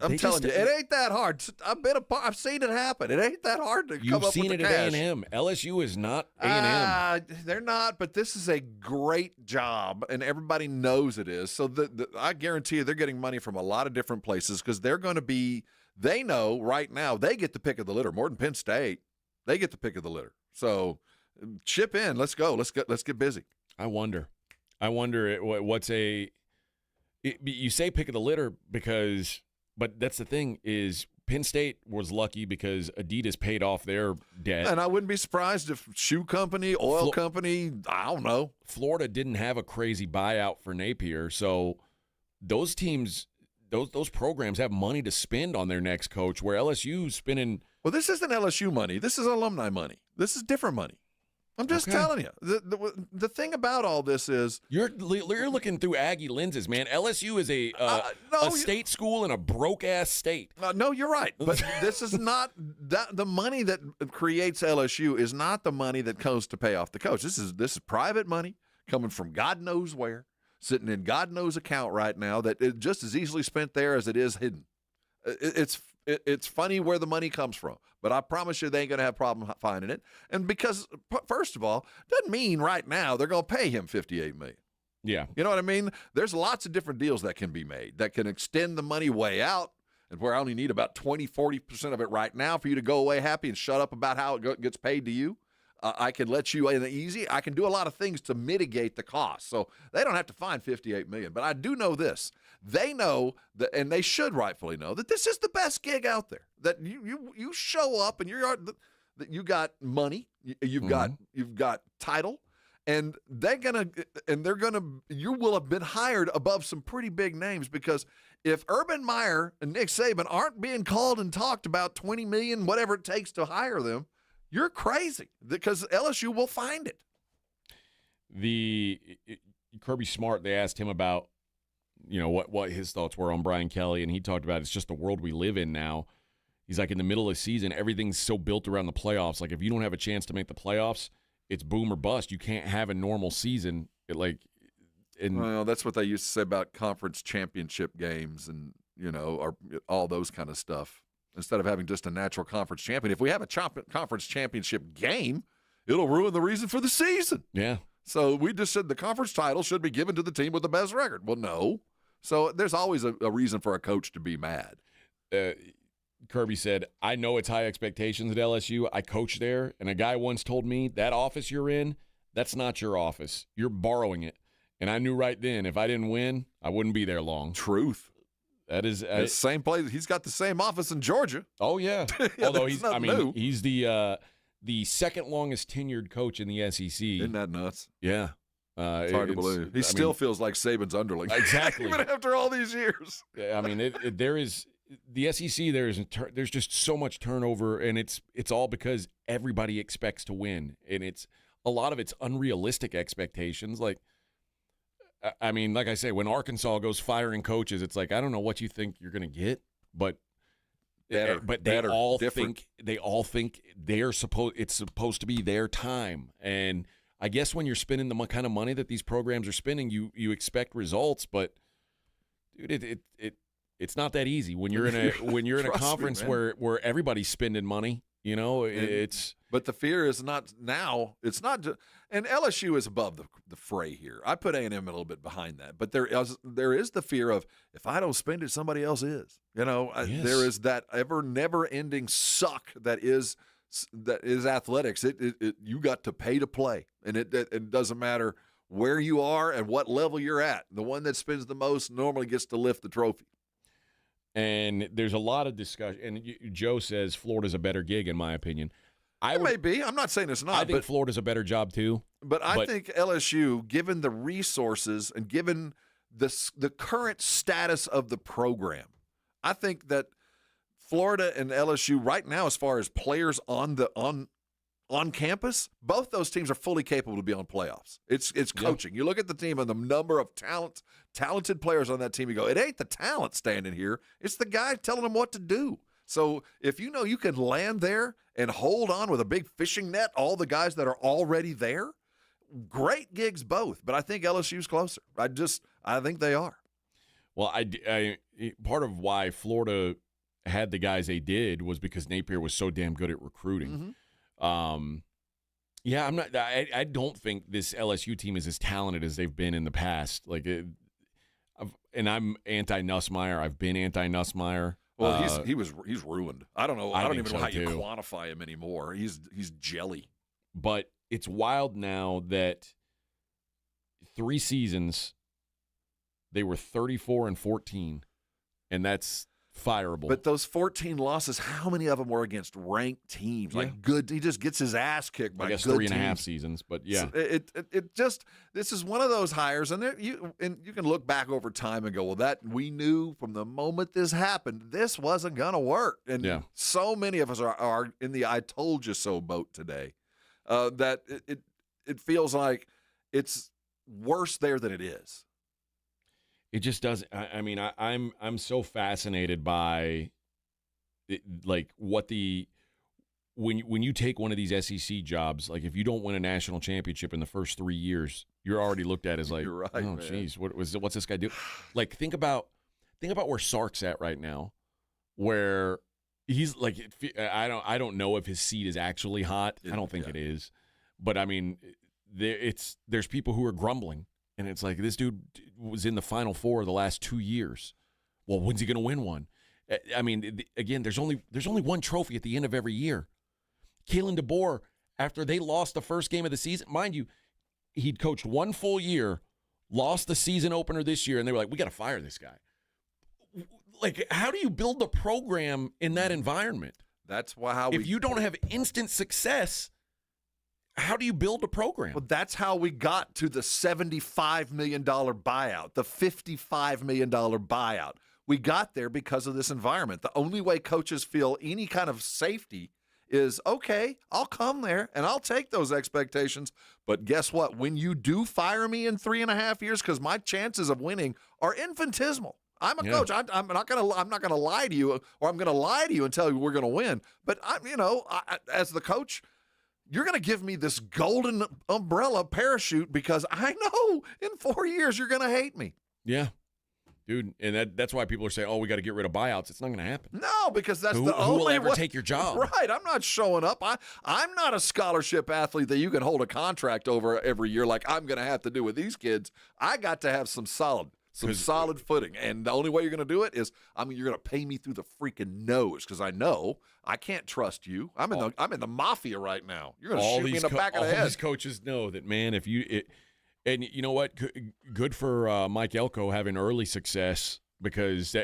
I'm telling you, it ain't that hard. I've seen it happen. It ain't that hard to come up with the cash. You've seen it at A&M. LSU is not A&M. They're not, but this is a great job, and everybody knows it is. So I guarantee you they're getting money from a lot of different places because they're going to be – they know right now they get the pick of the litter more than Penn State. They get the pick of the litter. So chip in. Let's go. Let's get busy. I wonder what's you say pick of the litter but that's the thing is Penn State was lucky because Adidas paid off their debt. And I wouldn't be surprised if shoe company, oil company, I don't know. Florida didn't have a crazy buyout for Napier. So those teams – Those programs have money to spend on their next coach, where LSU's spending. Well, this isn't LSU money. This is alumni money. This is different money. I'm just telling you. The thing about all this is you're looking through Aggie lenses, man. LSU is a state school in a broke ass state. No, you're right. But this is not that. The money that creates LSU is not the money that goes to pay off the coach. This is private money coming from God knows where. Sitting in God knows account right now that it just as easily spent there as it is hidden. It's funny where the money comes from, but I promise you they ain't going to have a problem finding it. And because, first of all, doesn't mean right now they're going to pay him $58 million. Yeah. You know what I mean? There's lots of different deals that can be made that can extend the money way out, and where I only need about 20-40% of it right now for you to go away happy and shut up about how it gets paid to you. I can let you in easy. I can do a lot of things to mitigate the cost. So they don't have to find $58 million. But I do know this. They know that, and they should rightfully know, that this is the best gig out there. That you show up and that you got money, you've got title, and you will have been hired above some pretty big names, because if Urban Meyer and Nick Saban aren't being called and talked about $20 million, whatever it takes to hire them, you're crazy, because LSU will find it. Kirby Smart, they asked him about, what his thoughts were on Brian Kelly, and he talked about it's just the world we live in now. He's like, in the middle of the season, everything's so built around the playoffs. Like, if you don't have a chance to make the playoffs, it's boom or bust. You can't have a normal season. Well, that's what they used to say about conference championship games and, or all those kind of stuff. Instead of having just a natural conference champion. If we have a conference championship game, it'll ruin the reason for the season. Yeah. So we just said the conference title should be given to the team with the best record. Well, no. So there's always a reason for a coach to be mad. Kirby said, I know it's high expectations at LSU. I coach there, and a guy once told me, that office you're in, that's not your office. You're borrowing it. And I knew right then, if I didn't win, I wouldn't be there long. Truth. That is the same place. He's got the same office in Georgia. Oh yeah. Although he's new. He's the second longest tenured coach in the SEC. Isn't that nuts? Yeah. It's hard to believe. He still feels like Saban's underling. Exactly. Even after all these years. I mean, there is the SEC. There's just so much turnover, and it's all because everybody expects to win, and it's a lot of it's unrealistic expectations. Like, I mean, like I say, when Arkansas goes firing coaches, it's like, I don't know what you think you're going to get, but they all think it's supposed to be their time. And I guess when you're spending the kind of money that these programs are spending, you expect results, but dude, it's not that easy when you're in a conference where everybody's spending money. But the fear is not now. It's not just, and LSU is above the fray here. I put A&M a little bit behind that, but there is the fear of, if I don't spend it, somebody else is. Yes. There is that never-ending suck that is athletics. You got to pay to play, and it doesn't matter where you are and what level you're at. The one that spends the most normally gets to lift the trophy. And there's a lot of discussion. And Joe says Florida's a better gig, in my opinion. It may be. I'm not saying it's not. I think Florida's a better job too. But I think LSU, given the resources and given the current status of the program, I think that Florida and LSU right now, as far as players on campus, both those teams are fully capable to be on playoffs. It's coaching. You look at the team and the number of talented players on that team, you go, it ain't the talent standing here. It's the guy telling them what to do. So if you know you can land there and hold on with a big fishing net, all the guys that are already there, great gigs both. But I think LSU's closer. I think they are. Well, I part of why Florida had the guys they did was because Napier was so damn good at recruiting. Yeah, I don't think this LSU team is as talented as they've been in the past. And I'm anti-Nussmeier. I've been anti-Nussmeier. Well, he's ruined. I don't know. I don't even know how you too. quantify him anymore. He's jelly. But it's wild now that 3 seasons they were 34-14, and that's fireable. But those 14 losses, how many of them were against ranked teams? Like good, he just gets his ass kicked by good teams. 3.5 seasons, but yeah. So it just, this is one of those hires, and you can look back over time and go, well, that we knew from the moment this happened, this wasn't gonna work. And so many of us are in the "I told you so" boat today. That it feels like it's worse there than it is. It just doesn't. I mean, I'm so fascinated by, like, what when you take one of these SEC jobs, like if you don't win a national championship in the first 3 years, you're already looked at as like, you're right, oh, geez, what's this guy do? Like, think about where Sark's at right now, where he's like, I don't know if his seat is actually hot. I don't think it is, but I mean, there's people who are grumbling. And it's like, this dude was in the Final Four the last 2 years. Well, when's he going to win one? I mean, again, there's only one trophy at the end of every year. Kalen DeBoer, after they lost the first game of the season, mind you, he'd coached 1 full year, lost the season opener this year, and they were like, we got to fire this guy. Like, how do you build the program in that environment? That's how if you don't have instant success, how do you build a program? Well, that's how we got to the $75 million buyout, the $55 million buyout. We got there because of this environment. The only way coaches feel any kind of safety is, okay, I'll come there and I'll take those expectations. But guess what? When you do fire me in 3.5 years, because my chances of winning are infinitesimal. I'm a coach. I'm not gonna lie to you, or I'm gonna lie to you and tell you we're gonna win. But as the coach, you're going to give me this golden umbrella parachute because I know in 4 years you're going to hate me. Yeah. Dude, and that's why people are saying, oh, we got to get rid of buyouts. It's not going to happen. No, because that's who the only will ever way. Take your job. Right. I'm not showing up. I'm not a scholarship athlete that you can hold a contract over every year like I'm going to have to do with these kids. I got to have some solid footing. And the only way you're going to do it is, you're going to pay me through the freaking nose because I know I can't trust you. I'm in the mafia right now. You're going to shoot me in the back of the head. All these coaches know that, man, and you know what? Good for Mike Elko having early success because,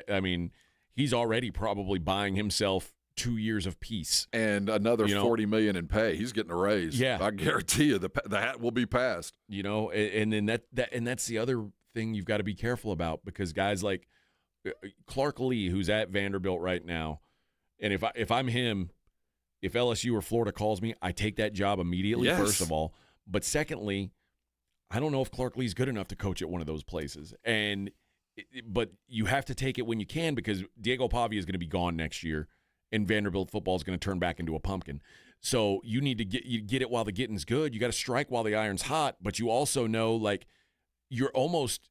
he's already probably buying himself 2 years of peace. And another $40 million in pay. He's getting a raise. Yeah. I guarantee you the hat will be passed. And then that's the other thing you've got to be careful about because guys like Clark Lee, who's at Vanderbilt right now, and if I'm him, if LSU or Florida calls me, I take that job immediately, first of all. But secondly, I don't know if Clark Lee's good enough to coach at one of those places. But you have to take it when you can because Diego Pavia is going to be gone next year, and Vanderbilt football is going to turn back into a pumpkin. So you need to get it while the getting's good. You got to strike while the iron's hot, but you also know, like, you're almost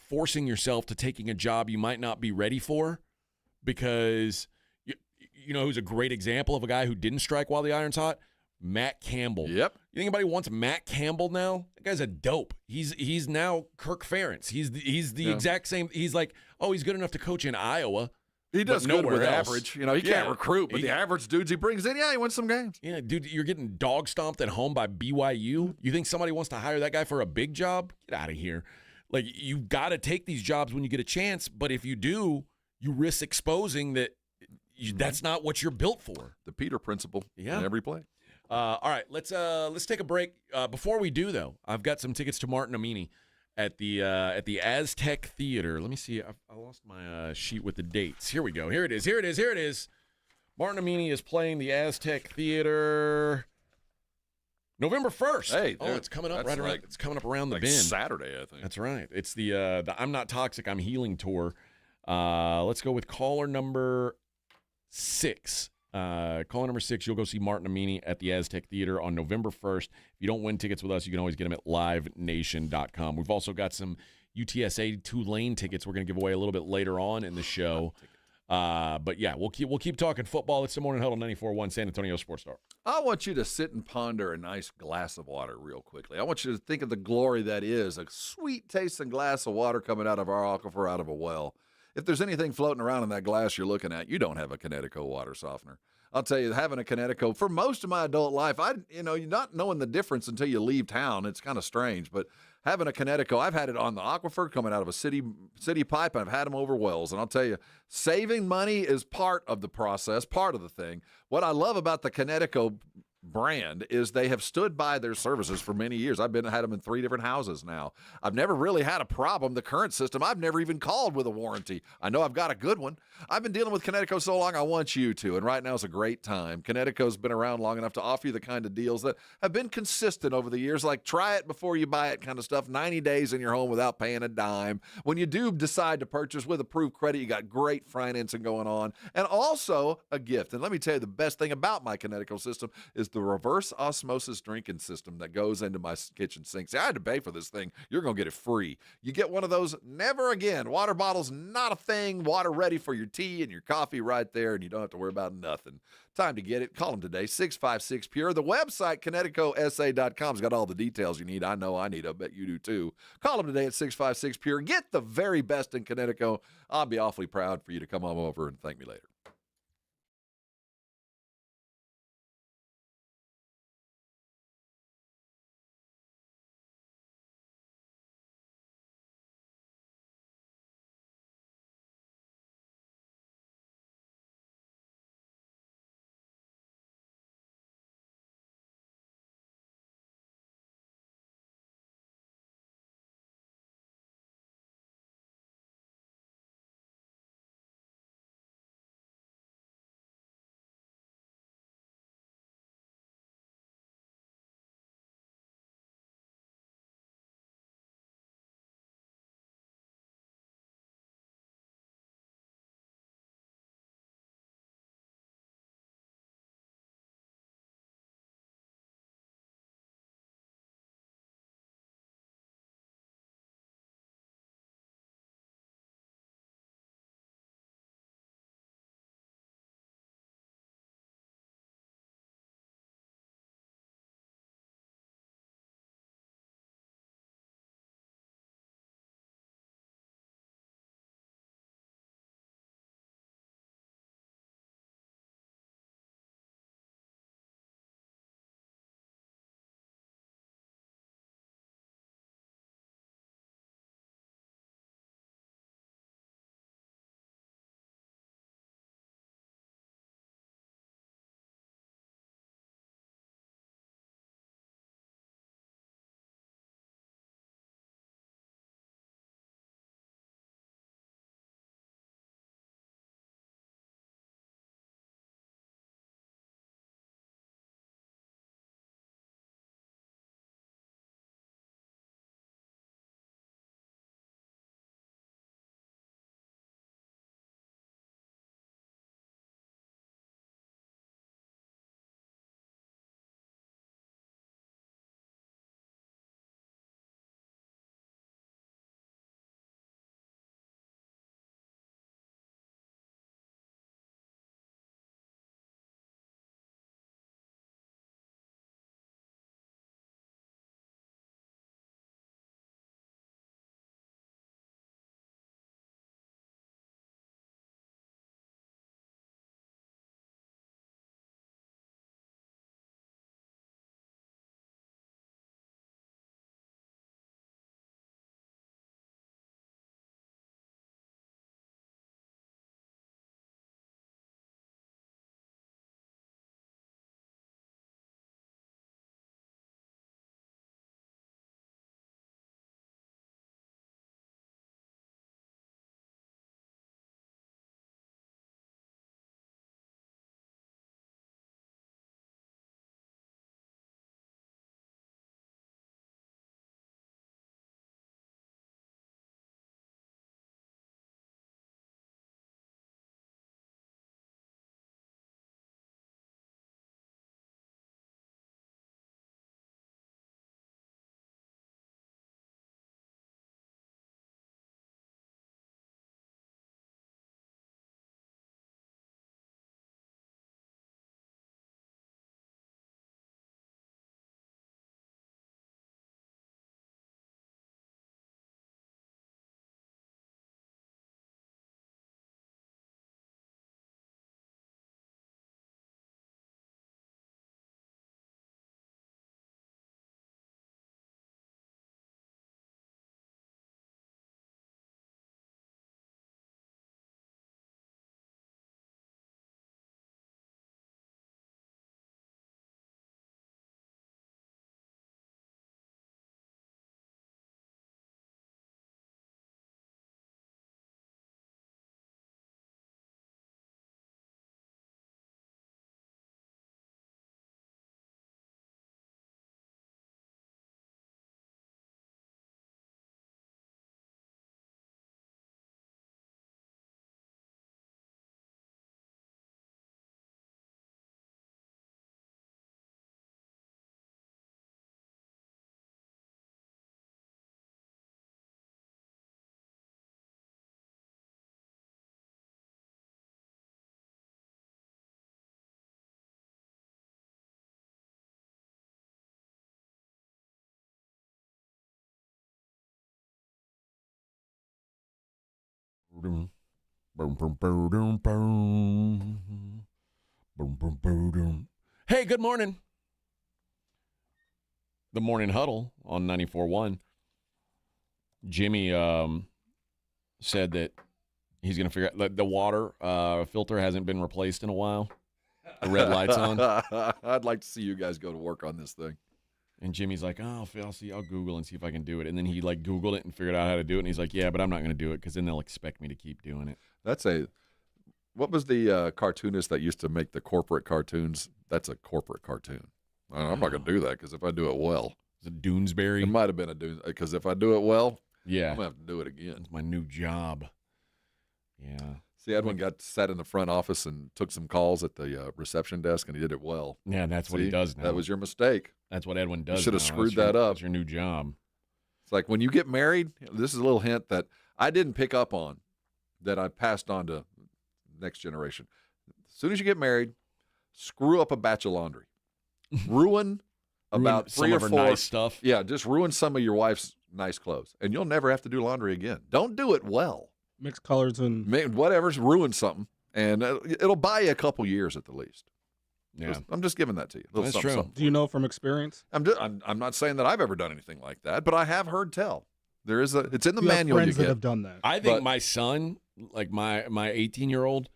forcing yourself to taking a job you might not be ready for because you know who's a great example of a guy who didn't strike while the iron's hot? Matt Campbell. Yep. You think anybody wants Matt Campbell now? That guy's a dope. He's now Kirk Ferentz. He's the exact same. He's like, oh, he's good enough to coach in Iowa. He does good with else. average. He can't recruit, but the average dudes he brings in, he wins some games. Yeah, dude, you're getting dog stomped at home by BYU. You think somebody wants to hire that guy for a big job? Get out of here. Like, you've got to take these jobs when you get a chance, but if you do, you risk exposing that that's not what you're built for. The Peter principle in every play. All right, let's take a break. Before we do, though, I've got some tickets to Martin Amini at the Aztec Theater. Let me see. I lost my sheet with the dates. Here we go. Here it is. Martin Amini is playing the Aztec Theater November 1st. Hey, it's coming up it's coming up around the like bend. Saturday, I think. That's right. It's the I'm Not Toxic, I'm Healing tour. Let's go with caller number 6. Caller number 6, you'll go see Martin Amini at the Aztec Theater on November 1st. If you don't win tickets with us, you can always get them at livenation.com. We've also got some UTSA Tulane tickets we're going to give away a little bit later on in the show. But yeah, we'll keep talking football. It's the Morning Huddle 94.1 San Antonio Sports Star. I want you to sit and ponder a nice glass of water real quickly. I want you to think of the glory that is a sweet tasting glass of water coming out of our aquifer, out of a well. If there's anything floating around in that glass you're looking at, you don't have a Connecticut water softener. I'll tell you, having a Connecticut, for most of my adult life, you're not knowing the difference until you leave town. It's kind of strange, but having a Connecticut, I've had it on the aquifer coming out of a city pipe, and I've had them over wells. And I'll tell you, saving money is part of the process, part of the thing. What I love about the Connecticut brand is they have stood by their services for many years. I've had them in 3 different houses now. I've never really had a problem. The current system, I've never even called with a warranty. I know I've got a good one. I've been dealing with Connecticut so long, I want you to, and right now is a great time. Connecticut's been around long enough to offer you the kind of deals that have been consistent over the years, like try it before you buy it kind of stuff, 90 days in your home without paying a dime. When you do decide to purchase with approved credit, you got great financing going on, and also a gift. And let me tell you, the best thing about my Connecticut system is the reverse osmosis drinking system that goes into my kitchen sink. See, I had to pay for this thing. You're going to get it free. You get one of those, never again. Water bottles, not a thing. Water ready for your tea and your coffee right there, and you don't have to worry about nothing. Time to get it. Call them today, 656-PURE. The website, ConnecticutSA.com, has got all the details you need. I know I need. I bet you do too. Call them today at 656-PURE. Get the very best in Connecticut. I'll be awfully proud for you to come on over and thank me later. Hey, good morning. The Morning Huddle on 94.1. Jimmy said that he's going to figure out that the water filter hasn't been replaced in a while. The red light's on. I'd like to see you guys go to work on this thing. And Jimmy's like, I'll Google and see if I can do it. And then he like Googled it and figured out how to do it. And he's like, yeah, but I'm not going to do it because then they'll expect me to keep doing it. What was the cartoonist that used to make the corporate cartoons? That's a corporate cartoon. I'm not going to do that because if I do it well. Is it Doonesbury? It might have been a Doonesbury because if I do it well, yeah, I'm going to have to do it again. It's my new job. Yeah. See, Edwin sat in the front office and took some calls at the reception desk, and he did it well. Yeah, that's what he does now. That was your mistake. That's what Edwin does. You should have now. screwed that up. That's your new job. It's like when you get married, this is a little hint that I didn't pick up on that I passed on to next generation. As soon as you get married, screw up a batch of laundry. Ruin about some 3 or of her 4 nice stuff. Yeah, just ruin some of your wife's nice clothes, and you'll never have to do laundry again. Don't do it well. Mixed colors and whatever's ruin something, and it'll buy you a couple years at the least. Yeah, I'm just giving that to you. That's true. Something. Do you know from experience? I'm not saying that I've ever done anything like that, but I have heard tell. There is it's in the you manual. Have friends you that get. have done that. I think my son, like my 18-year-old,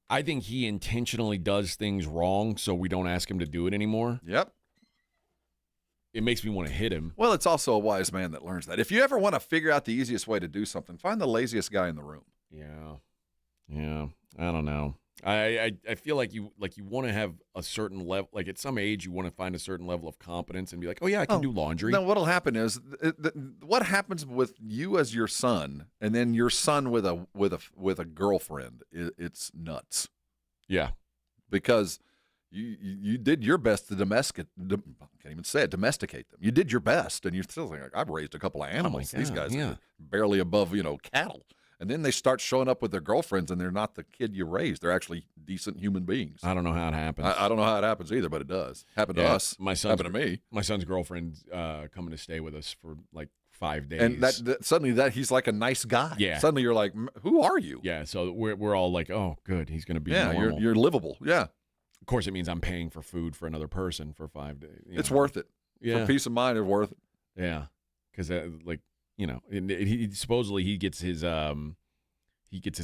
I think he intentionally does things wrong so we don't ask him to do it anymore. Yep. It makes me want to hit him. Well, it's also a wise man that learns that. If you ever want to figure out the easiest way to do something, find the laziest guy in the room. Yeah. I don't know. I feel like you want to have a certain level. Like at some age, you want to find a certain level of competence and be like, oh yeah, I can do laundry. No, what'll happen is what happens with you as your son, and then your son with a girlfriend. It's nuts. Yeah, because you did your best to domesticate them. You did your best, and you're still like, I've raised a couple of animals. These guys are barely above cattle. And then they start showing up with their girlfriends, and they're not the kid you raised. They're actually decent human beings. I don't know how it happens. I don't know how it happens either, but it does. Happened to us. Happened to me. My son's girlfriend coming to stay with us for like 5 days. And that suddenly he's like a nice guy. Yeah. Suddenly you're like, who are you? Yeah. So we're all like, oh, good. He's going to be normal. You're livable. Yeah. Of course, it means I'm paying for food for another person for 5 days. It's worth it. Yeah. For peace of mind, it's worth it. Yeah. Because he supposedly he gets his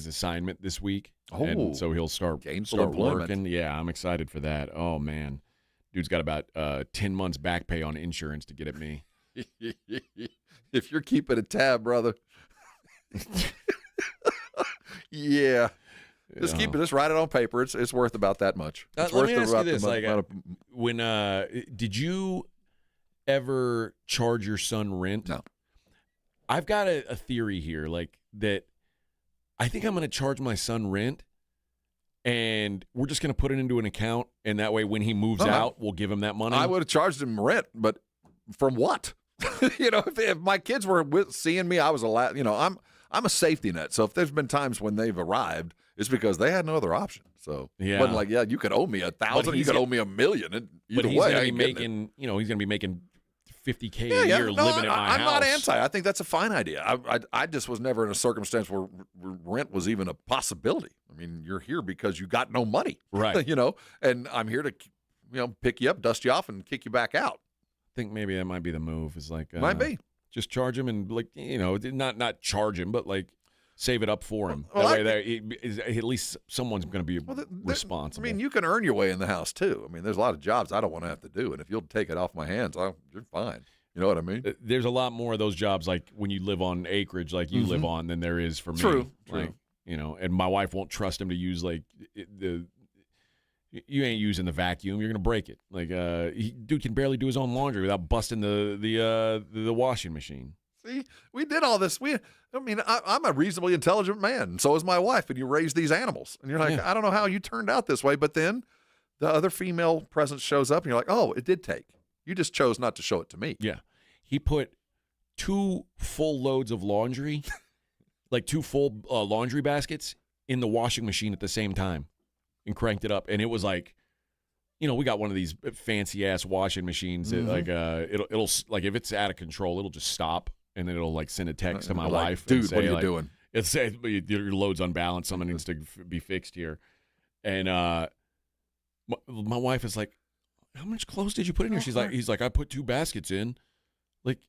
assignment this week. Oh, and so he'll start working. Yeah, I'm excited for that. Oh man, dude's got about 10 months back pay on insurance to get at me. If you're keeping a tab, brother. Yeah. Just keep it. Just write it on paper. It's worth about that much. It's Let worth me ask you this: when did you ever charge your son rent? No. I've got a theory here, like that. I think I'm going to charge my son rent, and we're just going to put it into an account, and that way, when he moves out, we'll give him that money. I would have charged him rent, but from what? If my kids were seeing me, I was allowed. I'm a safety net. So if there's been times when they've arrived, it's because they had no other option. So it wasn't like, you could owe me $1,000, you could owe me $1 million. And either way, he's going to be making $50K a year living at my house. I'm not anti. I think that's a fine idea. I just was never in a circumstance where rent was even a possibility. I mean, you're here because you got no money, right? And I'm here to, pick you up, dust you off, and kick you back out. I think maybe that might be the move. Is like might be just charge him and not charge him, but like save it up for him. That way, at least someone's going to be responsible. I mean, you can earn your way in the house too. I mean, there's a lot of jobs I don't want to have to do, and if you'll take it off my hands, you're fine. You know what I mean? There's a lot more of those jobs, like when you live on acreage, like you live on, than there is for me. True. Like, and my wife won't trust him to use you ain't using the vacuum. You're gonna break it. Like, dude can barely do his own laundry without busting the washing machine. See, we did all this. I'm a reasonably intelligent man, and so is my wife, and you raise these animals. And you're like, I don't know how you turned out this way, but then the other female presence shows up, and you're like, oh, it did take. You just chose not to show it to me. Yeah. He put 2 full loads of laundry, like 2 full laundry baskets, in the washing machine at the same time and cranked it up. And it was like, we got one of these fancy-ass washing machines that, like, it'll like, if it's out of control, it'll just stop. And then it'll like send a text to my wife. Dude, and say, what are you doing? It's your load's unbalanced. Something needs to be fixed here. And my wife is like, how much clothes did you put in here? He's like, I put 2 baskets in. Like,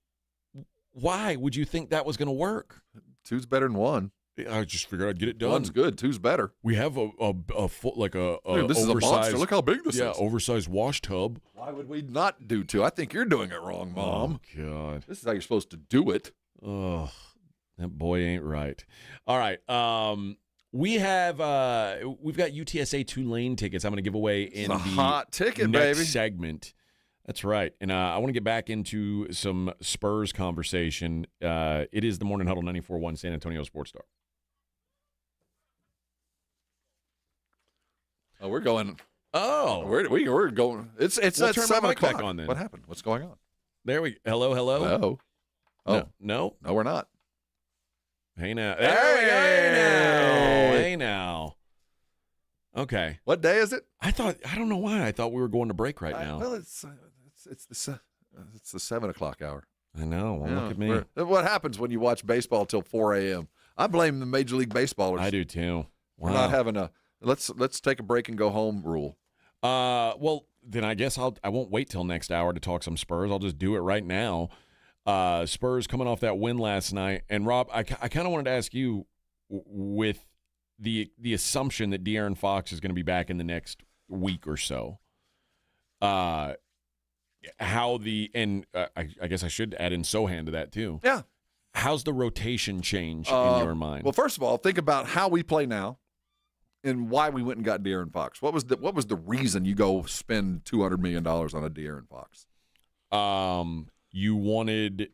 why would you think that was going to work? 2's better than 1. I just figured I'd get it done. 1's good. 2's better. We have a Dude, this is a monster. Look how big this is. Yeah, oversized wash tub. Why would we not do 2? I think you're doing it wrong, Mom. Oh, God. This is how you're supposed to do it. Oh, that boy ain't right. All right. We've got UTSA Tulane tickets I'm going to give away in the hot ticket, next baby. segment. That's right. And I want to get back into some Spurs conversation. It is the Morning Huddle 94.1 San Antonio Sports Star. Oh, we're going. Oh, we're going. It's We'll at turn my 7 mic back o'clock. on then. What happened? What's going on? There we go. Hello. No. Oh, No, we're not. Hey now. Hey. Hey now. Okay. What day is it? I don't know why. I thought we were going to break right now. Well, it's the 7 o'clock hour. I know. Well, look at me. What happens when you watch baseball till 4 a.m.? I blame the Major League Baseballers. I do too. We're not having a let's take a break and go home rule. Well, then I guess I won't wait till next hour to talk some Spurs. I'll just do it right now. Spurs coming off that win last night, and Rob, I kind of wanted to ask you, with the assumption that De'Aaron Fox is going to be back in the next week or so, I guess I should add in Sohan to that too. Yeah. How's the rotation change in your mind? Well, first of all, think about how we play now and why we went and got De'Aaron Fox. What was the reason you go spend $200 million on a De'Aaron Fox? You wanted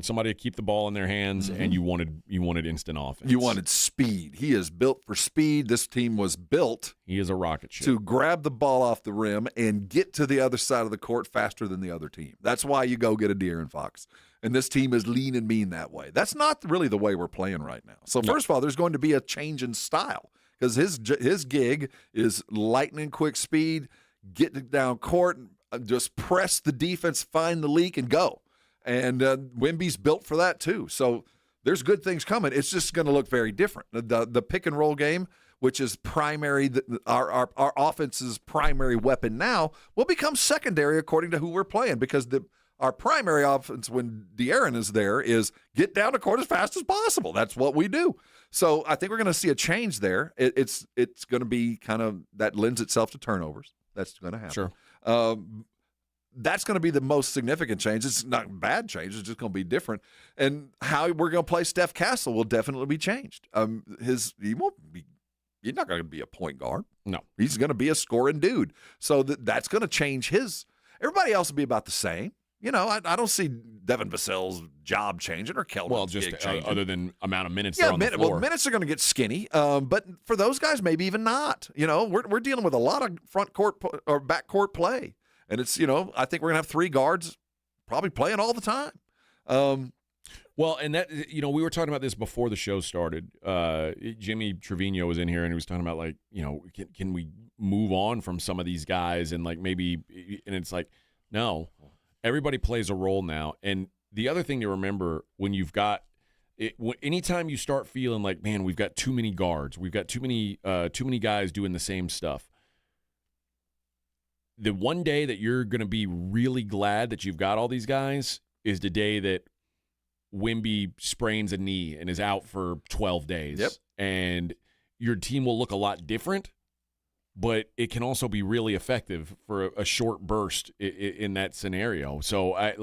somebody to keep the ball in their hands, and you wanted instant offense. You wanted speed. He is built for speed. This team was built. He is a rocket ship. To grab the ball off the rim and get to the other side of the court faster than the other team. That's why you go get a De'Aaron Fox. And this team is lean and mean that way. That's not really the way we're playing right now. So first of all, there's going to be a change in style because his gig is lightning quick speed, get it down court, just press the defense, find the leak, and go. And Wemby's built for that too. So there's good things coming. It's just going to look very different. The pick and roll game, which is primary, our offense's primary weapon now, will become secondary according to who we're playing because our primary offense when De'Aaron is there is get down the court as fast as possible. That's what we do. So I think we're going to see a change there. It's going to be kind of that lends itself to turnovers. That's going to happen. Sure. That's going to be the most significant change. It's not a bad change. It's just going to be different. And how we're going to play Steph Castle will definitely be changed. He's not going to be a point guard. No. He's going to be a scoring dude. So that's going to change everybody else will be about the same. You know, I don't see Devin Vassell's job changing or Keldon's gig changing. Other than amount of minutes they're on the floor. Well, minutes are going to get skinny, but for those guys, maybe even not. You know, we're dealing with a lot of front court or back court play. And it's, I think we're going to have 3 guards probably playing all the time. Well, and that, we were talking about this before the show started. Jimmy Trevino was in here and he was talking about can we move on from some of these guys and maybe, and it's like, no. Everybody plays a role now. And the other thing to remember when you've got anytime you start feeling like, man, we've got too many guards, we've got too many guys doing the same stuff. The one day that you're going to be really glad that you've got all these guys is the day that Wemby sprains a knee and is out for 12 days. Yep. And your team will look a lot different. But it can also be really effective for a short burst in that scenario. So I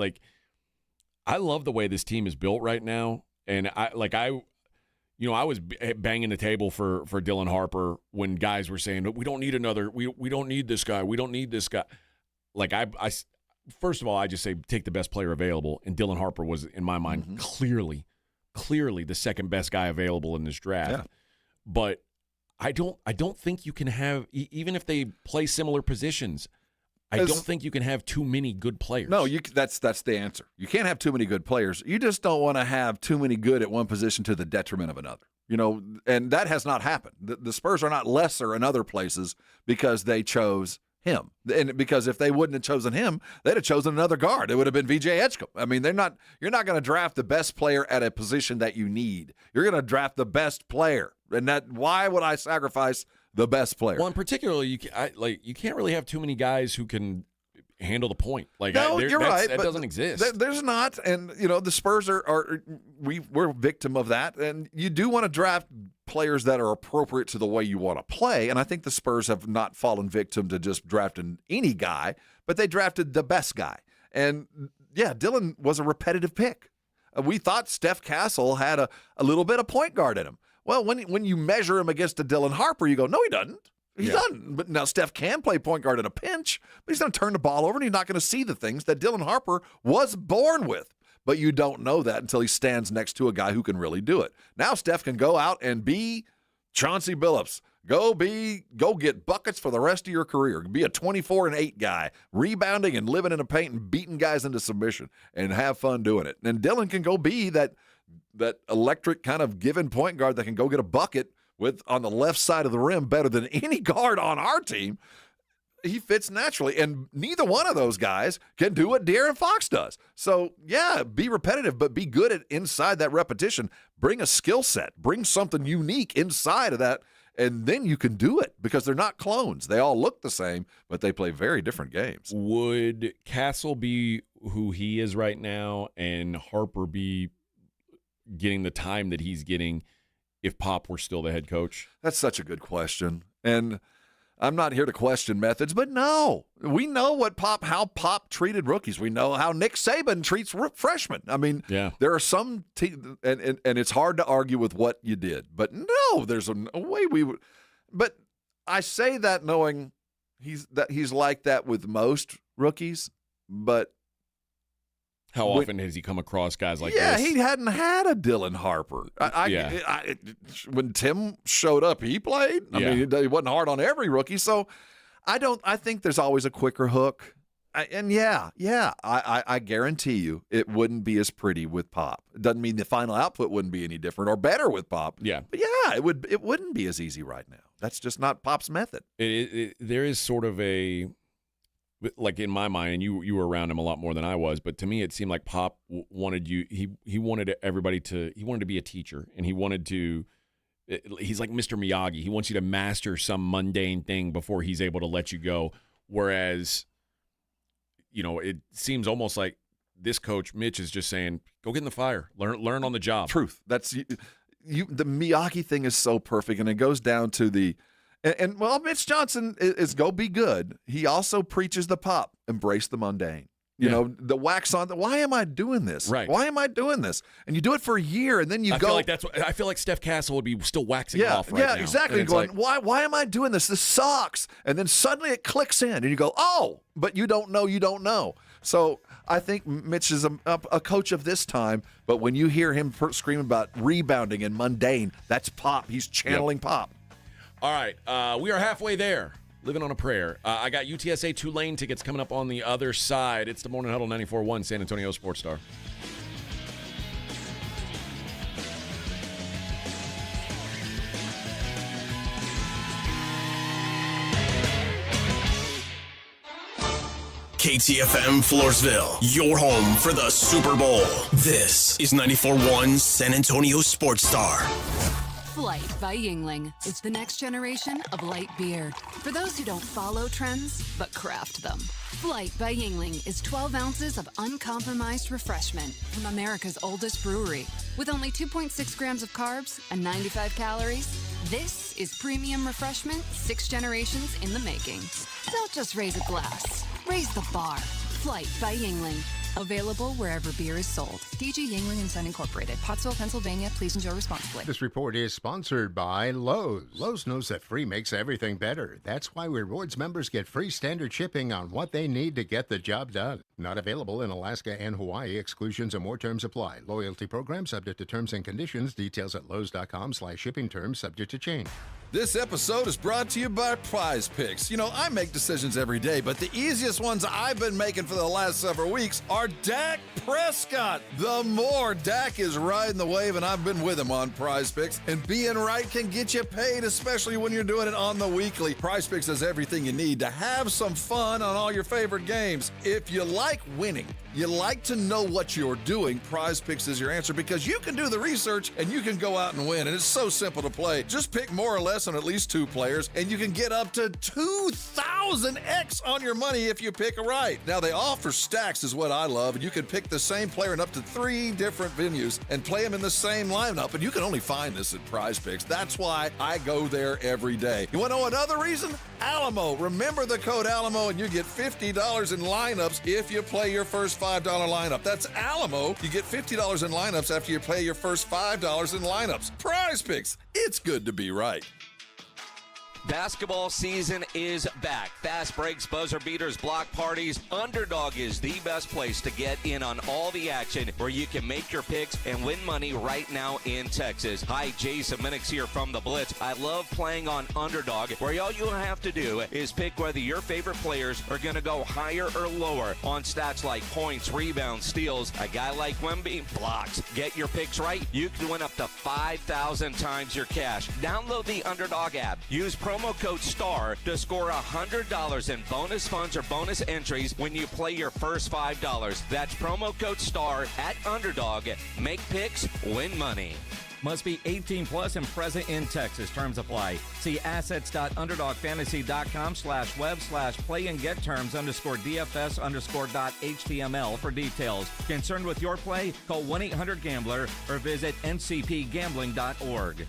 love the way this team is built right now, and I was banging the table for Dylan Harper when guys were saying we don't need another, we don't need this guy, we don't need this guy. I first of all I just say take the best player available, and Dylan Harper was in my mind clearly the second best guy available in this draft. Yeah. But I don't think you can have, even if they play similar positions, I don't think you can have too many good players. No, that's the answer. You can't have too many good players. You just don't want to have too many good at one position to the detriment of another. And that has not happened. The Spurs are not lesser in other places because they chose him. And because if they wouldn't have chosen him, they'd have chosen another guard. It would have been VJ Edgecombe. I mean, you're not going to draft the best player at a position that you need. You're going to draft the best player. And why would I sacrifice the best player? Well, and particularly, you can't really have too many guys who can handle the point. No, you're right. That doesn't exist. There's not. And, the Spurs we're a victim of that. And you do want to draft players that are appropriate to the way you want to play. And I think the Spurs have not fallen victim to just drafting any guy, but they drafted the best guy. And, yeah, Dillon was a repetitive pick. We thought Steph Castle had a little bit of point guard in him. Well, when you measure him against a Dylan Harper, you go, no, he doesn't. He doesn't. But now Steph can play point guard in a pinch, but he's going to turn the ball over, and he's not going to see the things that Dylan Harper was born with. But you don't know that until he stands next to a guy who can really do it. Now Steph can go out and be Chauncey Billups. Go get buckets for the rest of your career. Be a 24-8 guy, rebounding and living in the paint and beating guys into submission and have fun doing it. And Dillon can go be that electric kind of given point guard that can go get a bucket with on the left side of the rim better than any guard on our team. He fits naturally, and neither one of those guys can do what De'Aaron Fox does. So, yeah, be repetitive, but be good at inside that repetition. Bring a skill set. Bring something unique inside of that, and then you can do it because they're not clones. They all look the same, but they play very different games. Would Castle be who he is right now and Harper be getting the time that he's getting if Pop were still the head coach? That's such a good question, and I'm not here to question methods, but no, we know how Pop treated rookies. We know how Nick Saban treats freshmen. I mean, there are some and it's hard to argue with what you did, but no, there's a way we would. But I say that knowing he's like that with most rookies, but. How often has he come across guys like this? Yeah, he hadn't had a Dylan Harper. When Tim showed up, he played. I mean, it wasn't hard on every rookie. So I think there's always a quicker hook. I guarantee you it wouldn't be as pretty with Pop. It doesn't mean the final output wouldn't be any different or better with Pop. Yeah. But yeah, it wouldn't be as easy right now. That's just not Pop's method. There is sort of a, like in my mind, and you were around him a lot more than I was, but to me it seemed like Pop wanted you. He wanted everybody to. He wanted to be a teacher, and he wanted to. He's like Mr. Miyagi. He wants you to master some mundane thing before he's able to let you go. Whereas, it seems almost like this coach Mitch is just saying, "Go get in the fire, learn on the job." Truth. That's the Miyagi thing is so perfect, and it goes down to the. And Mitch Johnson is go be good. He also preaches the Pop, embrace the mundane. The wax on. Why am I doing this? Right. Why am I doing this? And you do it for a year, and then you go. I feel like Steph Castle would be still waxing off right now. Yeah, exactly. Going, why am I doing this? This sucks. And then suddenly it clicks in, and you go, oh, but you don't know. So I think Mitch is a coach of this time, but when you hear him scream about rebounding and mundane, that's Pop. He's channeling Pop. All right, we are halfway there. Living on a prayer. I got UTSA Tulane tickets coming up on the other side. It's the Morning Huddle 94.1 San Antonio Sports Star. KTFM Floresville, your home for the Super Bowl. This is 94.1 San Antonio Sports Star. Flight by Yingling is the next generation of light beer. For those who don't follow trends, but craft them. Flight by Yingling is 12 ounces of uncompromised refreshment from America's oldest brewery. With only 2.6 grams of carbs and 95 calories, this is premium refreshment 6 generations in the making. Don't just raise a glass, raise the bar. Flight by Yingling. Available wherever beer is sold. DG Yingling and Son Incorporated, Pottsville, Pennsylvania. Please enjoy responsibly. This report is sponsored by Lowe's. Lowe's knows that free makes everything better. That's why rewards members get free standard shipping on what they need to get the job done. Not available in Alaska and Hawaii. Exclusions and more terms apply. Loyalty program subject to terms and conditions. Details at lowes.com/shipping terms subject to change. This episode is brought to you by Prize Picks. You know, I make decisions every day, but the easiest ones I've been making for the last several weeks are Dak Prescott. The more Dak is riding the wave, and I've been with him on Prize Picks, and being right can get you paid, especially when you're doing it on the weekly. Prize Picks has everything you need to have some fun on all your favorite games. If you like winning, you like to know what you're doing, Prize Picks is your answer, because you can do the research and you can go out and win, and it's so simple to play. Just pick more or less on at least 2 players, and you can get up to 2,000x on your money if you pick right. Now, they offer stacks is what I love, and you can pick the same player in up to 3 different venues and play them in the same lineup, and you can only find this at Prize Picks. That's why I go there every day. You want to know another reason? Alamo. Remember the code Alamo, and you get $50 in lineups if you play your first $5 lineup. That's Alamo. You get $50 in lineups after you play your first $5 in lineups. Prize Picks. It's good to be right. Basketball season is back. Fast breaks, buzzer beaters, block parties. Underdog is the best place to get in on all the action where you can make your picks and win money right now in Texas. Hi, Jason Minix here from The Blitz. I love playing on Underdog, where all you have to do is pick whether your favorite players are going to go higher or lower on stats like points, rebounds, steals. A guy like Wemby, blocks. Get your picks right, you can win up to 5,000 times your cash. Download the Underdog app. Use promo code STAR to score $100 in bonus funds or bonus entries when you play your first $5. That's promo code STAR at Underdog. Make picks, win money. Must be 18 plus and present in Texas. Terms apply. See assets.underdogfantasy.com/web/play-and-get-terms_DFS_.html for details. Concerned with your play? Call 1-800-GAMBLER or visit ncpgambling.org.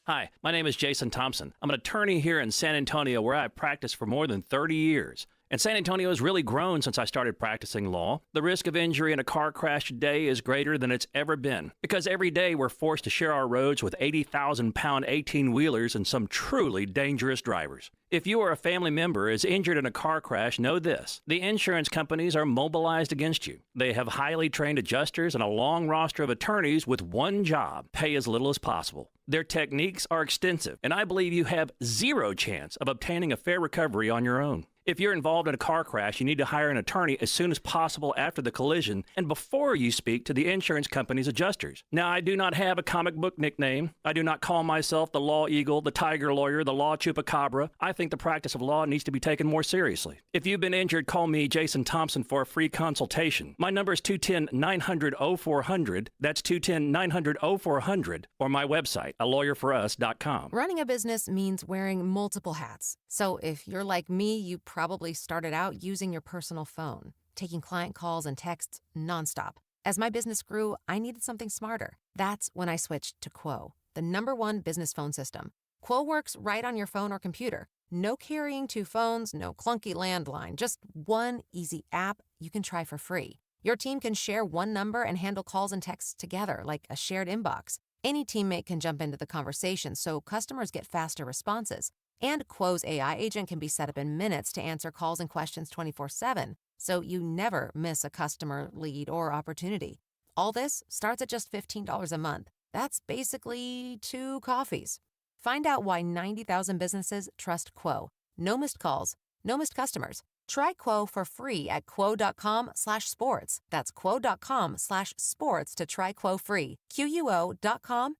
Hi, my name is Jason Thompson. I'm an attorney here in San Antonio where I've practiced for more than 30 years. And San Antonio has really grown since I started practicing law. The risk of injury in a car crash today is greater than it's ever been, because every day we're forced to share our roads with 80,000-pound 18-wheelers and some truly dangerous drivers. If you or a family member is injured in a car crash, know this: the insurance companies are mobilized against you. They have highly trained adjusters and a long roster of attorneys with one job: pay as little as possible. Their techniques are extensive, and I believe you have zero chance of obtaining a fair recovery on your own. If you're involved in a car crash, you need to hire an attorney as soon as possible after the collision and before you speak to the insurance company's adjusters. Now, I do not have a comic book nickname. I do not call myself the Law Eagle, the Tiger Lawyer, the Law Chupacabra. I think the practice of law needs to be taken more seriously. If you've been injured, call me, Jason Thompson, for a free consultation. My number is 210-900-0400. That's 210-900-0400, or my website, alawyerforus.com. Running a business means wearing multiple hats. So if you're like me, you probably started out using your personal phone, taking client calls and texts nonstop. As my business grew, I needed something smarter. That's when I switched to Quo, the #1 business phone system. Quo works right on your phone or computer. No carrying 2 phones, no clunky landline, just one easy app you can try for free. Your team can share one number and handle calls and texts together like a shared inbox. Any teammate can jump into the conversation, so customers get faster responses. And Quo's AI agent can be set up in minutes to answer calls and questions 24/7, so you never miss a customer, lead, or opportunity. All this starts at just $15 a month. That's basically 2 coffees. Find out why 90,000 businesses trust Quo. No missed calls, no missed customers. Try Quo for free at quo.com/sports. That's quo.com/sports to try Quo free. QUO.com/SPORTS.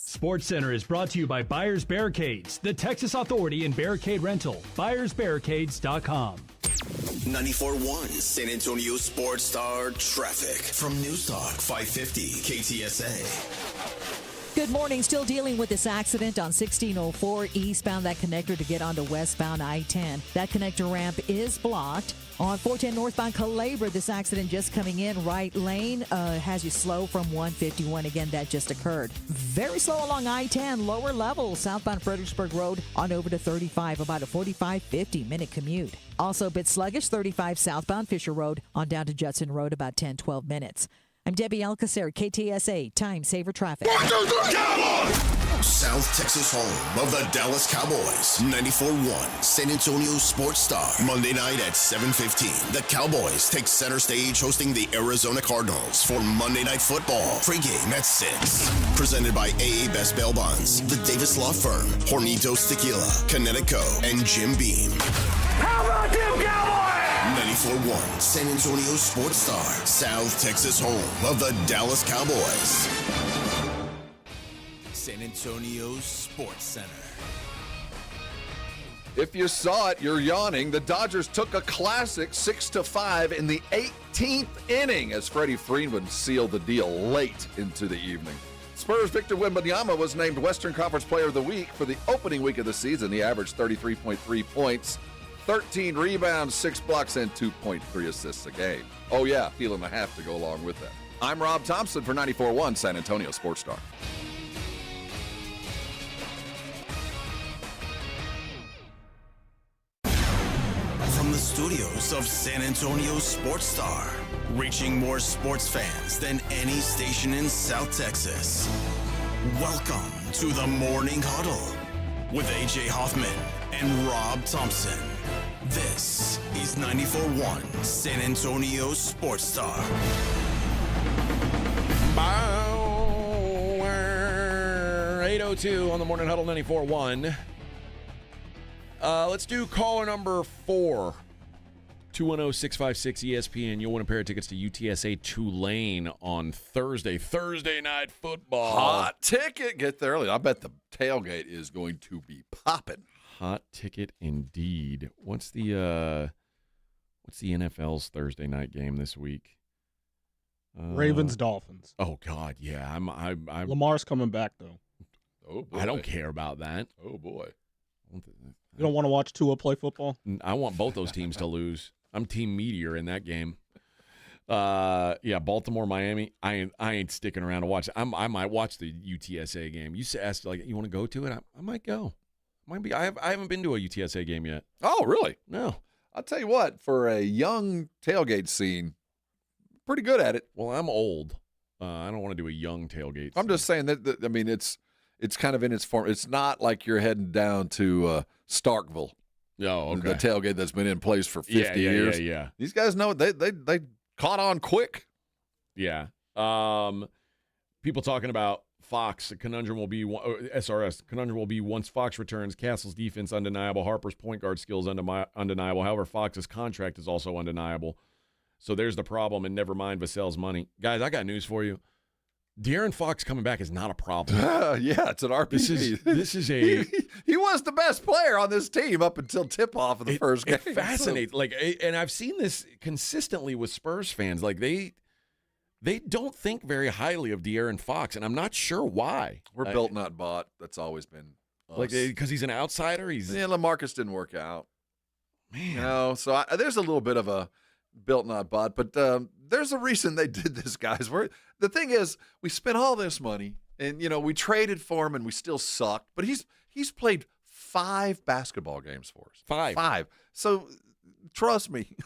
Sports Center is brought to you by Buyers Barricades, the Texas Authority in Barricade Rental. BuyersBarricades.com. 94.1 San Antonio Sports Star traffic from News Talk 550 KTSA. Good morning. Still dealing with this accident on 1604 eastbound, that connector to get onto westbound I-10. That connector ramp is blocked. On 410 northbound Calabria, this accident just coming in right lane has you slow from 151. Again, that just occurred. Very slow along I-10, lower level, southbound Fredericksburg Road on over to 35, about a 45-50 minute commute. Also a bit sluggish, 35 southbound Fisher Road on down to Judson Road, about 10-12 minutes. I'm Debbie Alcacer, KTSA, Time Saver Traffic. South Texas home of the Dallas Cowboys. 94.1 San Antonio Sports Star. Monday night at 7:15. The Cowboys take center stage hosting the Arizona Cardinals for Monday Night Football. Pre-game at 6. Presented by AA Best Bail Bonds, the Davis Law Firm, Hornitos Tequila, Connecticut, and Jim Beam. How about them Cowboys? 94.1 San Antonio Sports Star, South Texas home of the Dallas Cowboys. San Antonio Sports Center. If you saw it, you're yawning. The Dodgers took a classic 6-5 in the 18th inning as Freddie Freeman sealed the deal late into the evening. Spurs' Victor Wembanyama was named Western Conference Player of the Week for the opening week of the season. He averaged 33.3 points, 13 rebounds, 6 blocks, and 2.3 assists a game. Oh yeah, steal and a half to go along with that. I'm Rob Thompson for 94.1 San Antonio Sports Star. From the studios of San Antonio Sports Star, reaching more sports fans than any station in South Texas. Welcome to the Morning Huddle with A.J. Hoffman and Rob Thompson. This is 94.1 San Antonio Sports Star. 8:02 on the Morning Huddle 94.1. Let's do caller number 4. 210-656-ESPN. You'll win a pair of tickets to UTSA Tulane on Thursday. Thursday night football. Hot ticket. Get there early. I bet the tailgate is going to be popping. Hot ticket indeed. What's the NFL's Thursday night game this week? Ravens Dolphins. Oh God, yeah. I'm Lamar's coming back though. Oh boy. I don't care about that. Oh boy. You don't want to watch Tua play football? I want both those teams to lose. I'm Team Meteor in that game. Yeah, Baltimore, Miami. I ain't sticking around to watch it. I might watch the UTSA game. You asked like, you want to go to it? I might go. Might be. I haven't been to a UTSA game yet. Oh, really? No. I'll tell you what. For a young tailgate scene, pretty good at it. Well, I'm old. I don't want to do a young tailgate. I'm just saying that. I mean, it's kind of in its form. It's not like you're heading down to Starkville. Oh, okay. The tailgate that's been in place for 50 years. Yeah. These guys know they caught on quick. Yeah. People talking about Fox. The conundrum will be SRS. Conundrum will be once Fox returns. Castle's defense undeniable. Harper's point guard skills undeniable. However, Fox's contract is also undeniable. So there's the problem. And never mind Vassell's money, guys. I got news for you. De'Aaron Fox coming back is not a problem. Yeah, it's an RPG. This is a he was the best player on this team up until tip-off of the first game. It fascinates. And I've seen this consistently with Spurs fans. Like they don't think very highly of De'Aaron Fox, and I'm not sure why. We're built, not bought. That's always been us. Like because he's an outsider. LaMarcus didn't work out. Man, so there's a little bit of a built, not bought, but there's a reason they did this, guys. The thing is, we spent all this money, and we traded for him, and we still sucked. But he's played 5 basketball games for us. 5. So trust me,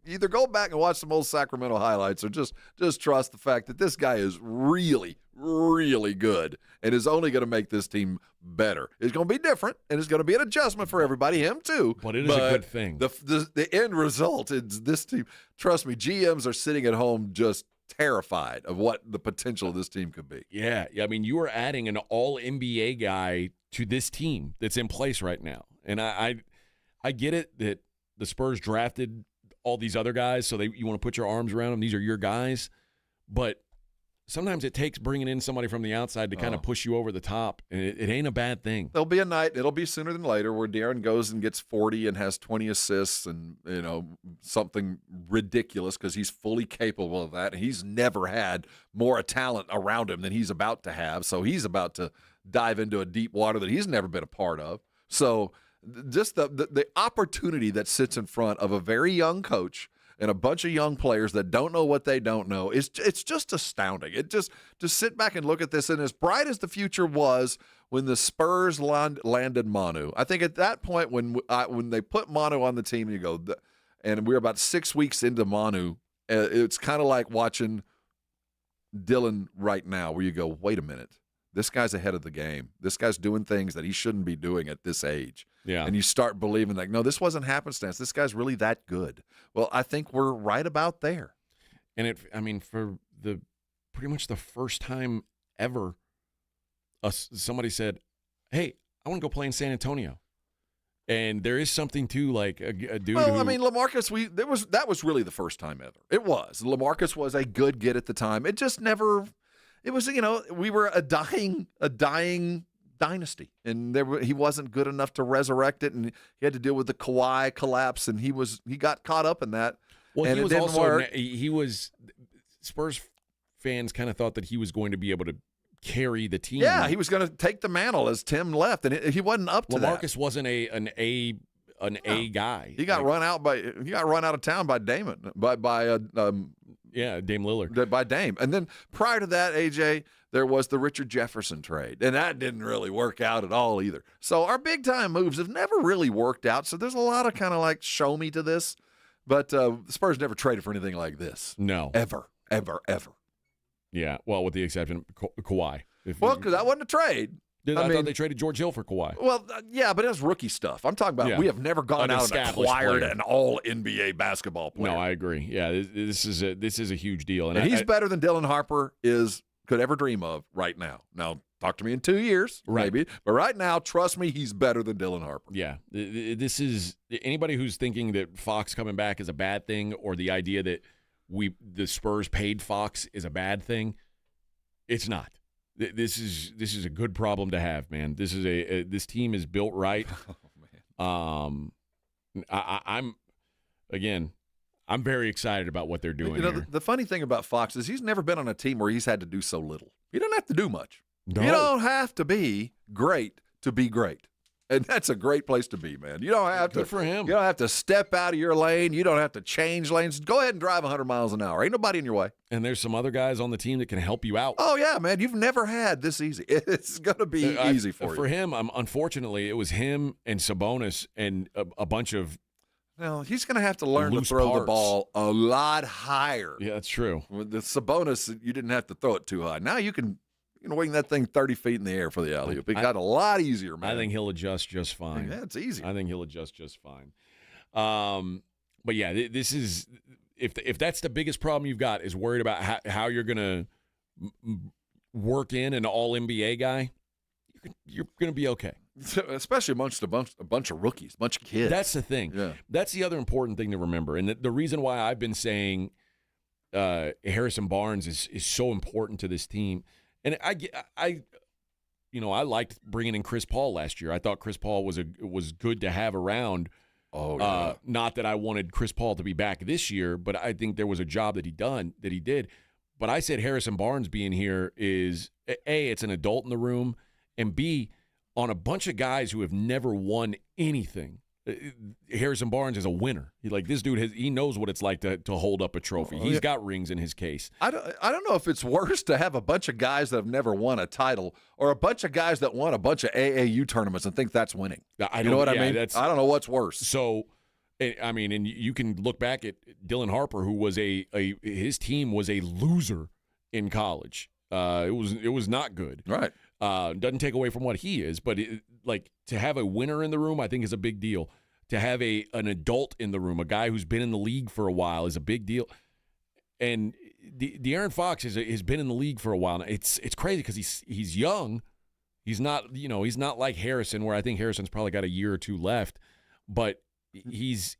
either go back and watch some old Sacramento highlights, or just trust the fact that this guy is really, really good, and is only going to make this team better. It's going to be different, and it's going to be an adjustment for everybody, him too. But it is a good thing. The end result is this team. Trust me, GMs are sitting at home just terrified of what the potential of this team could be. Yeah. I mean, you are adding an all-NBA guy to this team that's in place right now. And I get it that the Spurs drafted all these other guys, so you want to put your arms around them. These are your guys. But sometimes it takes bringing in somebody from the outside to kind of push you over the top, and it ain't a bad thing. There'll be a night, it'll be sooner than later, where De'Aaron goes and gets 40 and has 20 assists and, something ridiculous, because he's fully capable of that. He's never had more talent around him than he's about to have, so he's about to dive into a deep water that he's never been a part of. So just the opportunity that sits in front of a very young coach and a bunch of young players that don't know what they don't know, it's just astounding. It just sit back and look at this, and as bright as the future was when the Spurs landed Manu, I think at that point when they put Manu on the team, you go, and we're about 6 weeks into Manu, it's kind of like watching Dylan right now, where you go, wait a minute, this guy's ahead of the game. This guy's doing things that he shouldn't be doing at this age. Yeah. And you start believing, like, no, this wasn't happenstance. This guy's really that good. Well, I think we're right about there. And for pretty much the first time ever somebody said, "Hey, I want to go play in San Antonio." And there is something to like a dude. Well, I mean, LaMarcus, that was really the first time ever. It was. LaMarcus was a good get at the time. It just never. It was, we were a dying dynasty, and he wasn't good enough to resurrect it, and he had to deal with the Kawhi collapse, and he got caught up in that. Well, and he was it didn't work. He was Spurs fans kind of thought that he was going to be able to carry the team. Yeah, he was going to take the mantle as Tim left, and he wasn't up to that. LaMarcus wasn't an A guy. He got run out of town by Damon by Dame Lillard. By Dame. And then prior to that, AJ, there was the Richard Jefferson trade, and that didn't really work out at all either. So our big time moves have never really worked out. So there's a lot of kind of like show me to this, but the Spurs never traded for anything like this. No, ever. Yeah, well, with the exception of Kawhi. Because that wasn't a trade. I thought they traded George Hill for Kawhi. Well, yeah, but it was rookie stuff. I'm talking about we have never gone out and acquired an all-NBA basketball player. No, I agree. Yeah, this is a huge deal. And he's better than Dylan Harper could ever dream of right now. Now, talk to me in 2 years, maybe. But right now, trust me, he's better than Dylan Harper. Yeah. This is anybody who's thinking that Fox coming back is a bad thing, or the idea that the Spurs paid Fox is a bad thing. It's not. This is a good problem to have, man. This team is built right. Oh, man. I'm very excited about what they're doing. here. The funny thing about Fox is he's never been on a team where he's had to do so little. He doesn't have to do much. No. You don't have to be great to be great. And that's a great place to be, man. You don't have Good for him. You don't have to step out of your lane. You don't have to change lanes. Go ahead and drive 100 miles an hour. Ain't nobody in your way. And there's some other guys on the team that can help you out. Oh, yeah, man. You've never had this easy. It's going to be easy for you. For him, unfortunately, it was him and Sabonis and a bunch of Well, he's going to have to learn to throw the ball a lot higher. Yeah, that's true. With the Sabonis, you didn't have to throw it too high. Now you can wing that thing 30 feet in the air for the alley-oop. It got a lot easier, man. I think he'll adjust just fine. Yeah, it's easy. I think he'll adjust just fine. But yeah, this is if that's the biggest problem you've got is worried about how you're going to work in an all-NBA guy, you're going to be okay. Especially amongst a bunch of rookies, a bunch of kids. That's the thing. Yeah. That's the other important thing to remember. And the reason why I've been saying Harrison Barnes is so important to this team. And I liked bringing in Chris Paul last year. I thought Chris Paul was good to have around. Oh, yeah. Not that I wanted Chris Paul to be back this year, but I think there was a job that he did. But I said Harrison Barnes being here is A, it's an adult in the room, and B, on a bunch of guys who have never won anything. Harrison Barnes is a winner. This dude he knows what it's like to hold up a trophy. He's got rings in his case. I don't know if it's worse to have a bunch of guys that have never won a title or a bunch of guys that won a bunch of AAU tournaments and think that's winning. You know what I mean? I don't know what's worse. So, I mean, and you can look back at Dylan Harper, who was his team was a loser in college. It was not good. Right. Doesn't take away from what he is, but to have a winner in the room, I think is a big deal. To have an adult in the room, a guy who's been in the league for a while, is a big deal. And De'Aaron Fox has been in the league for a while now. It's crazy because he's young. He's not like Harrison, where I think Harrison's probably got a year or two left, but he's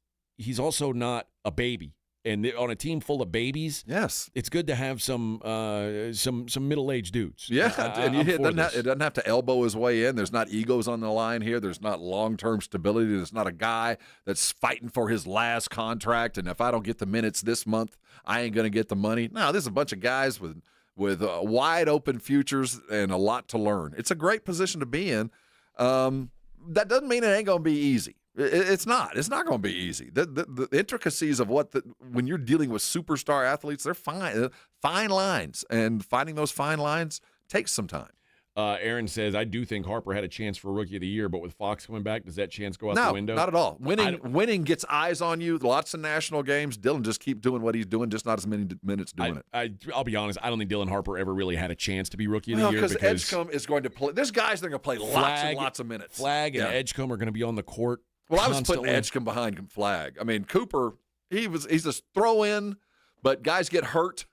also not a baby. And on a team full of babies, yes, it's good to have some middle-aged dudes. Yeah, and it doesn't have to elbow his way in. There's not egos on the line here. There's not long-term stability. There's not a guy that's fighting for his last contract. And if I don't get the minutes this month, I ain't going to get the money. No, this is a bunch of guys with wide-open futures and a lot to learn. It's a great position to be in. That doesn't mean it ain't going to be easy. It's not. It's not going to be easy. The intricacies of when you're dealing with superstar athletes, they're fine lines, and finding those fine lines takes some time. Aaron says, I do think Harper had a chance for Rookie of the Year, but with Fox coming back, does that chance go out the window? No, not at all. Winning gets eyes on you, lots of national games. Dylan just keep doing what he's doing, just not as many minutes doing it. I'll be honest, I don't think Dylan Harper ever really had a chance to be Rookie of the Year. Because Edgecombe is going to play. There's guys that are going to play lots and lots of minutes. Flagg and Edgecombe are going to be on the court. Well, I was putting Edgecombe behind Flagg. I mean, Cooper, he's a throw-in, but guys get hurt,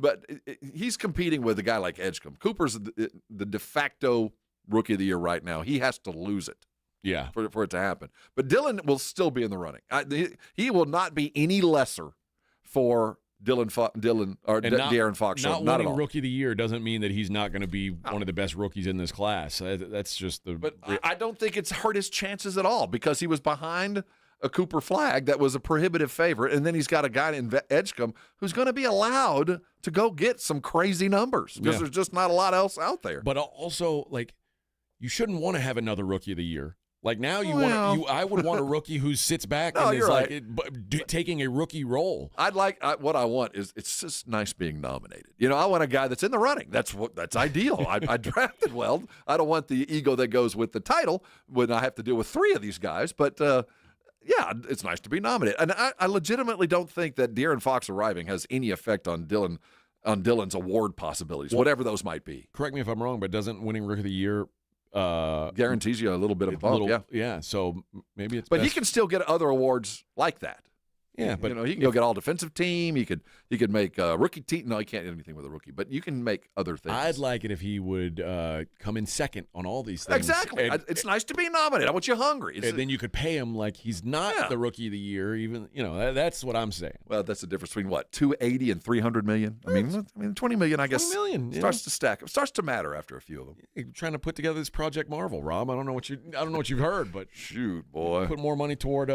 But he's competing with a guy like Edgecombe. Cooper's the de facto rookie of the year right now. He has to lose it. Yeah. For it to happen. But Dillon will still be in the running. He will not be any lesser for De'Aaron Fox. Not at winning all. Rookie of the Year doesn't mean that he's not going to be one of the best rookies in this class. That's just the. But I don't think it's hurt his chances at all because he was behind a Cooper Flag that was a prohibitive favorite, and then he's got a guy in Edgecombe who's going to be allowed to go get some crazy numbers because there's just not a lot else out there. But also, like, you shouldn't want to have another Rookie of the Year. Like now, I would want a rookie who sits back and is right. taking a rookie role. What I want is it's just nice being nominated. I want a guy that's in the running. That's ideal. I drafted well. I don't want the ego that goes with the title when I have to deal with three of these guys. But yeah, it's nice to be nominated. And I legitimately don't think that De'Aaron Fox arriving has any effect on Dillon's award possibilities, whatever those might be. Correct me if I'm wrong, but doesn't winning Rookie of the Year guarantees you a little bit of a bump? Yeah. So maybe it's. But best. he can still get other awards like that. Yeah, but he can go get all defensive team. He could make a rookie team. No, he can't do anything with a rookie, but you can make other things. I'd like it if he would come in second on all these things. Exactly. It's nice to be nominated. I want you hungry. And then you could pay him like he's not the Rookie of the Year. Even that's what I'm saying. Well, that's the difference between what $280 and $300 million. I mean, $20 million. I guess $20 million starts to stack. It starts to matter after a few of them. You're trying to put together this Project Marvel, Rob. I don't know what you've heard, but shoot, boy, put more money toward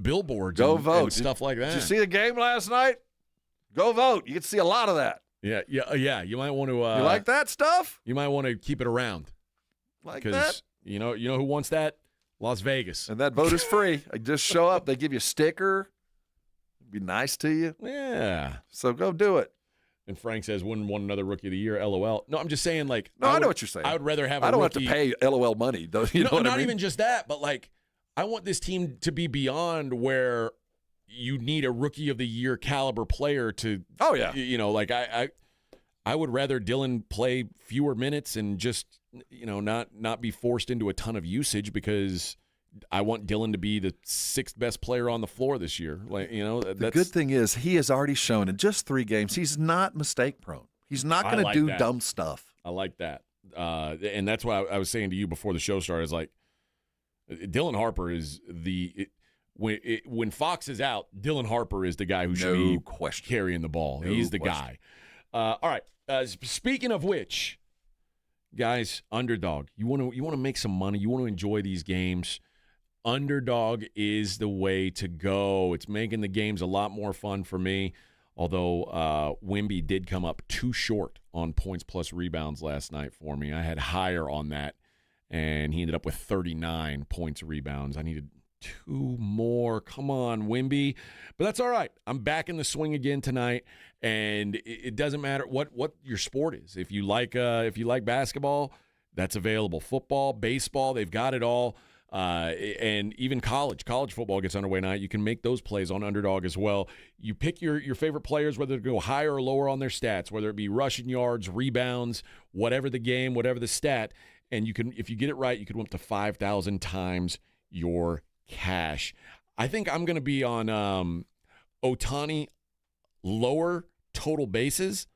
billboards. Go and vote. Stuff like that. Did you see the game last night? Go vote. You get to see a lot of that. Yeah. You might want to. You like that stuff? You might want to keep it around. Like that? You know who wants that? Las Vegas. And that vote is free. Just show up. They give you a sticker. Be nice to you. Yeah. So go do it. And Frank says, wouldn't want another Rookie of the Year, LOL. No, I'm just saying, like. No, I know what you're saying. I would rather have I don't rookie. have to pay LOL money, though. You know what I not mean? even just that, but, like, I want this team to be beyond where you need a Rookie of the Year caliber player to. Oh, yeah. Like, I would rather Dillon play fewer minutes and just, not be forced into a ton of usage because I want Dillon to be the sixth best player on the floor this year. Like, the good thing is he has already shown in just 3 games he's not mistake prone. He's not going to do dumb stuff. I like that. And that's why I was saying to you before the show started, is like, Dylan Harper is when Fox is out, Dylan Harper is the guy who should be carrying the ball. He's the guy. All right. Speaking of which, guys, Underdog. You want to make some money. You want to enjoy these games. Underdog is the way to go. It's making the games a lot more fun for me. Although Wemby did come up too short on points plus rebounds last night for me. I had higher on that, and he ended up with 39 points rebounds. I needed 2 more. Come on, Wemby. But that's all right. I'm back in the swing again tonight, and it doesn't matter what your sport is. If you like basketball, that's available. Football, baseball, they've got it all. And even college football gets underway tonight. You can make those plays on Underdog as well. You pick your favorite players, whether to go higher or lower on their stats, whether it be rushing yards, rebounds, whatever the game, whatever the stat. And you can, if you get it right, you could win up to 5,000 times your cash. I think I'm going to be on Ohtani lower total bases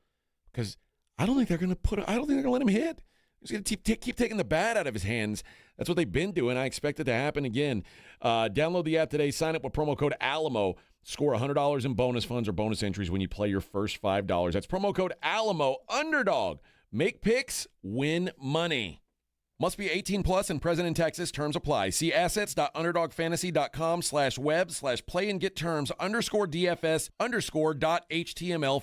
because I don't think they're going to let him hit. He's going to keep taking the bat out of his hands. That's what they've been doing. I expect it to happen again. Download the app today. Sign up with promo code Alamo. Score $100 in bonus funds or bonus entries when you play your first $5. That's promo code Alamo. Underdog. Make picks, win money. Must be 18 plus and present in Texas. Terms apply. See assets.underdogfantasy.com/web/play and get terms _DFS_.html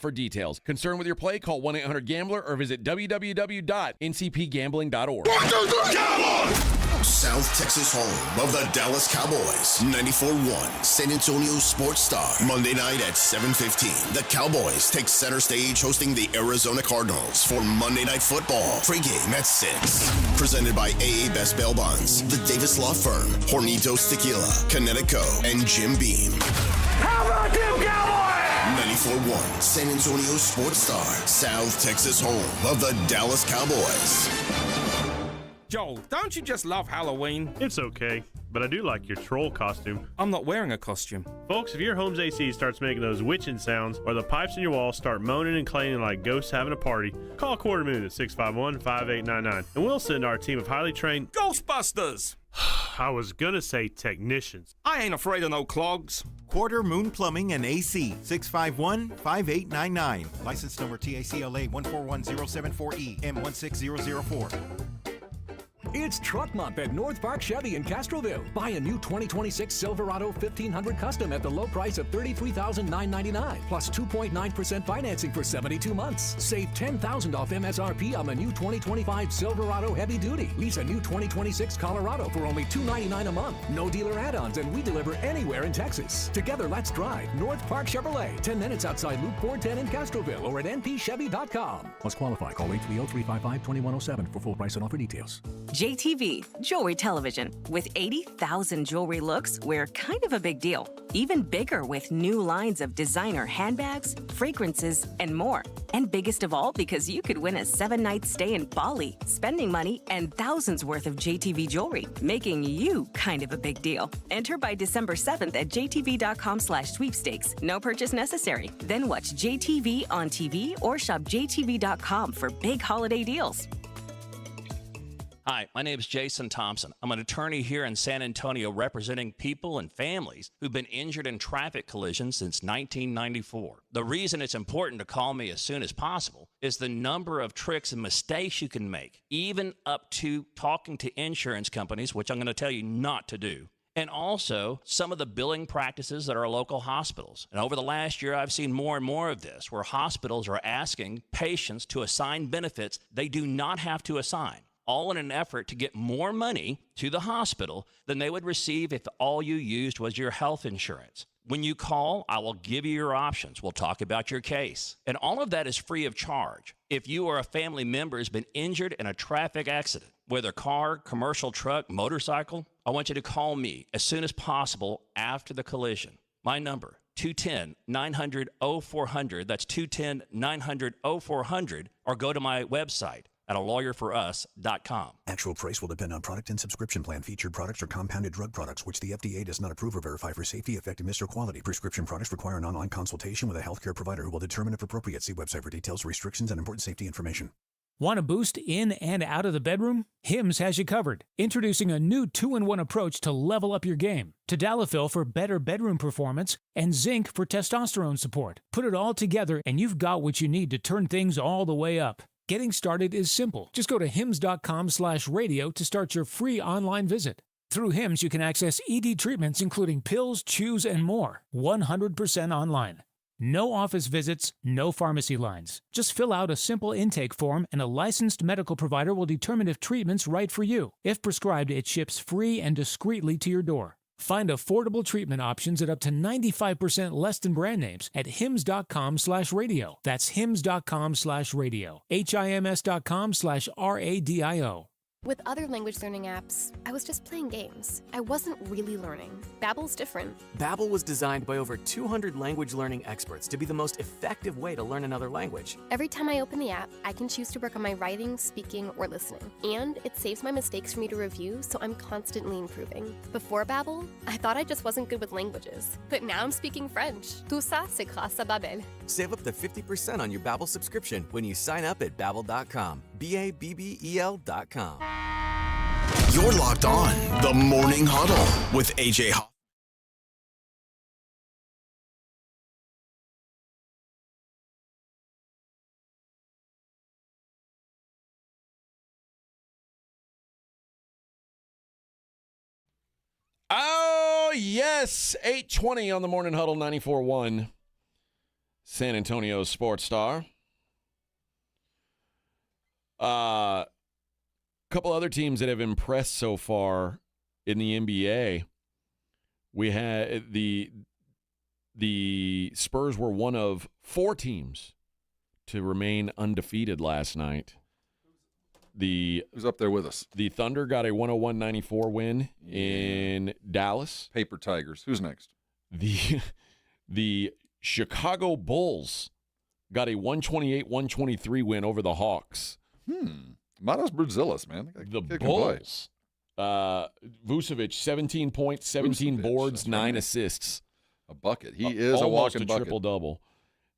for details. Concerned with your play? Call 1-800-GAMBLER or visit www.ncpgambling.org. 1, 2, 3, Cowboys! South Texas home of the Dallas Cowboys. 94.1 San Antonio Sports Star. Monday night at 7:15. The Cowboys take center stage hosting the Arizona Cardinals for Monday Night Football. Pre-game at 6. Presented by AA Best Bail Bonds, the Davis Law Firm, Hornitos Tequila, Connecticut, and Jim Beam. How about them Cowboys? 94.1 San Antonio Sports Star. South Texas home of the Dallas Cowboys. Joel, don't you just love Halloween? It's okay, but I do like your troll costume. I'm not wearing a costume. Folks, if your home's AC starts making those witching sounds or the pipes in your wall start moaning and clanging like ghosts having a party, call Quarter Moon at 651-5899 and we'll send our team of highly trained Ghostbusters! I was gonna say technicians. I ain't afraid of no clogs. Quarter Moon Plumbing and AC, 651-5899. License number TACLA 141074E M16004. It's Truck Month at North Park Chevy in Castroville. Buy a new 2026 Silverado 1500 Custom at the low price of $33,999 plus 2.9% financing for 72 months. Save $10,000 off MSRP on the new 2025 Silverado Heavy Duty. Lease a new 2026 Colorado for only $299 a month. No dealer add-ons, and we deliver anywhere in Texas. Together, let's drive North Park Chevrolet. 10 minutes outside Loop 410 in Castroville or at npchevy.com. Must qualify. Call 830-355-2107 for full price and offer details. JTV, Jewelry Television. With 80,000 jewelry looks, we're kind of a big deal. Even bigger with new lines of designer handbags, fragrances, and more. And biggest of all, because you could win a 7-night stay in Bali, spending money, and thousands worth of JTV jewelry, making you kind of a big deal. Enter by December 7th at jtv.com/sweepstakes. No purchase necessary. Then watch JTV on TV or shop jtv.com for big holiday deals. Hi, my name is Jason Thompson. I'm an attorney here in San Antonio representing people and families who've been injured in traffic collisions since 1994. The reason it's important to call me as soon as possible is the number of tricks and mistakes you can make, even up to talking to insurance companies, which I'm going to tell you not to do. And also some of the billing practices at our local hospitals. And over the last year, I've seen more and more of this, where hospitals are asking patients to assign benefits they do not have to assign, all in an effort to get more money to the hospital than they would receive if all you used was your health insurance. When you call, I will give you your options. We'll talk about your case. And all of that is free of charge. If you or a family member has been injured in a traffic accident, whether car, commercial truck, motorcycle, I want you to call me as soon as possible after the collision. My number, 210-900-0400. That's 210-900-0400. Or go to my website at alawyerforus.com. Actual price will depend on product and subscription plan. Featured products are compounded drug products, which the FDA does not approve or verify for safety, effectiveness, or quality. Prescription products require an online consultation with a healthcare provider who will determine if appropriate. See website for details, restrictions, and important safety information. Want a boost in and out of the bedroom? Hims has you covered. Introducing a new 2-in-1 approach to level up your game. Tadalafil for better bedroom performance and zinc for testosterone support. Put it all together and you've got what you need to turn things all the way up. Getting started is simple. Just go to hims.com/radio to start your free online visit. Through Hims, you can access ED treatments including pills, chews, and more. 100% online. No office visits, no pharmacy lines. Just fill out a simple intake form and a licensed medical provider will determine if treatment's right for you. If prescribed, it ships free and discreetly to your door. Find affordable treatment options at up to 95% less than brand names at hims.com/radio. That's hims.com/radio. HIMS.com/RADIO. With other language learning apps, I was just playing games. I wasn't really learning. Babbel's different. Babbel was designed by over 200 language learning experts to be the most effective way to learn another language. Every time I open the app, I can choose to work on my writing, speaking, or listening. And it saves my mistakes for me to review, so I'm constantly improving. Before Babbel, I thought I just wasn't good with languages. But now I'm speaking French. Tout ça, c'est grâce à Babbel. Save up to 50% on your Babbel subscription when you sign up at Babbel.com. BABBEL.com. You're locked on the Morning Huddle with AJ Hoffman. Oh, yes. 8:20 on the Morning Huddle, 94.1. San Antonio Sports Star. Couple other teams that have impressed so far in the NBA. We had the Spurs were one of 4 teams to remain undefeated last night. Who's up there with us? The Thunder got a 101-94 win in Dallas. Paper Tigers. Who's next? The Chicago Bulls got a 128-123 win over the Hawks. Manos Brudzilis, man. The Bulls. Vucevic, 17 points, 17 boards, 9 assists. A bucket. He is a walking bucket. Triple-double.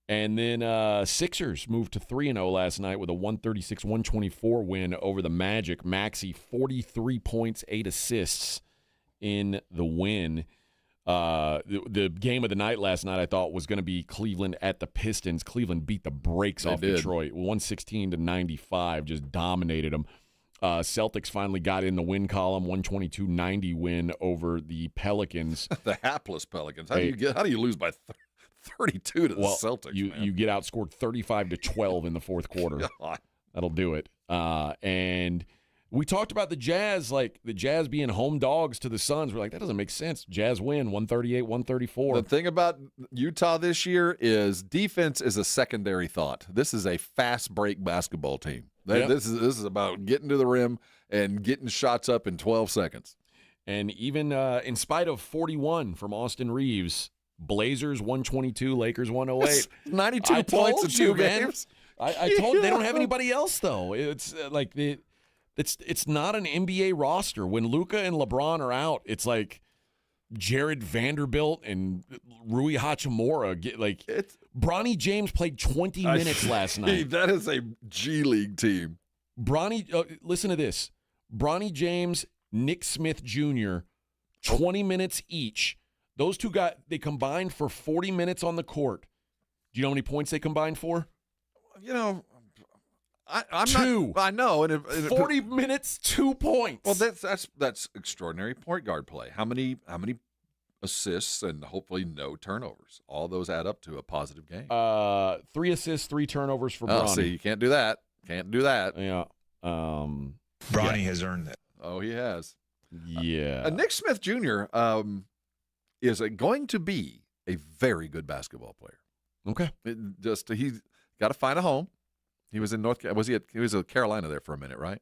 And then Sixers moved to 3-0 last night with a 136-124 win over the Magic. Maxey, 43 points, 8 assists in the win. The game of the night last night I thought was going to be Cleveland at the Pistons. Cleveland beat the brakes off Detroit, 116-95, just dominated them. Celtics finally got in the win column, 122-90 win over the Pelicans. The hapless Pelicans. How do you lose by 32 to the Celtics? You get outscored 35-12 in the fourth quarter. God. That'll do it. And we talked about the Jazz, like the Jazz being home dogs to the Suns. We're like, that doesn't make sense. Jazz win 138-134. The thing about Utah this year is defense is a secondary thought. This is a fast break basketball team. This is about getting to the rim and getting shots up in 12 seconds. And even in spite of 41 from Austin Reeves, Blazers 122, Lakers 108. 92 points in 2 games. I told you they don't have anybody else though. It's like it's not an NBA roster. When Luka and LeBron are out, it's like Jared Vanderbilt and Rui Hachimura. Bronny James played 20 minutes last night. That is a G League team. Listen to this. Bronny James, Nick Smith Jr., 20 minutes each. Those two they combined for 40 minutes on the court. Do you know how many points they combined for? You know, I'm 2. I know. And 40 minutes, 2 points. Well, that's extraordinary point guard play. How many assists and hopefully no turnovers? All those add up to a positive game. 3 assists, 3 turnovers for Bronny. See, you can't do that. Can't do that. Yeah. Bronny has earned it. Oh, he has. Yeah. Nick Smith Jr. Is going to be a very good basketball player. Okay. He's got to find a home. He was in he was in Carolina there for a minute, right?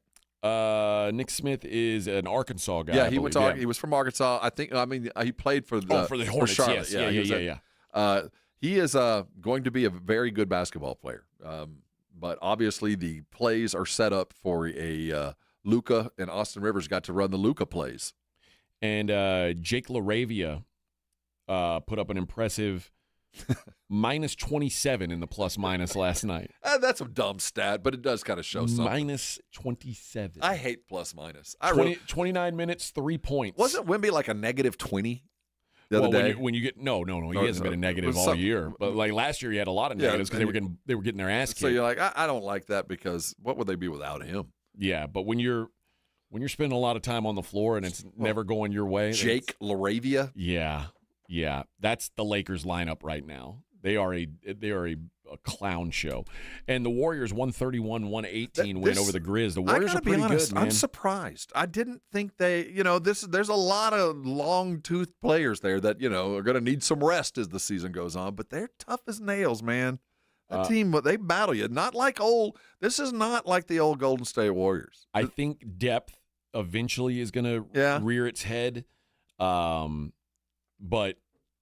Nick Smith is an Arkansas guy. Yeah, he was from Arkansas. He played for the Hornets. Charlotte. Yes. Yeah. He is going to be a very good basketball player. But obviously the plays are set up for a Luka, and Austin Rivers got to run the Luka plays. And Jake LaRavia put up an impressive minus 27 in the plus-minus last night. That's a dumb stat, but it does kind of show something. Minus 27. I hate plus-minus. 29 minutes, 3 points. Wasn't Wemby like a negative 20 the other day? When you get no, he hasn't been a negative all year. But like last year, he had a lot of negatives because they were getting their ass kicked. So you're like, I don't like that because what would they be without him? Yeah, but when you're spending a lot of time on the floor and it's never going your way, Jake LaRavia. Yeah, that's the Lakers lineup right now. They are a clown show. And the Warriors 131-118 win over the Grizz. The Warriors are pretty good, man. I'm surprised. I didn't think there's a lot of long-toothed players there that, are going to need some rest as the season goes on, but they're tough as nails, man. That team, they battle you. This is not like the old Golden State Warriors. I think depth eventually is going to rear its head. But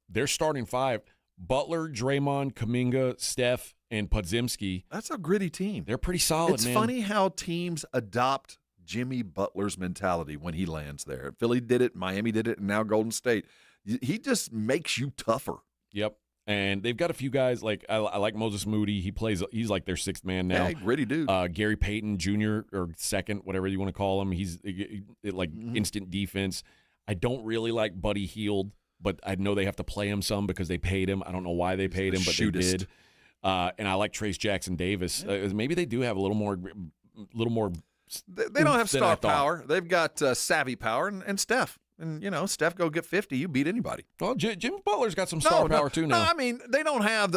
they're starting 5. Butler, Draymond, Kuminga, Steph, and Podziemski. That's a gritty team. They're pretty solid, man. It's funny how teams adopt Jimmy Butler's mentality when he lands there. Philly did it, Miami did it, and now Golden State. He just makes you tougher. Yep. And they've got a few guys like I like Moses Moody. He's like their 6th man now. Yeah, gritty dude. Gary Payton Jr. or 2nd, whatever you want to call him. He's instant defense. I don't really like Buddy Hield, but I know they have to play him some because they paid him. I don't know why they paid him, but they did. And I like Trace Jackson Davis. Maybe they do have a little more. They don't have star power. They've got savvy power and Steph. And, Steph go get 50, you beat anybody. Well, Jimmy Butler's got some star power too now. No, I mean, they don't have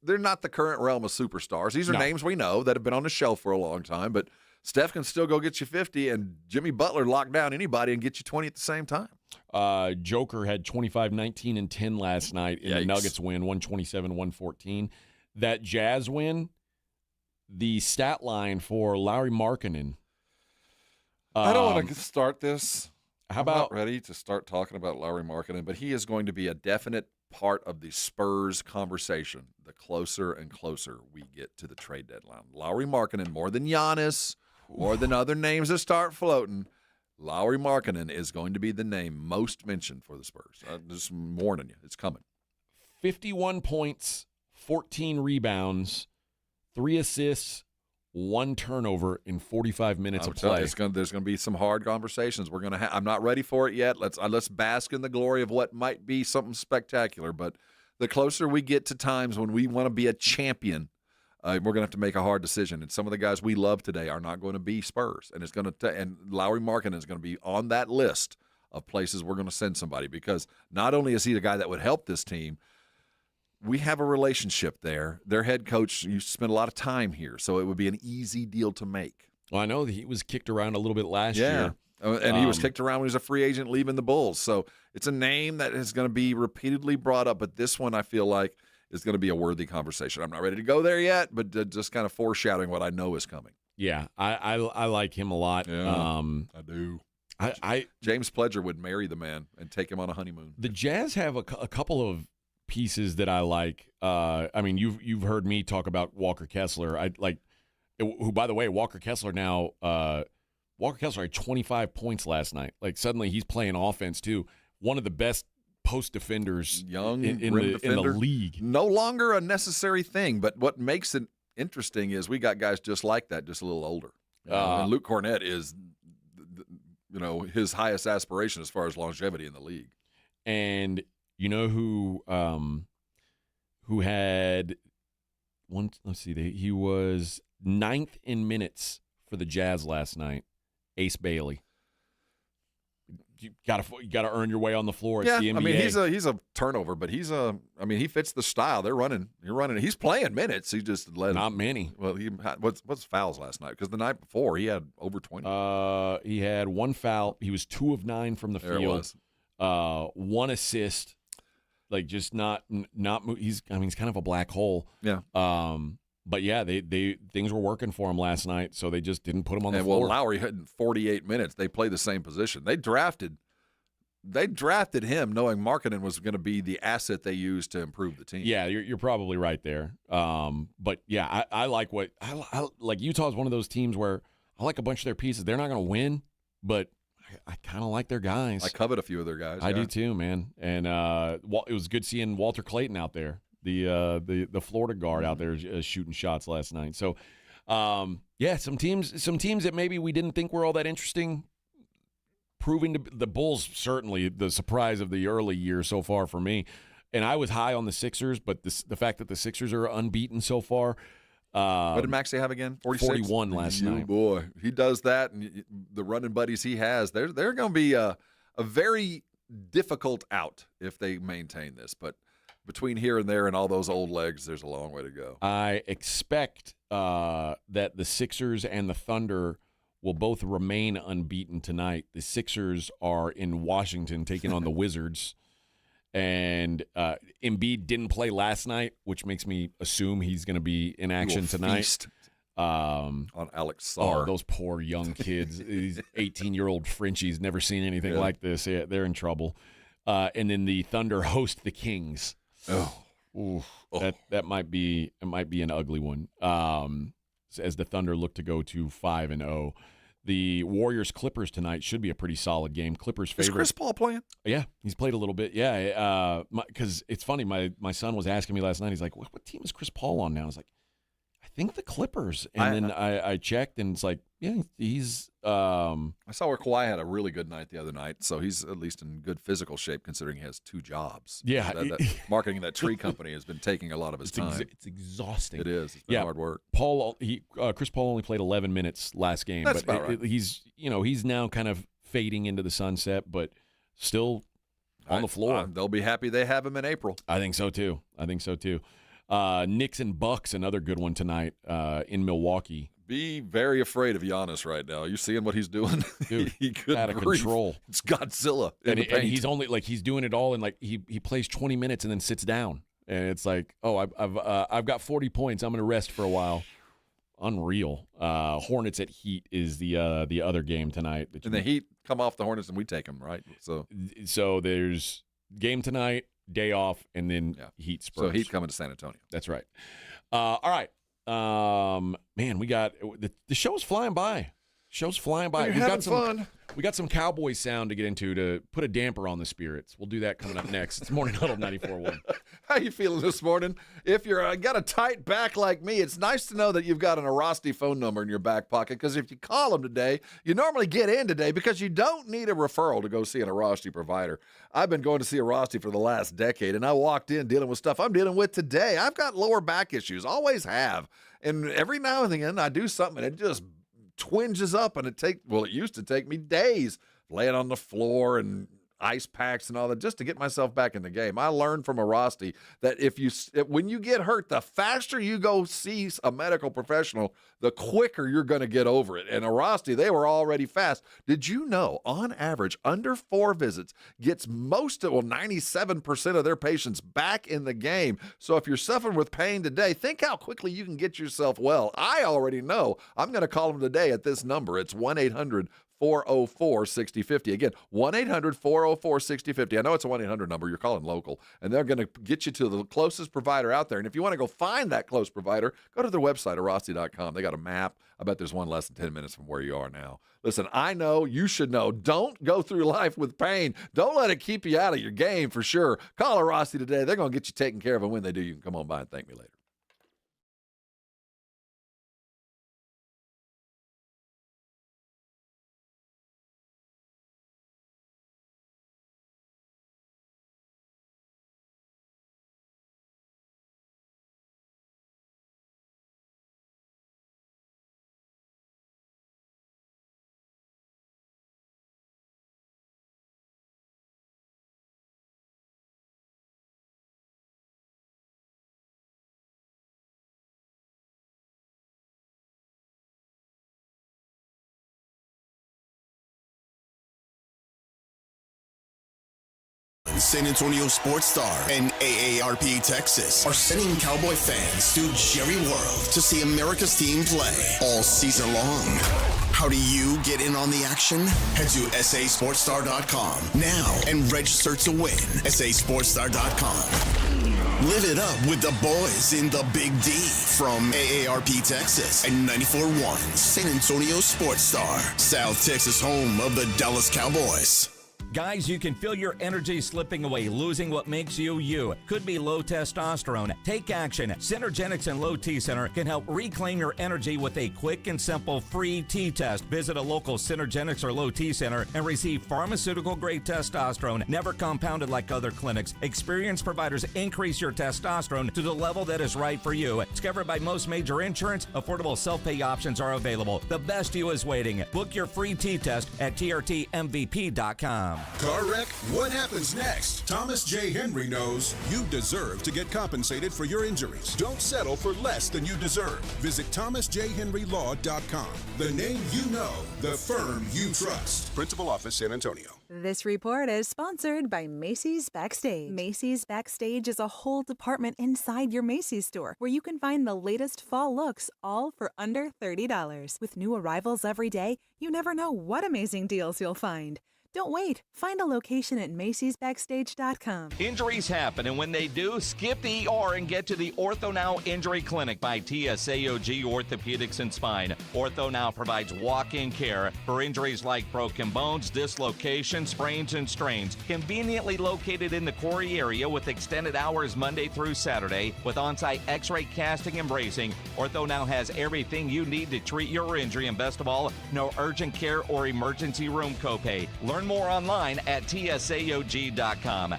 they're not the current realm of superstars. These are names we know that have been on the shelf for a long time, but Steph can still go get you 50, and Jimmy Butler lock down anybody and get you 20 at the same time. Joker had 25, 19, and 10 last night in the Nuggets win, 127-114. That Jazz win, the stat line for Lauri Markkanen. I don't want to start this. I'm not ready to start talking about Lauri Markkanen, but he is going to be a definite part of the Spurs conversation the closer and closer we get to the trade deadline. Lauri Markkanen, more than Giannis, more than other names that start floating, Lauri Markkanen is going to be the name most mentioned for the Spurs. I'm just warning you, it's coming. 51 points, 14 rebounds, 3 assists, 1 turnover in 45 minutes of play. There's going to be some hard conversations. We're going to. I'm not ready for it yet. Let's bask in the glory of what might be something spectacular. But the closer we get to times when we want to be a champion, we're going to have to make a hard decision. And some of the guys we love today are not going to be Spurs. And it's going to. And Lauri Markkanen is going to be on that list of places we're going to send somebody, because not only is he the guy that would help this team, we have a relationship there. Their head coach used to spend a lot of time here, so it would be an easy deal to make. Well, I know that he was kicked around a little bit last year. And he was kicked around when he was a free agent leaving the Bulls. So it's a name that is going to be repeatedly brought up, but this one I feel like is going to be a worthy conversation. I'm not ready to go there yet, but just kind of foreshadowing what I know is coming. Yeah, I like him a lot. Yeah, I do. James Pledger would marry the man and take him on a honeymoon. The Jazz have a couple of pieces that I like. I mean, you've heard me talk about Walker Kessler. Who, by the way, Walker Kessler had 25 points last night. Like, suddenly he's playing offense too. One of the best post defenders in the league. No longer a necessary thing, but what makes it interesting is we got guys just like that, just a little older. And Luke Cornett is, his highest aspiration as far as longevity in the league. And you know who had one? Let's see. He was 9th in minutes for the Jazz last night. Ace Bailey. You got to earn your way on the floor. It's the NBA. I mean, he's a turnover, but he fits the style. You're running. He's playing minutes. He just not many. Well, what's fouls last night? Because the night before he had over 20. He had 1 foul. He was 2 of 9 from the field. 1 assist. Like, just not. He's kind of a black hole. Yeah. But yeah, they things were working for him last night, so they just didn't put him on the floor. Well, Lowry had 48 minutes. They play the same position. They drafted him knowing Markkanen was going to be the asset they used to improve the team. Yeah, you're probably right there. But yeah, I like what I like. Utah's one of those teams where I like a bunch of their pieces. They're not going to win, but I kind of like their guys. I covet a few of their guys. I do too, man. And it was good seeing Walter Clayton out there. The Florida guard out there shooting shots last night. So, some teams that maybe we didn't think were all that interesting, proving to the Bulls certainly the surprise of the early year so far for me. And I was high on the Sixers, but the fact that the Sixers are unbeaten so far. What did Maxey have again? 46? 41 last night. Boy, he does that, and the running buddies he has, they're going to be a very difficult out if they maintain this, but. Between here and there and all those old legs, there's a long way to go. I expect that the Sixers and the Thunder will both remain unbeaten tonight. The Sixers are in Washington taking on the Wizards. And Embiid didn't play last night, which makes me assume he's going to be in action tonight. Feast on Alex Sarr. Oh, those poor young kids. These 18-year-old Frenchies, never seen anything like this. Yeah, they're in trouble. And then the Thunder host the Kings. That might be an ugly one. As the Thunder look to go to 5-0, the Warriors Clippers tonight should be a pretty solid game. Clippers favorite. Is Chris Paul playing? Yeah, he's played a little bit. Yeah, because it's funny. My son was asking me last night. He's like, "What team is Chris Paul on now?" I was like, "I think the Clippers." And then I checked, and it's like, yeah, he's. I saw where Kawhi had a really good night the other night, so he's at least in good physical shape considering he has 2 jobs. Yeah, that marketing that tree company has been taking a lot of his time. It's exhausting. It is. It's been hard work. Chris Paul only played 11 minutes last game, That's but about right. he's now kind of fading into the sunset, but still on the floor. They'll be happy they have him in April. I think so too. Knicks and Bucks, another good one tonight in Milwaukee. Be very afraid of Giannis right now. You seeing what he's doing? Dude, he could out of control. It's Godzilla. And he's only he's doing it all, and he plays 20 minutes and then sits down, and it's like, oh, I've got 40 points. I'm going to rest for a while. Unreal. Hornets at Heat is the other game tonight. And the Heat come off the Hornets and we take them, right? So there's game tonight, day off, and then Heat Spurs. So Heat coming to San Antonio. That's right. All right. Man, we got the show's flying by. Show's flying by. You're having fun. We got some cowboy sound to get into to put a damper on the spirits. We'll do that coming up next. It's Morning Huddle 94.1. How you feeling this morning? If you're got a tight back like me, it's nice to know that you've got an Arasti phone number in your back pocket, because if you call them today, you normally get in today because you don't need a referral to go see an Arasti provider. I've been going to see Arasti for the last decade, and I walked in dealing with stuff I'm dealing with today. I've got lower back issues, always have. And every now and then I do something and it just twinges up, and it used to take me days laying on the floor and ice packs and all that just to get myself back in the game. I learned from Arasti that when you get hurt, the faster you go see a medical professional, the quicker you're going to get over it. And Arasti, they were already fast. Did you know, on average, under 4 visits gets 97% of their patients back in the game. So if you're suffering with pain today, think how quickly you can get yourself well. I already know. I'm going to call them today at this number. It's 1-800-404-6050. Again, 1-800-404-6050. I know it's a 1-800 number. You're calling local, and they're going to get you to the closest provider out there. And if you want to go find that close provider, go to their website, arasti.com. They got a map. I bet there's one less than 10 minutes from where you are now. Listen, I know, you should know. Don't go through life with pain. Don't let it keep you out of your game, for sure. Call Arasti today. They're going to get you taken care of, and when they do, you can come on by and thank me later. San Antonio Sports Star and AARP Texas are sending Cowboy fans to Jerry World to see America's team play all season long. How do you get in on the action? Head to sasportstar.com now and register to win. sasportstar.com. Live it up with the boys in the Big D from AARP Texas and 94.1 San Antonio Sports Star, South Texas home of the Dallas Cowboys. Guys, you can feel your energy slipping away, losing what makes you you. Could be low testosterone. Take action. Synergenics and Low T Center can help reclaim your energy with a quick and simple free T-test. Visit a local Synergenics or Low T Center and receive pharmaceutical-grade testosterone, never compounded like other clinics. Experienced providers increase your testosterone to the level that is right for you. Discovered by most major insurance, affordable self-pay options are available. The best you is waiting. Book your free T-test at trtmvp.com. Car wreck? What happens next? Thomas J. Henry knows you deserve to get compensated for your injuries. Don't settle for less than you deserve. Visit thomasjhenrylaw.com. The name you know, the firm you trust. Principal Office, San Antonio. This report is sponsored by Macy's Backstage. Macy's Backstage is a whole department inside your Macy's store where you can find the latest fall looks, all for under $30. With new arrivals every day, you never know what amazing deals you'll find. Don't wait. Find a location at macy'sbackstage.com. Injuries happen, and when they do, skip the ER and get to the Ortho Now Injury Clinic by TSAOG Orthopedics and Spine. Ortho Now provides walk-in care for injuries like broken bones, dislocations, sprains, and strains. Conveniently located in the Quarry area with extended hours Monday through Saturday with on-site x-ray casting and bracing, Ortho Now has everything you need to treat your injury, and best of all, no urgent care or emergency room copay. Learn more online at tsaog.com.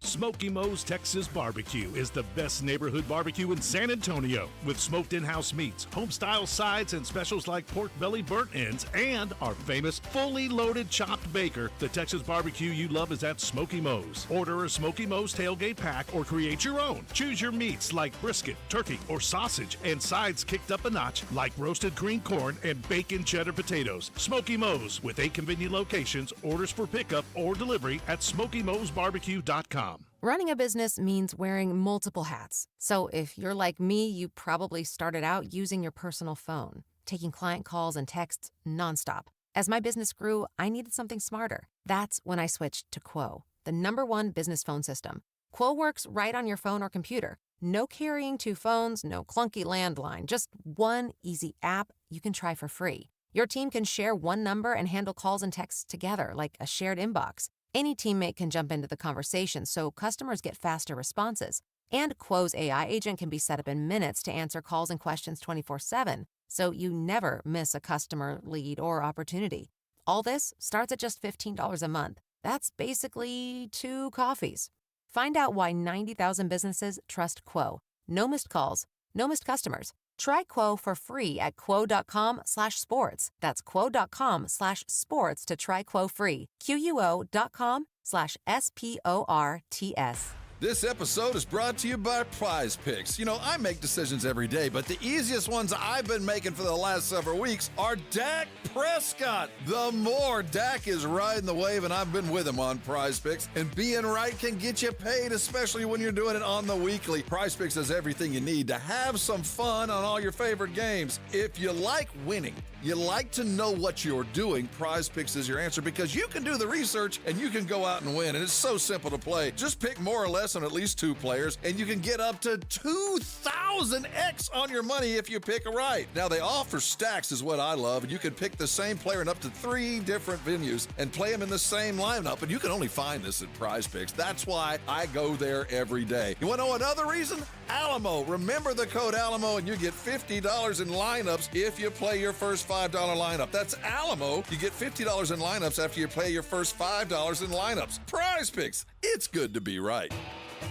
Smoky Mo's Texas Barbecue is the best neighborhood barbecue in San Antonio, with smoked in-house meats, home-style sides, and specials like pork belly burnt ends, and our famous fully loaded chopped baker. The Texas barbecue you love is at Smoky Mo's. Order a Smoky Mo's tailgate pack or create your own. Choose your meats like brisket, turkey, or sausage, and sides kicked up a notch like roasted green corn and bacon cheddar potatoes. Smoky Mo's, with 8 convenient locations. Orders for pickup or delivery at SmokyMo'sBarbecue.com. Running a business means wearing multiple hats. So if you're like me, you probably started out using your personal phone, taking client calls and texts nonstop. As my business grew, I needed something smarter. That's when I switched to Quo, the #1 business phone system. Quo works right on your phone or computer. No carrying 2 phones, no clunky landline, just one easy app you can try for free. Your team can share one number and handle calls and texts together, like a shared inbox. Any teammate can jump into the conversation, so customers get faster responses. And Quo's AI agent can be set up in minutes to answer calls and questions 24/7, so you never miss a customer, lead, or opportunity. All this starts at just $15 a month. That's basically 2 coffees. Find out why 90,000 businesses trust Quo. No missed calls, no missed customers. Try Quo for free at quo.com/sports. That's quo.com/sports to try Quo free. QUO.com/SPORTS. This episode is brought to you by Prize Picks. You know, I make decisions every day, but the easiest ones I've been making for the last several weeks are Dak Prescott. The more Dak is riding the wave, and I've been with him on Prize Picks, and being right can get you paid, especially when you're doing it on the weekly. Prize Picks has everything you need to have some fun on all your favorite games. If you like winning, you like to know what you're doing, Prize Picks is your answer, because you can do the research and you can go out and win, and it's so simple to play. Just pick more or less on at least 2 players, and you can get up to 2,000x on your money if you pick right. Now, they offer stacks is what I love, and you can pick the same player in up to 3 different venues and play them in the same lineup, and you can only find this at Prize Picks. That's why I go there every day. You want to know another reason? Alamo. Remember the code Alamo, and you get $50 in lineups if you play your first $5 lineup. That's Alamo. You get $50 in lineups after you play your first $5 in lineups. Prize Picks. It's good to be right.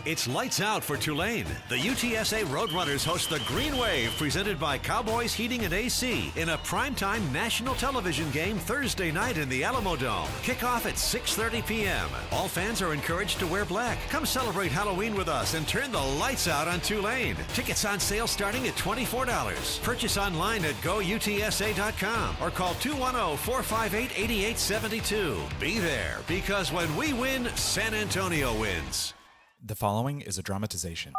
It's lights out for Tulane. The UTSA Roadrunners host the Green Wave, presented by Cowboys Heating and AC, in a primetime national television game Thursday night in the Alamo Dome. Kickoff at 6:30 p.m. All fans are encouraged to wear black. Come celebrate Halloween with us and turn the lights out on Tulane. Tickets on sale starting at $24. Purchase online at goutsa.com or call 210-458-8872. Be there, because when we win, San Antonio wins. The following is a dramatization.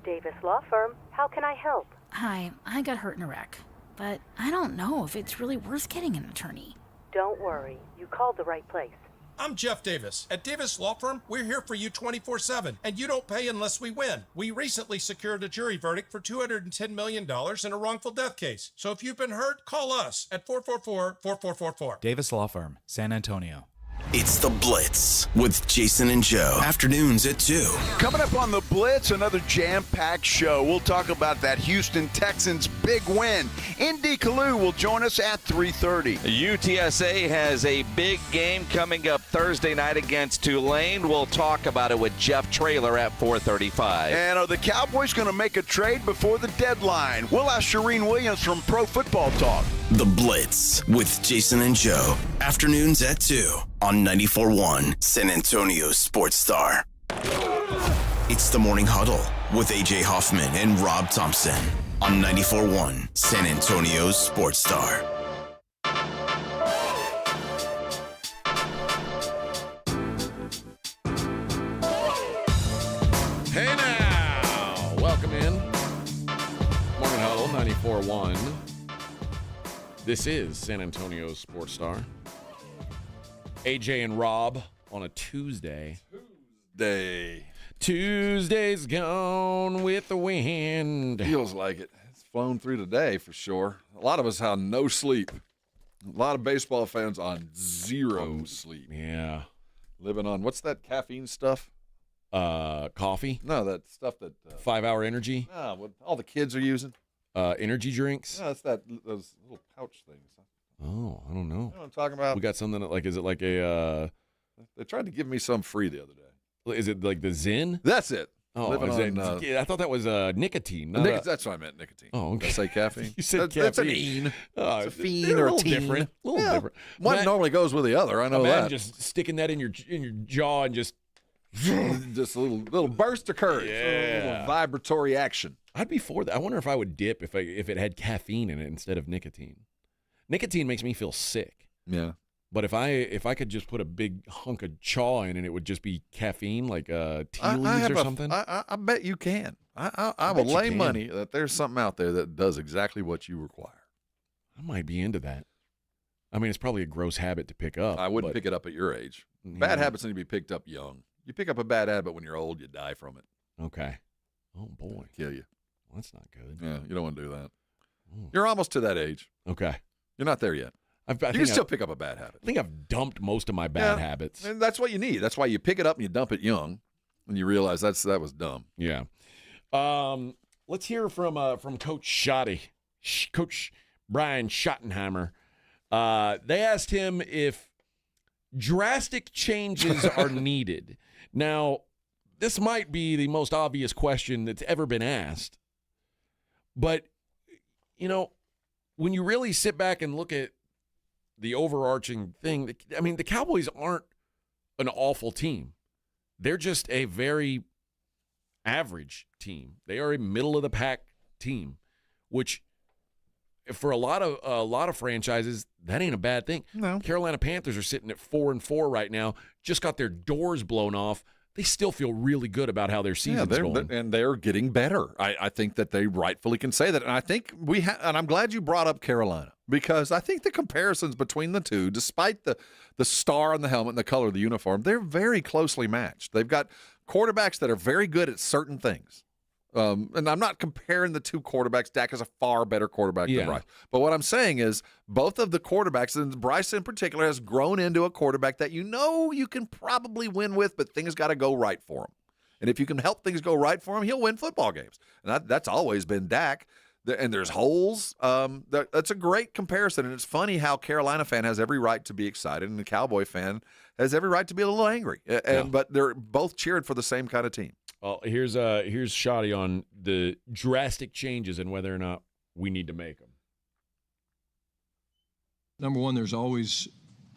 Davis Law Firm, how can I help? Hi, I got hurt in a wreck, but I don't know if it's really worth getting an attorney. Don't worry, you called the right place. I'm Jeff Davis. At Davis Law Firm, we're here for you 24/7, and you don't pay unless we win. We recently secured a jury verdict for $210 million in a wrongful death case. So if you've been hurt, call us at 444-4444. Davis Law Firm, San Antonio. It's The Blitz with Jason and Joe. Afternoons at 2. Coming up on The Blitz, another jam-packed show. We'll talk about that Houston Texans big win. Indy Kalu will join us at 3:30. UTSA has a big game coming up Thursday night against Tulane. We'll talk about it with Jeff Traylor at 4:35. And are the Cowboys going to make a trade before the deadline? We'll ask Shireen Williams from Pro Football Talk. The Blitz with Jason and Joe. Afternoons at 2 on 94.1 San Antonio Sports Star. It's the Morning Huddle with A.J. Hoffman and Rob Thompson on 94.1 San Antonio Sports Star. Hey now! Welcome in. Morning Huddle 94.1. This is San Antonio Sports Star. AJ and Rob on a Tuesday. Tuesday's gone with the wind. Feels like it. It's flown through today for sure. A lot of us have no sleep. A lot of baseball fans on zero sleep. Yeah. Living on, what's that caffeine stuff? Coffee? No, that stuff that... 5-hour energy? No, what all the kids are using. Energy drinks? No, it's those little pouch things. Oh, I don't know. You know what I'm talking about? We got something that, like, is it like a... They tried to give me some free the other day. Is it like the Zyn? That's it. Oh, I thought that was nicotine. That's what I meant, nicotine. Oh, okay. Did I say caffeine? You said caffeine. That's an een. It's a fiend or a teen. Different. A little different. One normally goes with the other. I know that. Just sticking that in your jaw and just a little burst of courage. Yeah. A little vibratory action. I'd be for that. I wonder if I would dip if it had caffeine in it instead of nicotine. Nicotine makes me feel sick. Yeah. But if I could just put a big hunk of chaw in and it would just be caffeine, like tea leaves or something. I bet you can. I will lay money that there's something out there that does exactly what you require. I might be into that. I mean, it's probably a gross habit to pick up. I wouldn't pick it up at your age. Bad habits need to be picked up young. You pick up a bad habit when you're old, you die from it. Okay. Oh, boy. Kill you. That's not good. Yeah, you don't want to do that. You're almost to that age. Okay. You're not there yet. You can still pick up a bad habit. I think I've dumped most of my bad habits. And that's what you need. That's why you pick it up and you dump it young, and you realize that was dumb. Yeah. Let's hear from Coach Schotty, Coach Brian Schottenheimer. They asked him if drastic changes are needed. Now, this might be the most obvious question that's ever been asked. But, when you really sit back and look at the overarching thing, I mean, the Cowboys aren't an awful team. They're just a very average team. They are a middle-of-the-pack team, which for a lot of franchises, that ain't a bad thing. No. Carolina Panthers are sitting at 4-4 right now, just got their doors blown off. They still feel really good about how their season's going. And they're getting better. I think that they rightfully can say that. And I think and I'm glad you brought up Carolina, because I think the comparisons between the two, despite the star on the helmet and the color of the uniform, they're very closely matched. They've got quarterbacks that are very good at certain things. And I'm not comparing the two quarterbacks. Dak is a far better quarterback than Bryce. But what I'm saying is both of the quarterbacks, and Bryce in particular, has grown into a quarterback that you can probably win with, but things got to go right for him. And if you can help things go right for him, he'll win football games. And that's always been Dak. And there's holes. That's a great comparison. And it's funny how Carolina fan has every right to be excited, and the Cowboy fan has every right to be a little angry. But they're both cheered for the same kind of team. Well, here's Shoddy on the drastic changes and whether or not we need to make them. Number one, there's always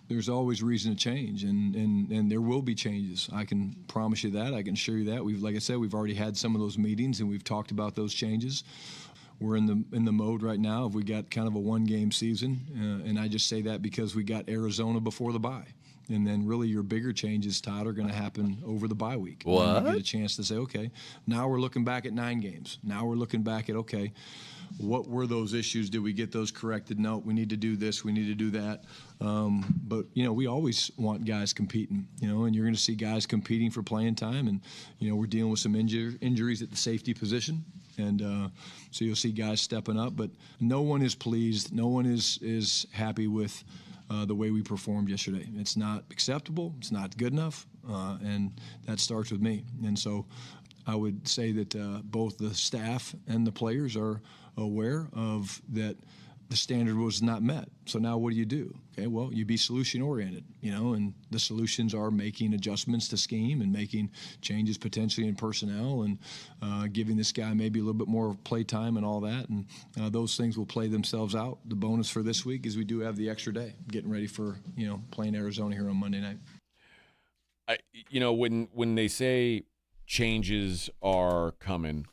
reason to change, and there will be changes. I can promise you that. I can assure you that. Like I said, we've already had some of those meetings, and we've talked about those changes. We're in the mode right now. We got kind of a one-game season, and I just say that because we got Arizona before the bye. And then really your bigger changes, Todd, are going to happen over the bye week. What? You get a chance to say, okay, now we're looking back at 9 games. Now we're looking back at, okay, what were those issues? Did we get those corrected? No, we need to do this. We need to do that. But, we always want guys competing, and you're going to see guys competing for playing time. And, we're dealing with some injuries at the safety position. And so you'll see guys stepping up. But no one is pleased. No one is happy with the way we performed yesterday. It's not acceptable. It's not good enough. And that starts with me. And so I would say that both the staff and the players are aware of that the standard was not met. So now what do? Okay, well, you be solution-oriented, and the solutions are making adjustments to scheme and making changes potentially in personnel and giving this guy maybe a little bit more play time and all that. And those things will play themselves out. The bonus for this week is we do have the extra day, getting ready for, playing Arizona here on Monday night. When they say changes are coming,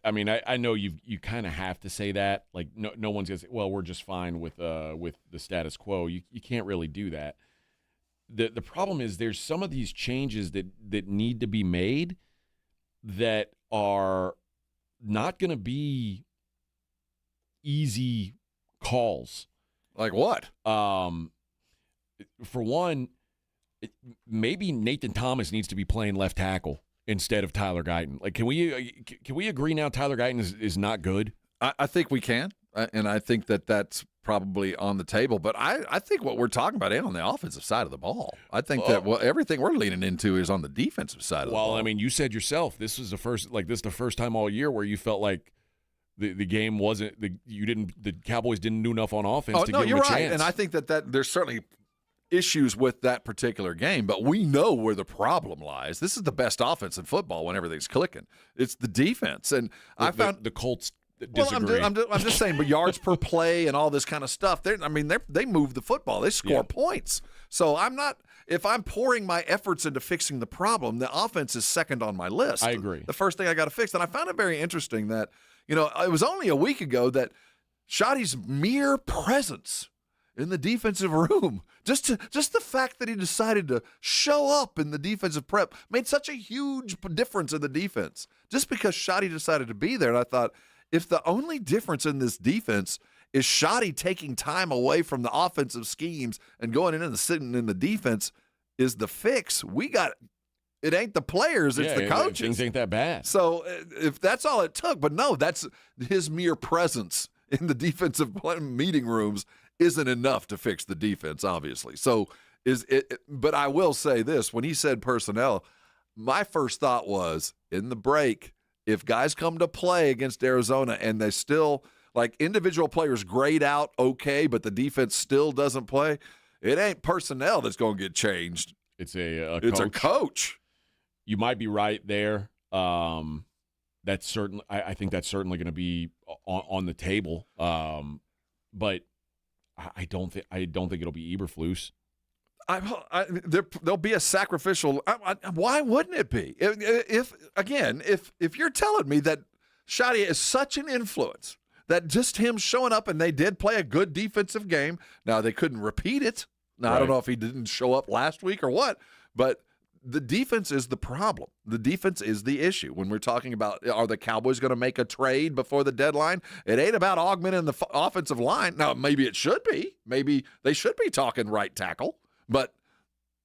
I mean, I know you kind of have to say that. Like, no one's going to say, well, we're just fine with the status quo. You can't really do that. The problem is there's some of these changes that need to be made that are not going to be easy calls. Like what? For one, maybe Nathan Thomas needs to be playing left tackle instead of Tyler Guyton. Like, can we agree now Tyler Guyton is not good? I think we can, and I think that's probably on the table. But I think what we're talking about ain't on the offensive side of the ball. I think that everything we're leaning into is on the defensive side of the ball. Well, I mean, you said yourself this is the first time all year where you felt like the game wasn't the Cowboys didn't do enough on offense to give them a chance. You're right, and I think that there's certainly issues with that particular game, but we know where the problem lies. This is the best offense in football when everything's clicking. It's the defense, and I found the Colts disagree. Well, I'm just saying, but yards per play and all this kind of stuff. They move the football. They score points. So if I'm pouring my efforts into fixing the problem, the offense is second on my list. I agree. The first thing I got to fix, and I found it very interesting that it was only a week ago that Shoddy's mere presence in the defensive room, just the fact that he decided to show up in the defensive prep made such a huge difference in the defense. Just because Shoddy decided to be there, and I thought, if the only difference in this defense is Shoddy taking time away from the offensive schemes and going in and sitting in the defense is the fix, we got It ain't the players, it's the coaches. Things ain't that bad. So if that's all it took, but no, that's his mere presence in the defensive meeting rooms isn't enough to fix the defense, obviously. So but I will say this, when he said personnel, my first thought was, in the break, if guys come to play against Arizona and they still, like, individual players grade out okay, but the defense still doesn't play, it ain't personnel that's going to get changed. It's a coach. You might be right there. That's certain. I think that's certainly going to be on the table. But I don't think it'll be Eberflus. There'll be a sacrificial. Why wouldn't it be? If you're telling me that Shadia is such an influence that just him showing up, and they did play a good defensive game. Now they couldn't repeat it. Now I don't know if he didn't show up last week or what, but the defense is the problem. The defense is the issue. When we're talking about, are the Cowboys going to make a trade before the deadline? It ain't about augmenting the offensive line. Now, maybe it should be. Maybe they should be talking right tackle. But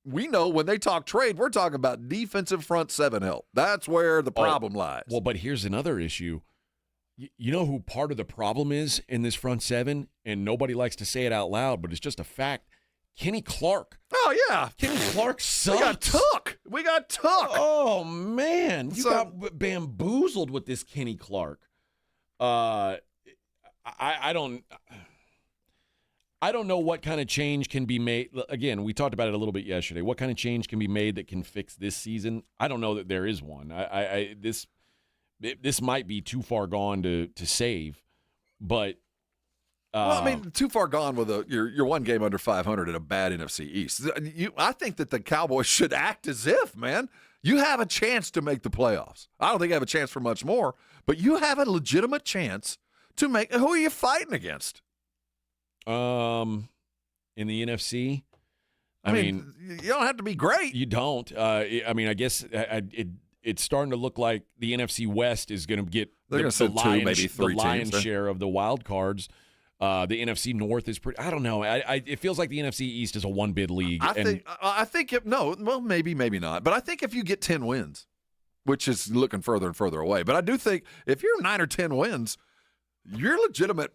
we know when they talk trade, we're talking about defensive front seven help. That's where the problem lies. Well, but here's another issue. You know who part of the problem is in this front seven? And nobody likes to say it out loud, but it's just a fact. Kenny Clark. Oh, yeah. Kenny Clark sucks. We got took. Oh, man. You got bamboozled with this Kenny Clark. I don't know what kind of change can be made. Again, we talked about it a little bit yesterday. What kind of change can be made that can fix this season? I don't know that there is one. This might be too far gone to save, but too far gone with your one game under 500 at a bad NFC East. I think that the Cowboys should act as if, man, you have a chance to make the playoffs. I don't think you have a chance for much more, but you have a legitimate chance to make. Who are you fighting against? In the NFC, I mean, you don't have to be great. You don't. I guess it's starting to look like the NFC West is going to get the lion's share of the wild cards. The NFC North is pretty. I don't know. It feels like the NFC East is a one-bid league. I think maybe not. But I think if you get 10 wins, which is looking further and further away. But I do think if you're 9 or 10 wins, you're legitimate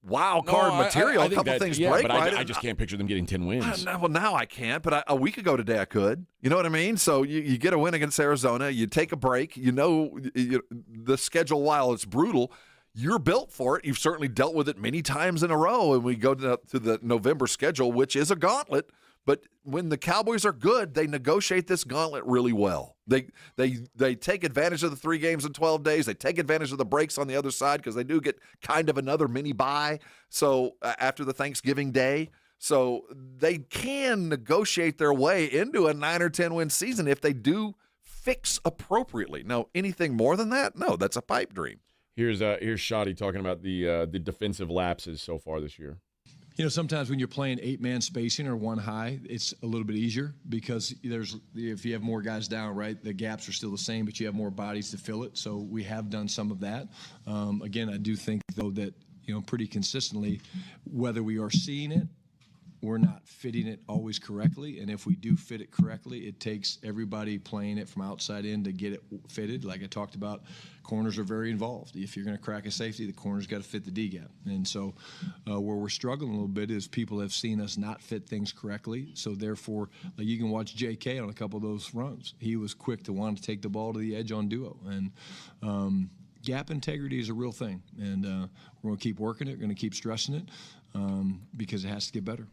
wild card material. A couple things break. But right? I just can't picture them getting 10 wins. Well, now I can't. But a week ago today I could. You know what I mean? So you get a win against Arizona. You take a break. The schedule, while it's brutal, you're built for it. You've certainly dealt with it many times in a row. And we go to the November schedule, which is a gauntlet. But when the Cowboys are good, they negotiate this gauntlet really well. They take advantage of the 3 games in 12 days. They take advantage of the breaks on the other side because they do get kind of another mini bye. So after the Thanksgiving day, so they can negotiate their way into a 9 or 10 win season if they do fix appropriately. Now, anything more than that, no, that's a pipe dream. Here's Shotty talking about the defensive lapses so far this year. Sometimes when you're playing 8-man spacing or one high, it's a little bit easier because if you have more guys down, right, the gaps are still the same, but you have more bodies to fill it. So we have done some of that. Again, I do think, though, that, pretty consistently, whether we are seeing it, we're not fitting it always correctly. And if we do fit it correctly, it takes everybody playing it from outside in to get it fitted. Like I talked about, corners are very involved. If you're going to crack a safety, the corner's got to fit the D gap. And so where we're struggling a little bit is people have seen us not fit things correctly. So therefore, like you can watch J.K. on a couple of those runs. He was quick to want to take the ball to the edge on duo. And gap integrity is a real thing. And we're going to keep working it. We're going to keep stressing it because it has to get better.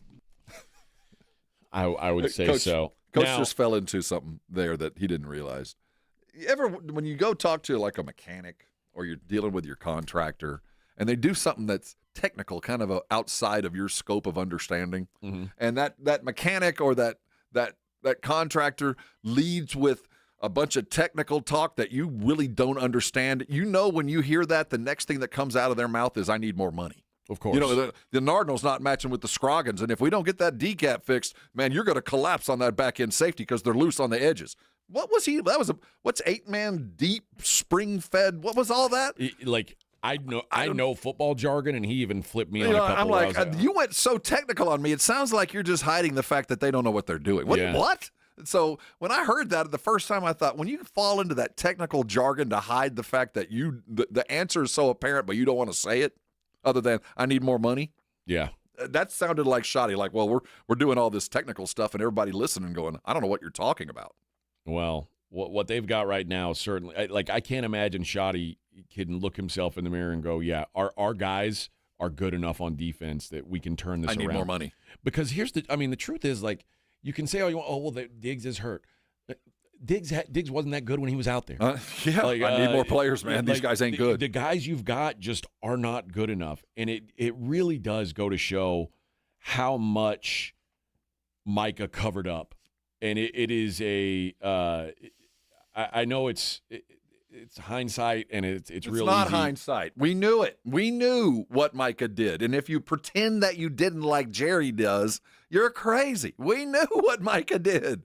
I would say so. Coach just fell into something there that he didn't realize. When you go talk to like a mechanic or you're dealing with your contractor and they do something that's technical, kind of outside of your scope of understanding, and that mechanic or that contractor leads with a bunch of technical talk that you really don't understand, when you hear that, the next thing that comes out of their mouth is, I need more money. Of course. The Nardinal's not matching with the Scroggins, and if we don't get that D-gap fixed, man, you're going to collapse on that back-end safety because they're loose on the edges. What was he? What's 8-man deep, spring-fed? What was all that? I know football jargon, and he even flipped me on a couple I'm like, you went so technical on me. It sounds like you're just hiding the fact that they don't know what they're doing. What? So when I heard that the first time, I thought, when you fall into that technical jargon to hide the fact that the answer is so apparent, but you don't want to say it, other than I need more money. Yeah. That sounded like shoddy. Like, well, we're doing all this technical stuff, and everybody listening going, I don't know what you're talking about. Well, what they've got right now, certainly, I can't imagine Shoddy can look himself in the mirror and go, yeah, our guys are good enough on defense that we can turn this around. I need more money. Because the truth is, like, you can say, Diggs is hurt. Diggs wasn't that good when he was out there. Yeah, I need more players, man. These guys ain't good. The guys you've got just are not good enough. And it really does go to show how much Micah covered up. And it is I know it's hindsight, and it's real not easy. Hindsight. We knew it. We knew what Micah did. And if you pretend that you didn't like Jerry does, you're crazy. We knew what Micah did.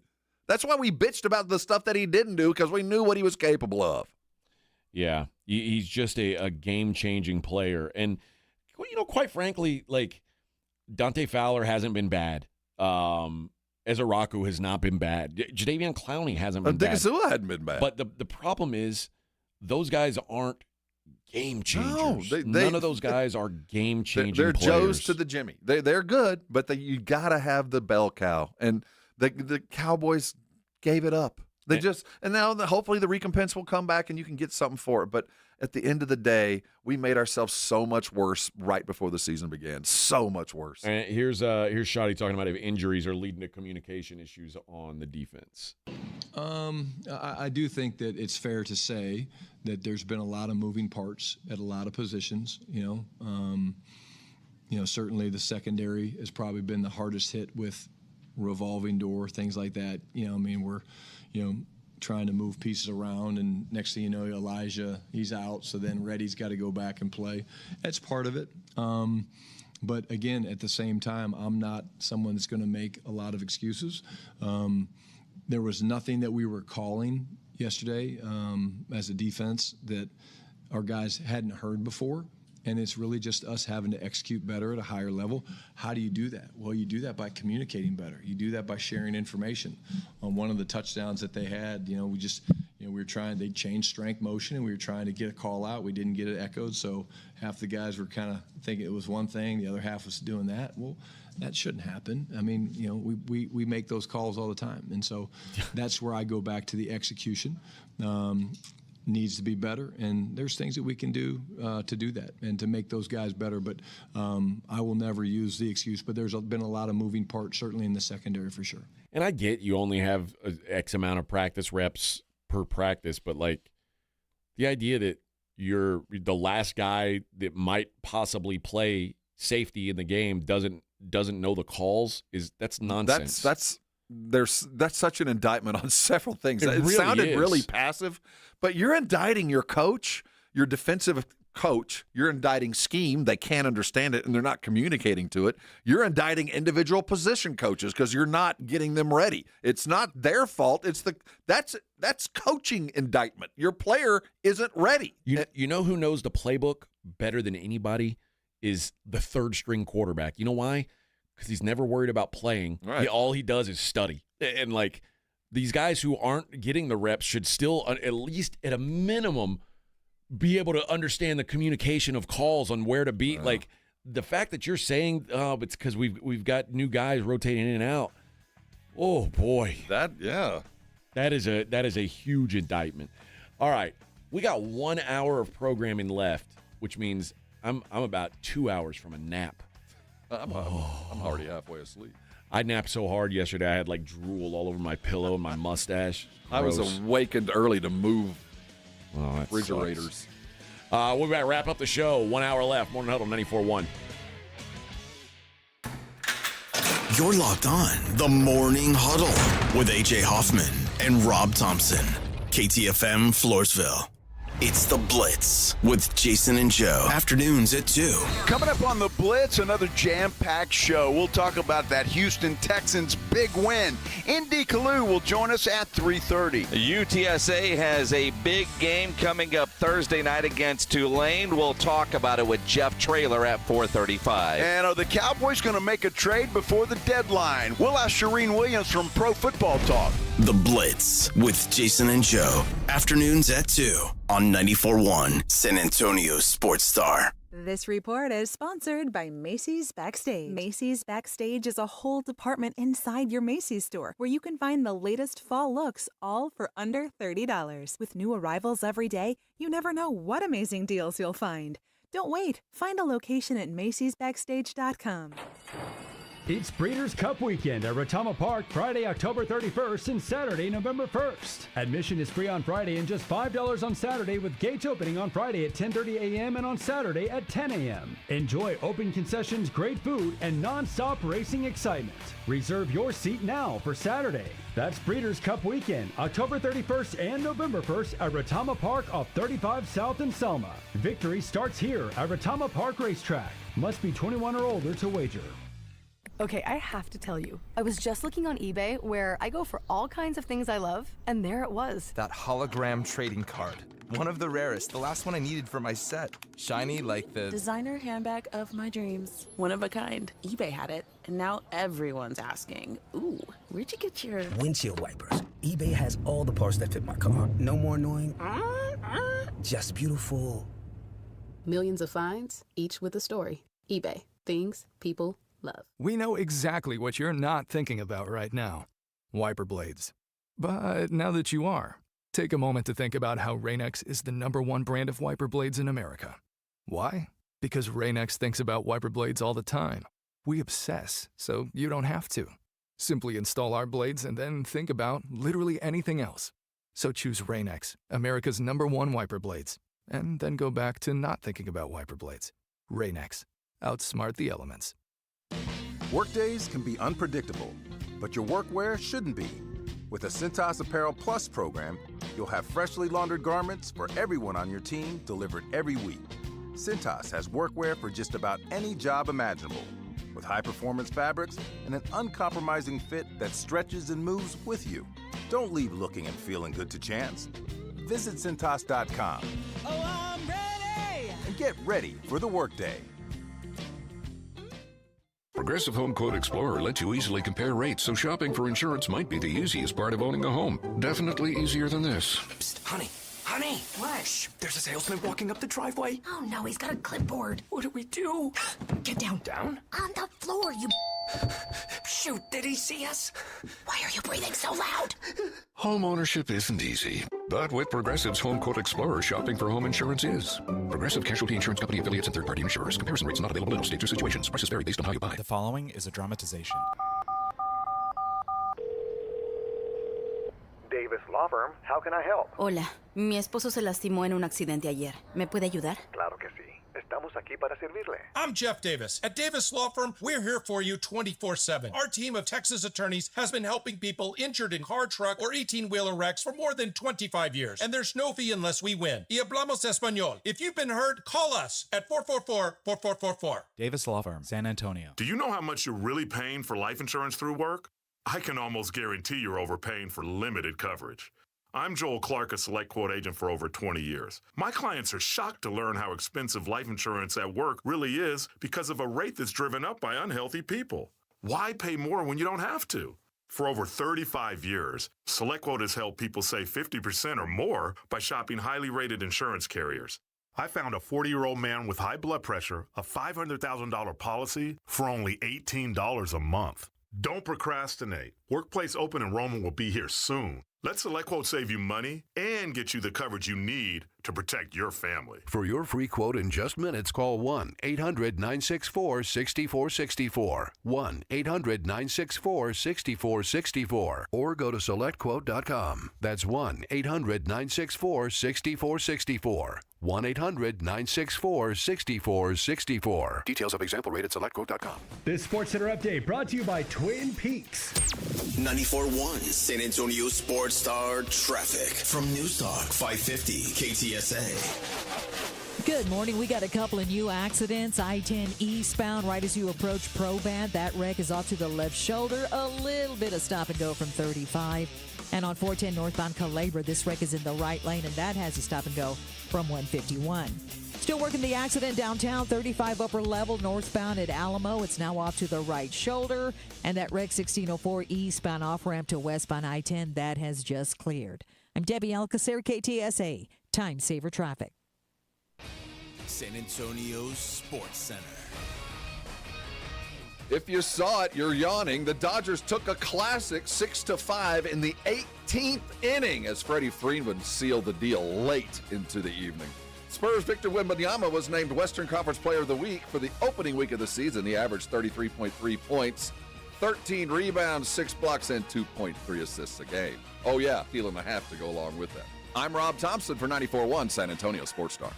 That's why we bitched about the stuff that he didn't do, because we knew what he was capable of. Yeah, he's just a game-changing player. And, quite frankly, like, Dante Fowler hasn't been bad. Ezra Raku has not been bad. Jadeveon Clowney hasn't been bad. Digazua hadn't been bad. But the problem is those guys aren't game changers. No, none of those guys are game-changing They're players. Joes to the Jimmy. They're good, but you got to have the bell cow. And the Cowboys gave it up. And now hopefully the recompense will come back and you can get something for it. But at the end of the day, we made ourselves so much worse right before the season began. So much worse. And here's Shoddy talking about if injuries are leading to communication issues on the defense. I do think that it's fair to say that there's been a lot of moving parts at a lot of positions. Certainly the secondary has probably been the hardest hit with revolving door, things like that. We're trying to move pieces around, and next thing you know, Elijah, he's out, so then Reddy's got to go back and play. That's part of it. But again, at the same time, I'm not someone that's going to make a lot of excuses. There was nothing that we were calling yesterday as a defense that our guys hadn't heard before. And it's really just us having to execute better at a higher level. How do you do that? Well, you do that by communicating better. You do that by sharing information. On one of the touchdowns that they had, they changed strength motion, and we were trying to get a call out. We didn't get it echoed, so half the guys were kind of thinking it was one thing, the other half was doing that. Well, that shouldn't happen. We make those calls all the time. And so that's where I go back to the execution. Needs to be better, and there's things that we can do to do that and to make those guys better. But I will never use the excuse, but there's been a lot of moving parts, certainly in the secondary for sure. And I get you only have X amount of practice reps per practice, but like the idea that you're the last guy that might possibly play safety in the game doesn't know the calls that's nonsense. That's such an indictment on several things. It really sounded really passive, but you're indicting your coach, your defensive coach. You're indicting scheme. They can't understand it, and they're not communicating to it. You're indicting individual position coaches because you're not getting them ready. It's not their fault. That's coaching indictment. Your player isn't ready. You know who knows the playbook better than anybody is the third string quarterback. You know why? Because he's never worried about playing. Right. All he does is study. And, like, these guys who aren't getting the reps should still, at least at a minimum, be able to understand the communication of calls on where to be. Like, the fact that you're saying, it's because we've got new guys rotating in and out. Oh, boy. That is a huge indictment. All right. We got 1 hour of programming left, which means I'm about 2 hours from a nap. I'm already halfway asleep. I napped so hard yesterday, I had like drool all over my pillow and my mustache. I was awakened early to move refrigerators. We're about to wrap up the show. 1 hour left. Morning Huddle 94.1. You're locked on the Morning Huddle with A.J. Hoffman and Rob Thompson. KTFM Floresville. It's The Blitz with Jason and Joe. Afternoons at 2. Coming up on The Blitz, another jam-packed show. We'll talk about that Houston Texans big win. Indy Kalu will join us at 3:30. UTSA has a big game coming up Thursday night against Tulane. We'll talk about it with Jeff Traylor at 4:35. And are the Cowboys going to make a trade before the deadline? We'll ask Shireen Williams from Pro Football Talk. The Blitz with Jason and Joe. Afternoons at 2 on 94.1 San Antonio Sports Star. This report is sponsored by Macy's Backstage. Macy's Backstage is a whole department inside your Macy's store where you can find the latest fall looks, all for under $30. With new arrivals every day, you never know what amazing deals you'll find. Don't wait. Find a location at macy'sbackstage.com. It's Breeders' Cup Weekend at Retama Park, Friday, October 31st and Saturday, November 1st. Admission is free on Friday and just $5 on Saturday, with gates opening on Friday at 10:30 a.m. and on Saturday at 10 a.m. Enjoy open concessions, great food, and non-stop racing excitement. Reserve your seat now for Saturday. That's Breeders' Cup Weekend, October 31st and November 1st at Retama Park off 35 South in Selma. Victory starts here at Retama Park Racetrack. Must be 21 or older to wager. Okay, I have to tell you, I was just looking on eBay where I go for all kinds of things I love, and there it was. That hologram trading card. One of the rarest, the last one I needed for my set. Shiny like the designer handbag of my dreams. One of a kind. eBay had it, and now everyone's asking, ooh, where'd you get your windshield wipers? eBay has all the parts that fit my car. No more annoying, just beautiful. Millions of finds, each with a story. eBay. Things people love. We know exactly what you're not thinking about right now. Wiper blades. But now that you are, take a moment to think about how Rain-X is the #1 brand of wiper blades in America. Why? Because Rain-X thinks about wiper blades all the time. We obsess, so you don't have to. Simply install our blades and then think about literally anything else. So choose Rain-X, America's #1 wiper blades, and then go back to not thinking about wiper blades. Rain-X. Outsmart the elements. Workdays can be unpredictable, but your workwear shouldn't be. With the Cintas Apparel Plus program, you'll have freshly laundered garments for everyone on your team delivered every week. Cintas has workwear for just about any job imaginable, with high-performance fabrics and an uncompromising fit that stretches and moves with you. Don't leave looking and feeling good to chance. Visit Cintas.com. Oh, I'm ready! And get ready for the workday. Progressive Home Quote Explorer lets you easily compare rates, so shopping for insurance might be the easiest part of owning a home. Definitely easier than this. Psst, honey. Honey! What? Shh, there's a salesman walking up the driveway. Oh no, he's got a clipboard. What do we do? Get down. Down? On the floor, you... Shoot, did he see us? Why are you breathing so loud? Home ownership isn't easy, but with Progressive's Home Quote Explorer, shopping for home insurance is. Progressive Casualty Insurance Company affiliates and third-party insurers. Comparison rates not available in all states or situations. Prices vary based on how you buy. The following is a dramatization. Davis Law Firm, how can I help? Hola, mi esposo se lastimó en un accidente ayer. ¿Me puede ayudar? Claro que sí. Estamos aquí para servirle. I'm Jeff Davis. At Davis Law Firm, we're here for you 24/7. Our team of Texas attorneys has been helping people injured in car, truck, or 18-wheeler wrecks for more than 25 years. And there's no fee unless we win. Y hablamos español. If you've been hurt, call us at 444-4444. Davis Law Firm, San Antonio. Do you know how much you're really paying for life insurance through work? I can almost guarantee you're overpaying for limited coverage. I'm Joel Clark, a Select Quote agent for over 20 years. My clients are shocked to learn how expensive life insurance at work really is because of a rate that's driven up by unhealthy people. Why pay more when you don't have to? For over 35 years, Select Quote has helped people save 50% or more by shopping highly rated insurance carriers. I found a 40-year-old man with high blood pressure, a $500,000 policy for only $18 a month. Don't procrastinate. Workplace open enrollment will be here soon. Let Select Quote save you money and get you the coverage you need to protect your family. For your free quote in just minutes, call 1-800-964-6464. 1-800-964-6464. Or go to SelectQuote.com. That's 1-800-964-6464. 1-800-964-6464. Details of example rate at SelectQuote.com. This SportsCenter update brought to you by Twin Peaks. 94.1 San Antonio Sports Sports Star traffic from News Talk 550 KTSA. Good morning. We got a couple of new accidents. I-10 eastbound right as you approach Probat. That wreck is off to the left shoulder. A little bit of stop and go from 35. And on 410 northbound Calabria, this wreck is in the right lane, and that has a stop and go from 151. Still working the accident downtown, 35 upper level northbound at Alamo. It's now off to the right shoulder. And that wreck 1604 eastbound off-ramp to westbound I-10, that has just cleared. I'm Debbie Alcacer, KTSA, Time Saver Traffic. San Antonio's Sports Center. If you saw it, you're yawning. The Dodgers took a classic 6-5 in the 18th inning as Freddie Freeman sealed the deal late into the evening. Spurs' Victor Wembanyama was named Western Conference Player of the Week for the opening week of the season. He averaged 33.3 points, 13 rebounds, 6 blocks, and 2.3 assists a game. Oh yeah, feeling a half to go along with that. I'm Rob Thompson for 94.1 San Antonio Sports Star.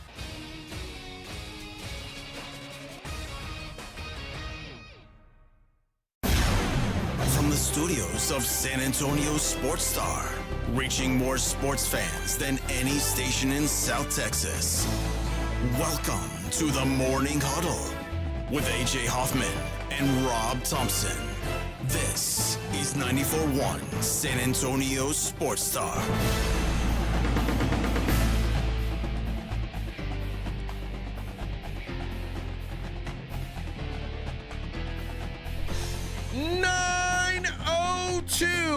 From the studios of San Antonio Sports Star, reaching more sports fans than any station in South Texas. Welcome to the Morning Huddle with AJ Hoffman and Rob Thompson. This is 94.1 San Antonio Sports Star.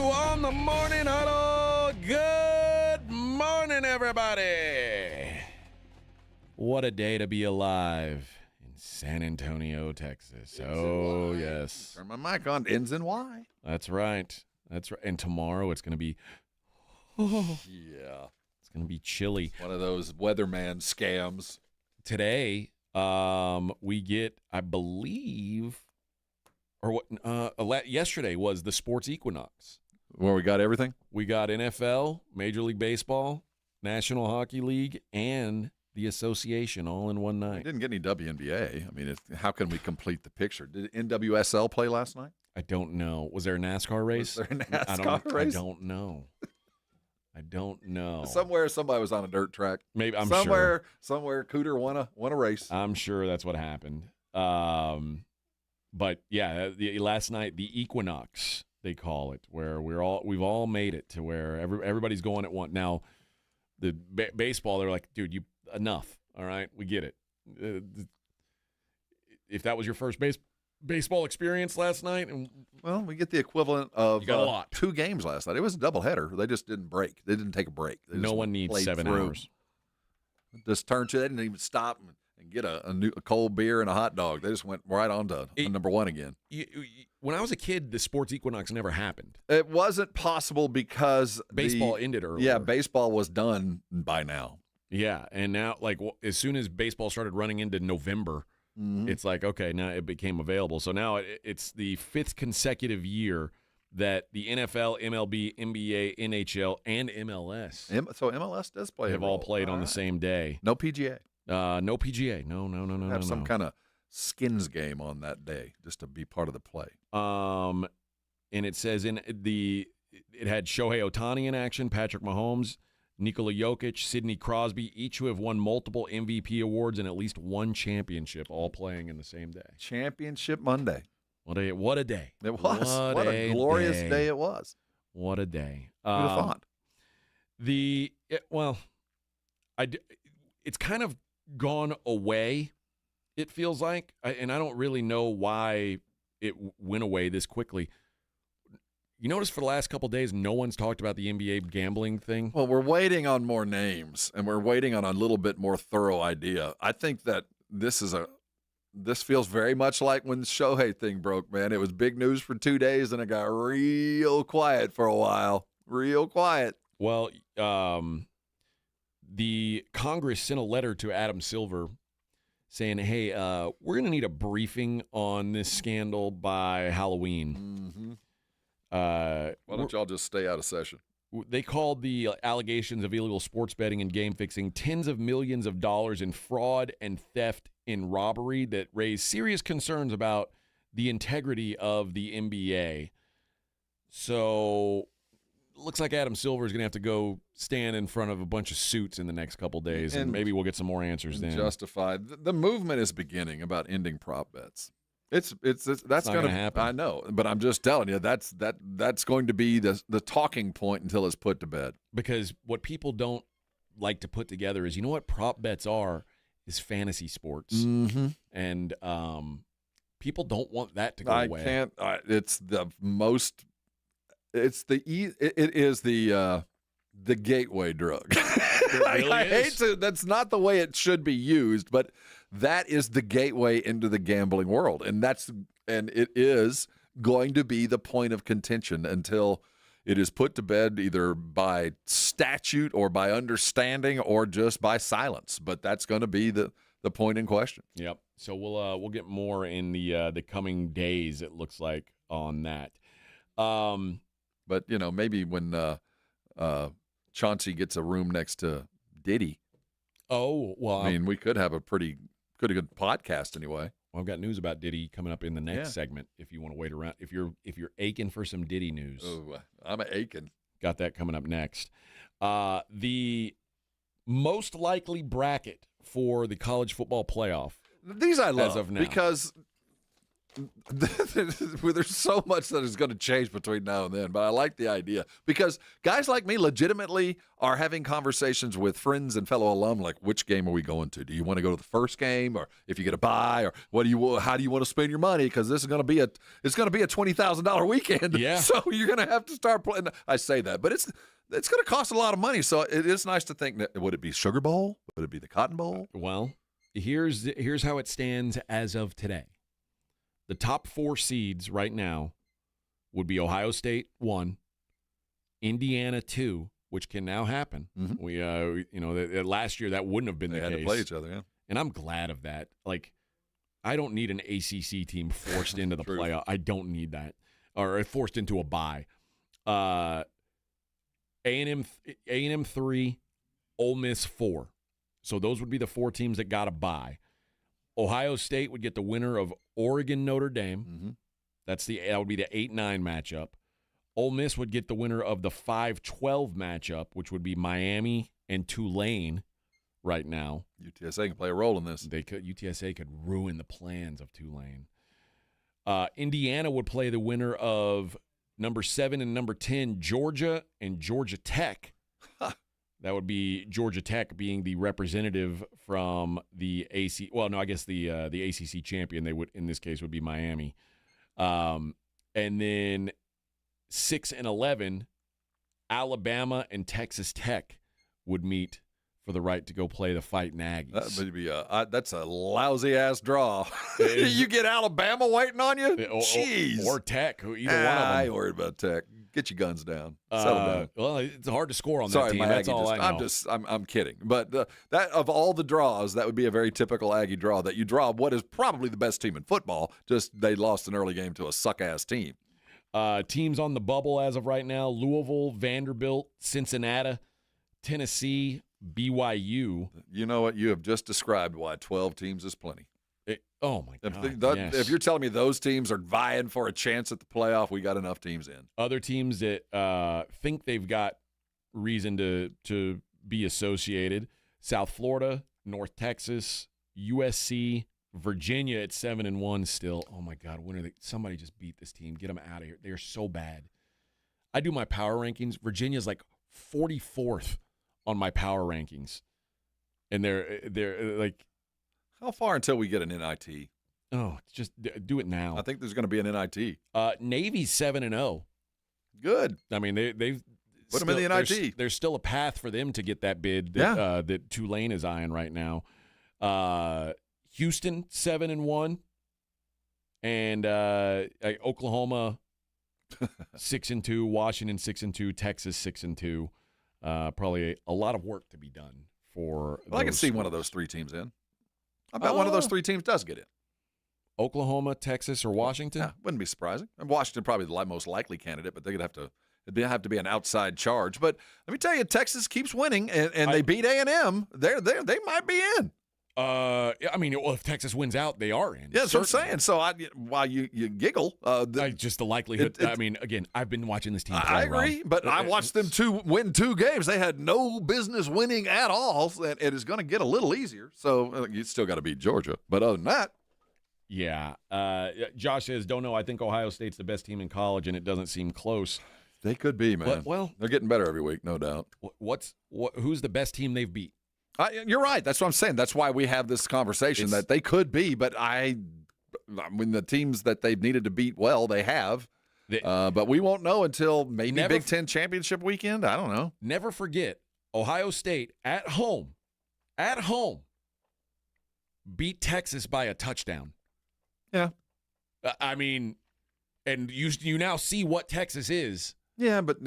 On the Morning Huddle. Good morning, everybody. What a day to be alive in San Antonio, Texas. Oh, yes. Turn my mic on. Ends in Y. That's right. That's right. And tomorrow it's going to be, yeah, it's going to be chilly. One of those weatherman scams. Today, we get, I believe, or what? Yesterday was the sports equinox. Where we got everything? We got NFL, Major League Baseball, National Hockey League, and the association all in one night. We didn't get any WNBA. I mean, how can we complete the picture? Did NWSL play last night? I don't know. Was there a NASCAR race? Was there a NASCAR race? I don't know. I don't know. Somewhere somebody was on a dirt track. Maybe Somewhere Cooter won a race. I'm sure that's what happened. But yeah, last night the equinox, they call it, where we've all made it to where everybody's going at once. Now, the baseball, they're like, dude, enough. All right, we get it. If that was your first baseball experience last night, well, we get the equivalent of you got a lot. 2 games last night. It was a doubleheader. They just didn't break. They didn't take a break. No one needs 7 hours. Just turned to. They didn't even stop and get a cold beer and a hot dog. They just went right on to number 1 again. When I was a kid, the sports equinox never happened. It wasn't possible because baseball ended earlier. Yeah, baseball was done by now. Yeah, and now, like, as soon as baseball started running into November, it's like, okay, now it became available. So now it's the 5th consecutive year that the NFL, MLB, NBA, NHL, and MLS. So MLS does play. Have all played on the same day. No PGA. No PGA. No. Have some kind of skins game on that day just to be part of the play. And it says it had Shohei Ohtani in action, Patrick Mahomes, Nikola Jokic, Sidney Crosby, each who have won multiple MVP awards and at least 1 championship, all playing in the same day. Championship Monday. What a day. It was. What a glorious day it was. What a day. Who'd have thought? It's kind of gone away, it feels like, and I don't really know why it went away this quickly. You notice for the last couple of days, no one's talked about the NBA gambling thing? Well, we're waiting on more names, and we're waiting on a little bit more thorough idea. I think that this feels very much like when the Shohei thing broke, man. It was big news for 2 days, and it got real quiet for a while. Real quiet. Well, the Congress sent a letter to Adam Silver saying, hey, we're going to need a briefing on this scandal by Halloween. Why don't y'all just stay out of session? They called the allegations of illegal sports betting and game fixing tens of millions of dollars in fraud and theft in robbery that raised serious concerns about the integrity of the NBA. So looks like Adam Silver is going to have to go stand in front of a bunch of suits in the next couple days, and maybe we'll get some more answers then. Justified. The movement is beginning about ending prop bets. That's going to happen. I know, but I'm just telling you that's going to be the talking point until it's put to bed. Because what people don't like to put together is, you know what prop bets are? Is fantasy sports, and people don't want that to go away. I can't. It's the most. It's the it is the gateway drug. It really I is. hate to. That's not the way it should be used, but that is the gateway into the gambling world, and it is going to be the point of contention until it is put to bed either by statute or by understanding or just by silence. But that's going to be the point in question. Yep. So we'll get more in the coming days. It looks like on that. But maybe when Chauncey gets a room next to Diddy. Oh well, I mean, we could have a pretty good podcast anyway. Well, I've got news about Diddy coming up in the next segment. If you want to wait around, if you're aching for some Diddy news, I'm aching. Got that coming up next. The most likely bracket for the college football playoff. These I love as of now. because there's so much that is going to change between now and then, but I like the idea because guys like me legitimately are having conversations with friends and fellow alum like, which game are we going to? Do you want to go to the first game, or if you get a bye, or how do you want to spend your money? Because this is going to be a $20,000 weekend. Yeah. So you're going to have to start playing. I say that, but it's going to cost a lot of money. So it is nice to think that, would it be Sugar Bowl? Would it be the Cotton Bowl? Well, here's how it stands as of today. The top 4 seeds right now would be Ohio State 1, Indiana 2, which can now happen. Mm-hmm. We last year that wouldn't have been the case. They had to play each other, yeah. And I'm glad of that. Like, I don't need an ACC team forced into the playoff. I don't need that, or forced into a bye. A&M 3, Ole Miss 4. So those would be the 4 teams that got a bye. Ohio State would get the winner of Oregon Notre Dame. Mm-hmm. That would be the 8-9 matchup. Ole Miss would get the winner of the 5-12 matchup, which would be Miami and Tulane right now. UTSA can play a role in this. UTSA could ruin the plans of Tulane. Indiana would play the winner of number 7 and number 10, Georgia and Georgia Tech. That would be Georgia Tech being the representative from the AC. Well, no, I guess the ACC champion. They would, in this case, would be Miami. And then 6 and 11, Alabama and Texas Tech would meet for the right to go play the Fighting Aggies. That would be that's a lousy ass draw. You get Alabama waiting on you. Jeez. Or Tech. Either one of them. I ain't worried about Tech. Get your guns down. Settle down. Well, it's hard to score on Sorry, that team. my That's Aggie all I know. I'm kidding. But that of all the draws, that would be a very typical Aggie draw. That you draw what is probably the best team in football. Just they lost an early game to a suck ass team. Teams on the bubble as of right now: Louisville, Vanderbilt, Cincinnati, Tennessee, BYU. You know what? You have just described why 12 teams is plenty. Oh, my God. If you're telling me those teams are vying for a chance at the playoff, we got enough teams in. Other teams that think they've got reason to be associated: South Florida, North Texas, USC, Virginia at 7-1 still. Oh, my God. When are they? Somebody just beat this team. Get them out of here. They're so bad. I do my power rankings. Virginia's like 44th on my power rankings. And they're like, how far until we get an NIT? Oh, just do it now. I think there's going to be an NIT. Navy's 7-0. Good. I mean, they've put them in the NIT. There's still a path for them to get that bid that Tulane is eyeing right now. Houston 7-1, and Oklahoma 6-2, Washington 6-2, Texas 6-2. Probably a lot of work to be done for. Well, I can see one of those 3 teams in. I bet one of those 3 teams does get in. Oklahoma, Texas, or Washington? Yeah, wouldn't be surprising. And Washington probably the most likely candidate, but they'd have to be an outside charge. But let me tell you, Texas keeps winning, and they beat A&M. They might be in. I mean, well, if Texas wins out, they are in. Yeah, that's what I'm saying. So while you giggle, just the likelihood. I mean, again, I've been watching this team play. I agree, Rob. but I watched them win 2 games. They had no business winning at all, and it is going to get a little easier. So you still got to beat Georgia. But other than that, yeah. Josh says, "Don't know. I think Ohio State's the best team in college, and it doesn't seem close." They could be, man. Well, they're getting better every week, no doubt. Who's the best team they've beat? You're right. That's what I'm saying. That's why we have this conversation that they could be, but I mean, the teams that they've needed to beat well, they have. But we won't know until maybe Big Ten championship weekend. I don't know. Never forget, Ohio State at home, beat Texas by a touchdown. Yeah. I mean, and you now see what Texas is. Yeah, but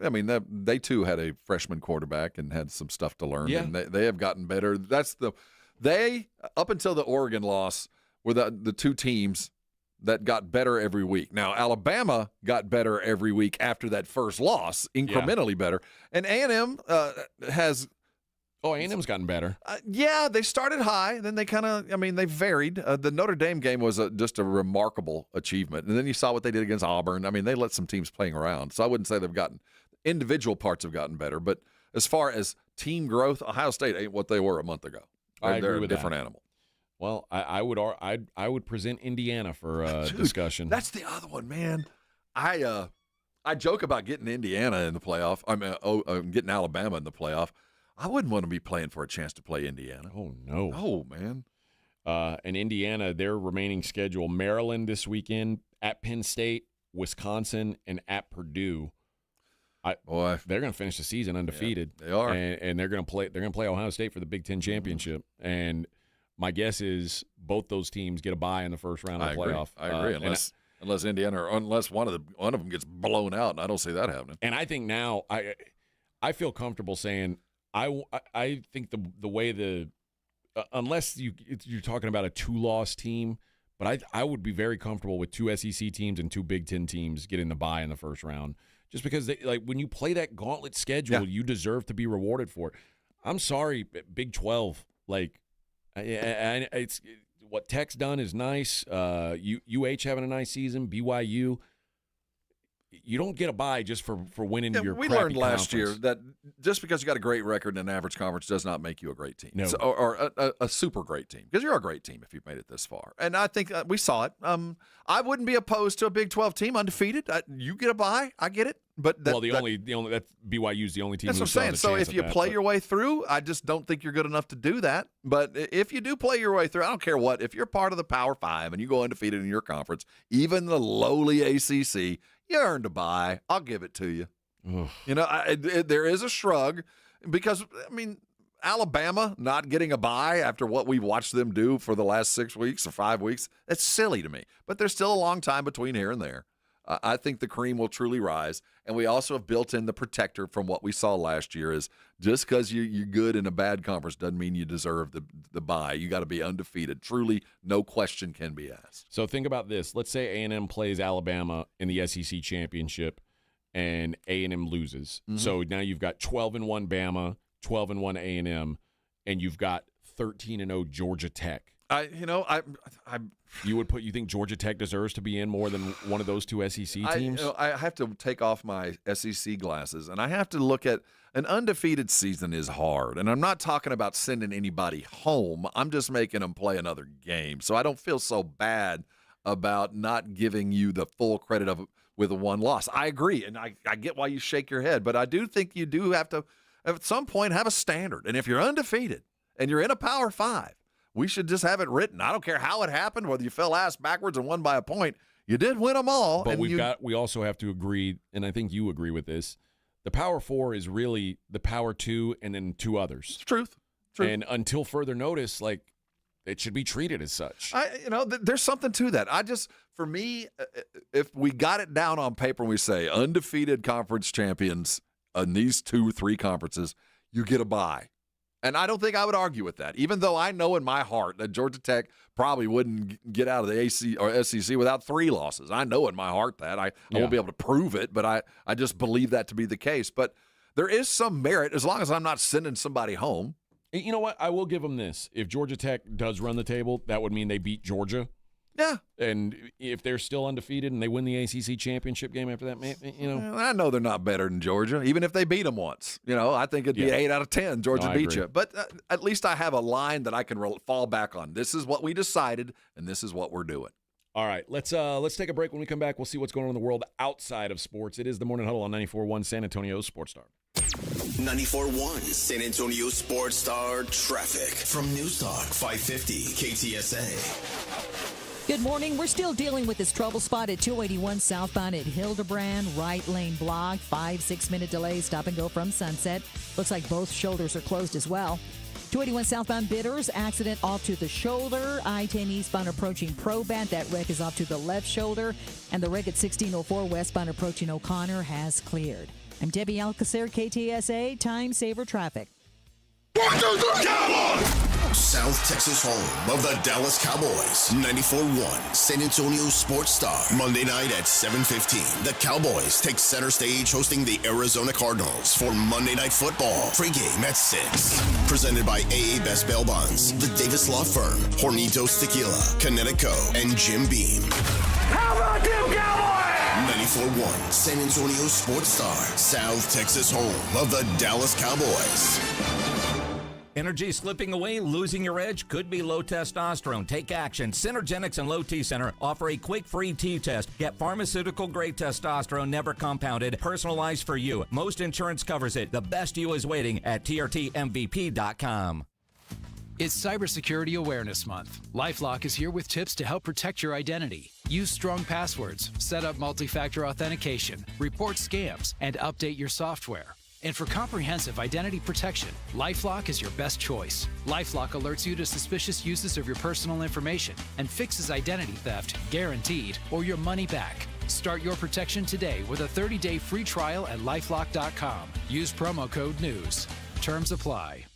I mean, they too had a freshman quarterback and had some stuff to learn. Yeah. And they have gotten better. They up until the Oregon loss were the 2 teams that got better every week. Now Alabama got better every week after that first loss, incrementally better. And A&M has. Oh, A&M's gotten better. Yeah, they started high. Then they they varied. The Notre Dame game was just a remarkable achievement. And then you saw what they did against Auburn. I mean, they let some teams playing around. So I wouldn't say individual parts have gotten better. But as far as team growth, Ohio State ain't what they were a month ago. They're a different animal. Well, I would present Indiana for discussion. That's the other one, man. I joke about getting Indiana in the playoff. I mean, getting Alabama in the playoff. I wouldn't want to be playing for a chance to play Indiana. Oh, no. Oh, man. And Indiana, their remaining schedule, Maryland this weekend, at Penn State, Wisconsin, and at Purdue. They're going to finish the season undefeated. Yeah, they are. And they're going to play Ohio State for the Big Ten championship. And my guess is both those teams get a bye in the first round of the playoff. I agree. Unless Indiana or unless one of them gets blown out, and I don't see that happening. And I think now I feel comfortable saying I think the way unless you're talking about a 2-loss team, but I would be very comfortable with 2 SEC teams and 2 Big Ten teams getting the bye in the first round, just because when you play that gauntlet schedule, you deserve to be rewarded for it. I'm sorry, Big 12, it's what Tech's done is nice. UH having a nice season, BYU. You don't get a bye just for winning your we crappy learned last year conference. that just because you got a great record in an average conference does not make you a great team. No. Or a super great team, because you're a great team if you've made it this far. And I think we saw it. I wouldn't be opposed to a Big 12 team undefeated. You get a bye, I get it. But that's BYU's the only team. That's what I'm saying. So if you play your way through, I just don't think you're good enough to do that. But if you do play your way through, I don't care what. If you're part of the Power 5 and you go undefeated in your conference, even the lowly ACC, you earned a bye. I'll give it to you. Ugh. You know, there is a shrug because, I mean, Alabama not getting a bye after what we've watched them do for the last 6 weeks or 5 weeks, that's silly to me. But there's still a long time between here and there. I think the cream will truly rise. And we also have built in the protector from what we saw last year is just because you're good in a bad conference doesn't mean you deserve the bye. You got to be undefeated. Truly, no question can be asked. So think about this. Let's say A&M plays Alabama in the SEC championship and A&M loses. Mm-hmm. So now you've got 12-1 Bama, 12-1 A&M, and you've got 13-0 Georgia Tech. You think Georgia Tech deserves to be in more than one of those 2 SEC teams? I have to take off my SEC glasses, and I have to look at an undefeated season is hard. And I'm not talking about sending anybody home. I'm just making them play another game. So I don't feel so bad about not giving you the full credit of with a 1 loss. I agree, and I get why you shake your head, but I do think you do have to, at some point, have a standard. And if you're undefeated and you're in a Power 5, we should just have it written. I don't care how it happened, whether you fell ass backwards and won by a point. You did win them all. But we also have to agree, and I think you agree with this, the Power 4 is really the Power 2 and then 2 others. Truth. And until further notice, it should be treated as such. There's something to that. For me, if we got it down on paper and we say undefeated conference champions in these 2-3 conferences, you get a bye. And I don't think I would argue with that, even though I know in my heart that Georgia Tech probably wouldn't get out of the AC or SEC without 3 losses. I know in my heart that. I won't be able to prove it, but I just believe that to be the case. But there is some merit, as long as I'm not sending somebody home. You know what? I will give them this. If Georgia Tech does run the table, that would mean they beat Georgia. Yeah. And if they're still undefeated and they win the ACC championship game after that, Well, I know they're not better than Georgia, even if they beat them once. I think it'd be 8 out of 10. Georgia beat agree. you. But at least I have a line that I can fall back on. This is what we decided, and this is what we're doing. All right, let's take a break. When we come back, we'll see what's going on in the world outside of sports. It is the Morning Huddle on 94.1 San Antonio's Sports Star. 94.1 San Antonio Sports Star traffic from News Talk 550 KTSA. Good morning. We're still dealing with this trouble spot at 281 southbound at Hildebrand. Right lane blocked. 5-6 minute delay. Stop and go from Sunset. Looks like both shoulders are closed as well. 281 southbound Bitters. Accident off to the shoulder. I-10 eastbound approaching Probat. That wreck is off to the left shoulder. And the wreck at 1604 westbound approaching O'Connor has cleared. I'm Debbie Alcacer, KTSA Time Saver Traffic. 1, 2, 3, Cowboys! South Texas home of the Dallas Cowboys. 94.1 San Antonio Sports Star. Monday night at 7:15. The Cowboys take center stage hosting the Arizona Cardinals for Monday Night Football. Pre-game at 6. Presented by AA Best Bail Bonds, the Davis Law Firm, Hornitos Tequila, Connecticut, and Jim Beam. How about them Cowboys? 94.1 San Antonio Sports Star. South Texas home of the Dallas Cowboys. Energy slipping away, losing your edge? Could be low testosterone. Take action. Synergenics and Low T Center offer a quick free T test. Get pharmaceutical-grade testosterone, never compounded, personalized for you. Most insurance covers it. The best you is waiting at trtmvp.com. It's Cybersecurity Awareness Month. LifeLock is here with tips to help protect your identity. Use strong passwords, set up multi-factor authentication, report scams, and update your software. And for comprehensive identity protection, LifeLock is your best choice. LifeLock alerts you to suspicious uses of your personal information and fixes identity theft, guaranteed, or your money back. Start your protection today with a 30-day free trial at LifeLock.com. Use promo code NEWS. Terms apply.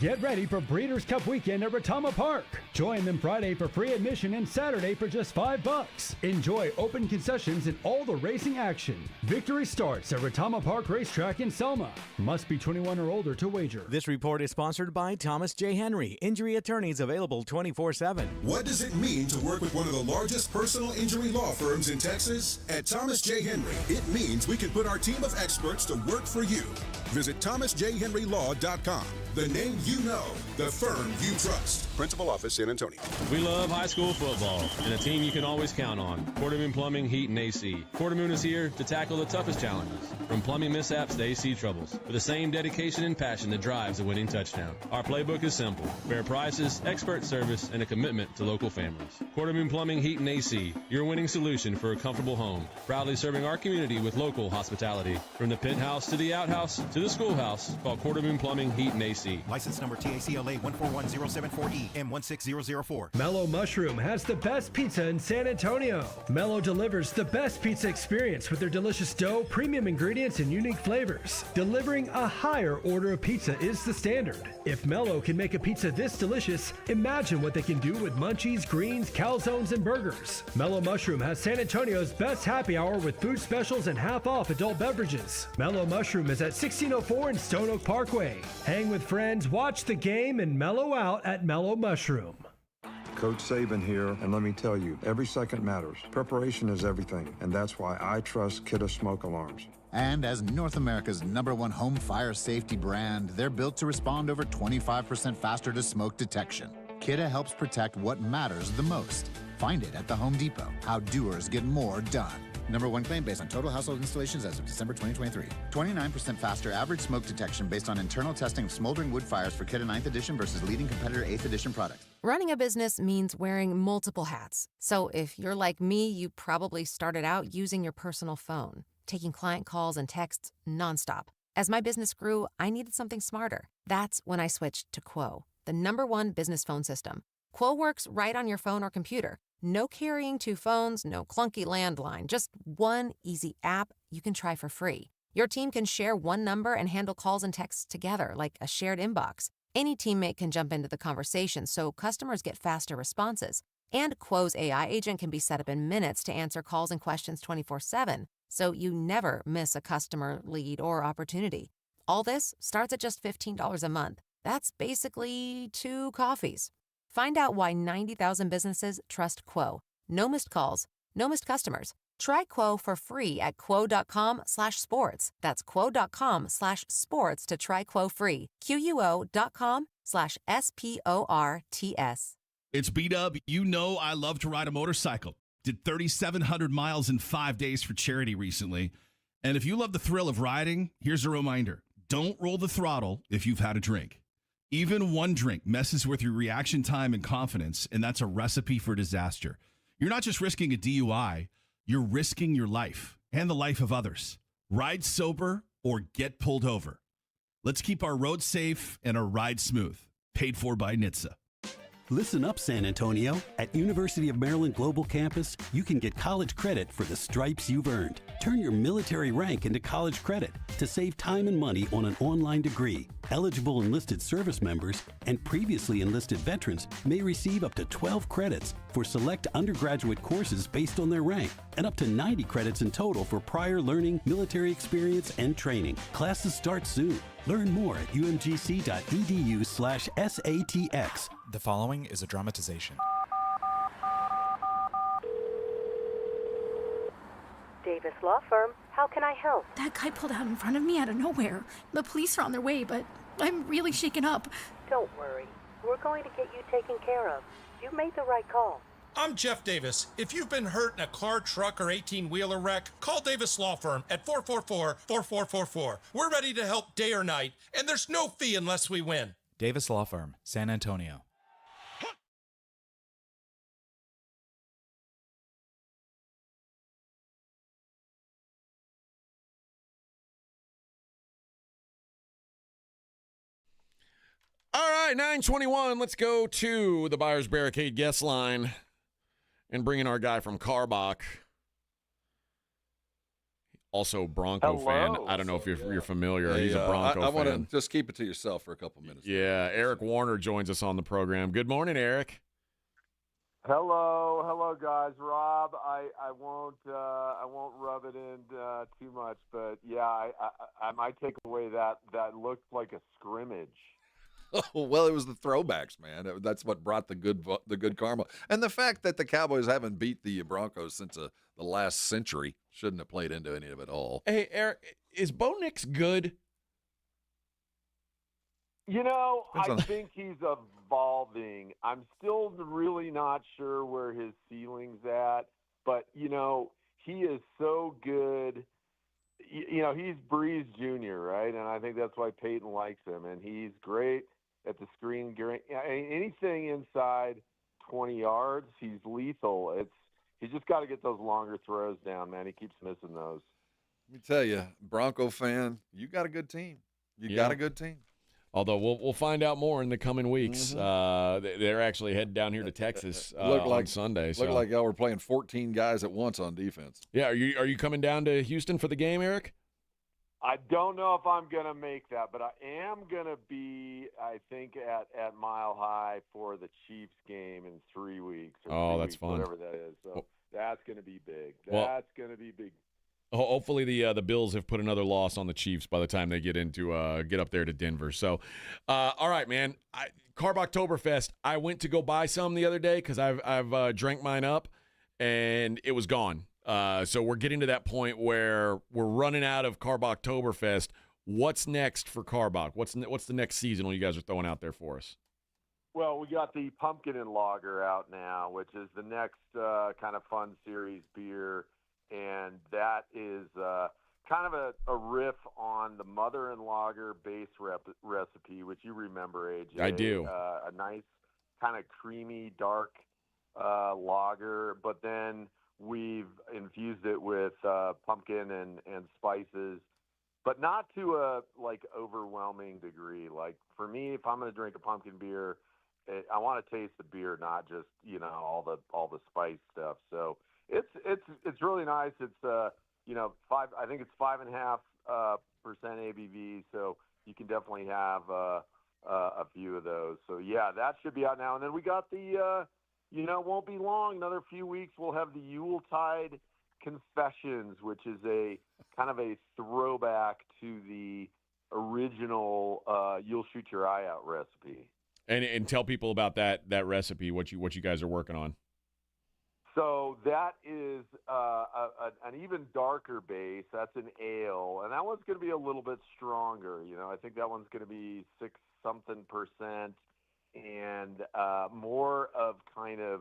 Get ready for Breeders' Cup weekend at Retama Park. Join them Friday for free admission and Saturday for just $5. Enjoy open concessions and all the racing action. Victory starts at Retama Park Racetrack in Selma. Must be 21 or older to wager. This report is sponsored by Thomas J. Henry. Injury attorneys available 24/7. What does it mean to work with one of the largest personal injury law firms in Texas? At Thomas J. Henry, it means we can put our team of experts to work for you. Visit thomasjhenrylaw.com. The name you know, the firm you trust. Principal Office, San Antonio. We love high school football and a team you can always count on. Quartermoon Plumbing, Heat, and AC. Quartermoon is here to tackle the toughest challenges, from plumbing mishaps to AC troubles, with the same dedication and passion that drives a winning touchdown. Our playbook is simple: fair prices, expert service, and a commitment to local families. Quartermoon Plumbing, Heat, and AC, your winning solution for a comfortable home. Proudly serving our community with local hospitality. From the penthouse to the outhouse to the schoolhouse, call Quartermoon Plumbing, Heat, and AC. License number TACLA 141074E M16004. Mellow Mushroom has the best pizza in San Antonio. Mellow delivers the best pizza experience with their delicious dough, premium ingredients, and unique flavors. Delivering a higher order of pizza is the standard. If Mellow can make a pizza this delicious, imagine what they can do with munchies, greens, calzones, and burgers. Mellow Mushroom has San Antonio's best happy hour with food specials and half-off adult beverages. Mellow Mushroom is at 1604 in Stone Oak Parkway. Hang with friends, watch the game, and mellow out at Mellow Mushroom. Coach Saban here, and let me tell you, every second matters. Preparation is everything, and that's why I trust Kidda Smoke Alarms. And as North America's #1 home fire safety brand, they're built to respond over 25% faster to smoke detection. Kidda helps protect what matters the most. Find it at the Home Depot. How doers get more done. #1 claim based on total household installations as of December 2023. 29% faster average smoke detection based on internal testing of smoldering wood fires for Kidda 9th edition versus leading competitor 8th edition products. Running a business means wearing multiple hats. So if you're like me, you probably started out using your personal phone, taking client calls and texts nonstop. As my business grew, I needed something smarter. That's when I switched to Quo, the #1 business phone system. Quo works right on your phone or computer. No carrying 2 phones, no clunky landline, just one easy app you can try for free. Your team can share one number and handle calls and texts together like a shared inbox. Any teammate can jump into the conversation so customers get faster responses. And Quo's AI agent can be set up in minutes to answer calls and questions 24/7, so you never miss a customer, lead, or opportunity. All this starts at just $15 a month. That's basically 2 coffees. Find out why 90,000 businesses trust Quo. No missed calls, no missed customers. Try Quo for free at quo.com/sports. That's quo.com/sports to try Quo free. QUO.com/SPORTS. It's B-Dub. You know I love to ride a motorcycle. Did 3,700 miles in 5 days for charity recently. And if you love the thrill of riding, here's a reminder. Don't roll the throttle if you've had a drink. Even one drink messes with your reaction time and confidence, and that's a recipe for disaster. You're not just risking a DUI, you're risking your life and the life of others. Ride sober or get pulled over. Let's keep our roads safe and our ride smooth. Paid for by NHTSA. Listen up, San Antonio. At University of Maryland Global Campus, you can get college credit for the stripes you've earned. Turn your military rank into college credit to save time and money on an online degree. Eligible enlisted service members and previously enlisted veterans may receive up to 12 credits for select undergraduate courses based on their rank, and up to 90 credits in total for prior learning, military experience, and training. Classes start soon. Learn more at umgc.edu/SATX. The following is a dramatization. Davis Law Firm, how can I help? That guy pulled out in front of me out of nowhere. The police are on their way, but I'm really shaken up. Don't worry. We're going to get you taken care of. You made the right call. I'm Jeff Davis. If you've been hurt in a car, truck, or 18-wheeler wreck, call Davis Law Firm at 444-4444. We're ready to help day or night, and there's no fee unless we win. Davis Law Firm, San Antonio. All right, 9:21. Let's go to the Buyers Barricade guest line and bring in our guy from Carbach. Also Bronco fan. I don't know if you're familiar. He's a Bronco fan. I want to just keep it to yourself for a couple minutes. Yeah, Eric Warner joins us on the program. Good morning, Eric. Hello, guys. Rob, I won't rub it in too much, but yeah, I might take away that looked like a scrimmage. Oh, well, it was the throwbacks, man. That's what brought the good karma, and the fact that the Cowboys haven't beat the Broncos since the last century shouldn't have played into any of it all. Hey, Eric, is Bo Nix good? You know, I think he's evolving. I'm still really not sure where his ceiling's at, but, you know, he is so good. You know, he's Breeze Jr., right? And I think that's why Peyton likes him. And he's great at the screen. Anything inside 20 yards, he's lethal. He's just got to get those longer throws down, man. He keeps missing those. Let me tell you, Bronco fan, you got a good team. You got a good team. Although we'll find out more in the coming weeks. They're actually heading down here to Texas on Sunday. Looked like y'all were playing 14 guys at once on defense. Yeah, are you coming down to Houston for the game, Eric? I don't know if I'm going to make that, but I am going to be, I think, at Mile High for the Chiefs game in 3 weeks. That's fun. Whatever that is. So that's going to be big. That's going to be big. Hopefully the Bills have put another loss on the Chiefs by the time they get up there to Denver. So, all right, man. Carbachtoberfest. I went to go buy some the other day because I've drank mine up, and it was gone. So we're getting to that point where we're running out of Carbachtoberfest. What's next for Carbach? What's the next seasonal you guys are throwing out there for us? Well, we got the Pumpkin and Lager out now, which is the next kind of fun series beer. And that is kind of a riff on the Mother and Lager base recipe, which you remember, AJ. I do. A nice kind of creamy, dark lager, but then we've infused it with pumpkin and spices, but not to a overwhelming degree. Like for me, if I'm going to drink a pumpkin beer, I want to taste the beer, not just all the spice stuff. So. It's really nice. It's I think it's 5.5% ABV, so you can definitely have a few of those. So yeah, that should be out now. And then we got the it won't be long, another few weeks. We'll have the Yuletide Confessions, which is a kind of a throwback to the original "You'll Shoot Your Eye Out" recipe. And tell people about that recipe. What you guys are working on. So that is an even darker base. That's an ale, and that one's going to be a little bit stronger. I think that one's going to be 6-something%, and more of kind of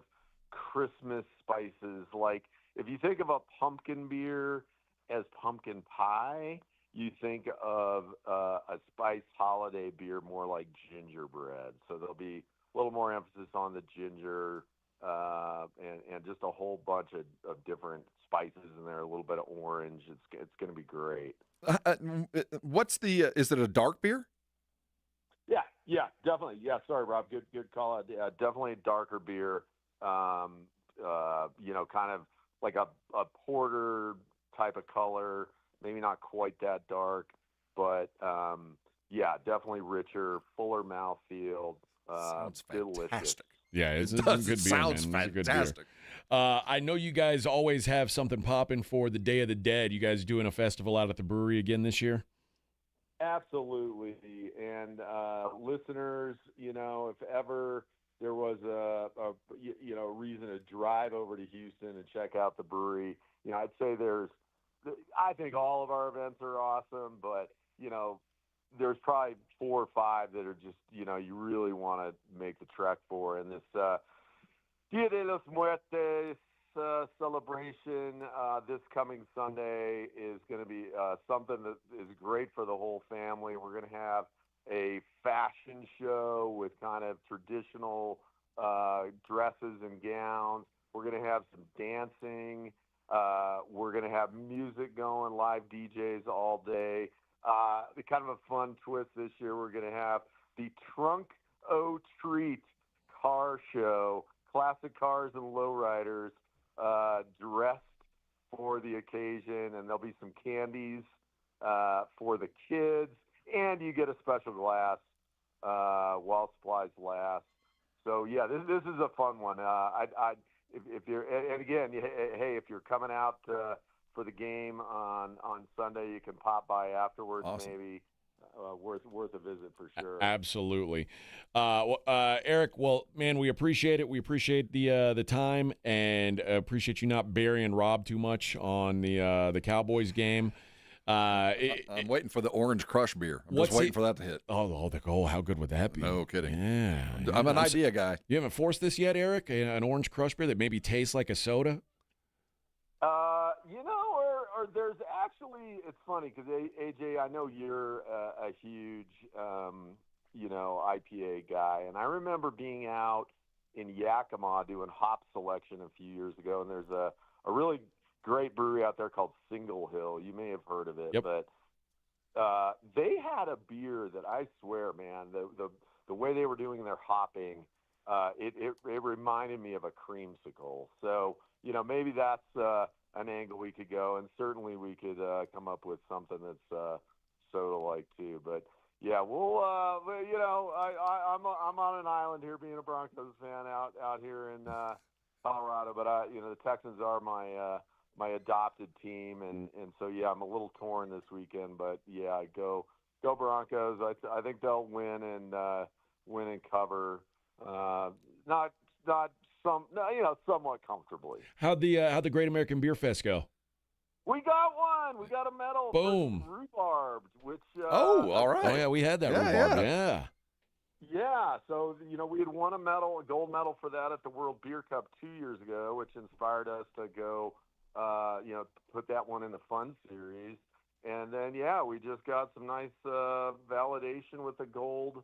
Christmas spices. Like if you think of a pumpkin beer as pumpkin pie, you think of a spiced holiday beer more like gingerbread. So there'll be a little more emphasis on the ginger. And just a whole bunch of different spices in there, a little bit of orange. It's going to be great. Is it a dark beer? Yeah, definitely. Yeah, sorry, Rob. Good call out. Yeah, definitely a darker beer. Kind of like a porter type of color. Maybe not quite that dark, but yeah, definitely richer, fuller mouthfeel. Sounds delicious. fantastic. Yeah, it's a It good beer, sounds man. It's a good fantastic. beer. I know you guys always have something popping for the Day of the Dead. You guys doing a festival out at the brewery again this year? Absolutely. And listeners, if ever there was a reason to drive over to Houston and check out the brewery, I'd say I think all of our events are awesome, but there's probably 4 or 5 that are just, you really want to make the trek for. And this Dia de los Muertos celebration this coming Sunday is going to be something that is great for the whole family. We're going to have a fashion show with kind of traditional dresses and gowns. We're going to have some dancing. We're going to have music going, live DJs all day. Kind of a fun twist this year, we're going to have the Trunk O Treat car show, classic cars and lowriders dressed for the occasion, and there'll be some candies for the kids, and you get a special glass while supplies last. So yeah, this is a fun one. If you're, and again, hey, if you're coming out for the game on Sunday, you can pop by afterwards. Awesome. Maybe worth a visit for sure. Absolutely. Eric, well, man, we appreciate it. We appreciate the time, and appreciate you not burying Rob too much on the Cowboys game. I'm waiting for the Orange Crush beer. I'm just waiting for that to hit. Oh, how good would that be? No kidding. Yeah. I'm an idea guy. You haven't forced this yet, Eric? An Orange Crush beer that maybe tastes like a soda? Or there's actually, it's funny because AJ, I know you're a huge, IPA guy, and I remember being out in Yakima doing hop selection a few years ago, and there's a really great brewery out there called Single Hill. You may have heard of it, yep. But they had a beer that I swear, man, the way they were doing their hopping, it reminded me of a creamsicle. So maybe that's an angle we could go, and certainly we could come up with something that's soda-like too. But yeah, we'll. I'm on an island here, being a Broncos fan out here in Colorado. But the Texans are my adopted team, and so yeah, I'm a little torn this weekend. But yeah, go Broncos. I think they'll win and cover. Somewhat comfortably. How'd the Great American Beer Fest go? We got one. We got a medal. Boom. For rhubarb, which. All right. Oh yeah, we had that rhubarb. Yeah. Yeah. So we had won a gold medal for that at the World Beer Cup 2 years ago, which inspired us to go, put that one in the Fun Series, and then we just got some nice validation with the gold.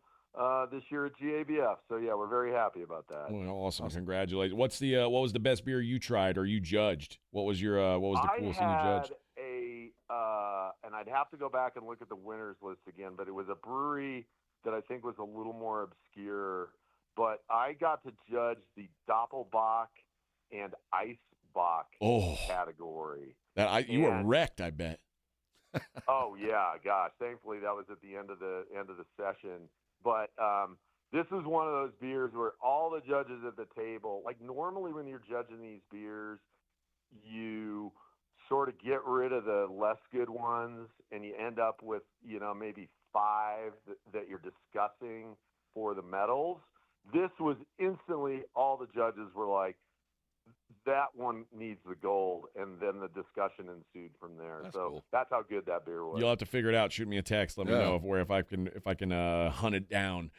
This year at GABF. So yeah, we're very happy about that. Oh, awesome. Congratulations. What was the best beer you tried or you judged? What was the coolest thing you judged? And I'd have to go back and look at the winners list again, but it was a brewery that I think was a little more obscure, but I got to judge the Doppelbock and Eisbock category. You were wrecked, I bet. Oh yeah, gosh. Thankfully that was at the end of the session. But this is one of those beers where all the judges at the table, like normally when you're judging these beers, you sort of get rid of the less good ones, and you end up with, maybe 5 that you're discussing for the medals. This was instantly, all the judges were like, that one needs the gold, and then the discussion ensued from there. That's how good that beer was. You'll have to figure it out. Shoot me a text. Let me know if I can hunt it down.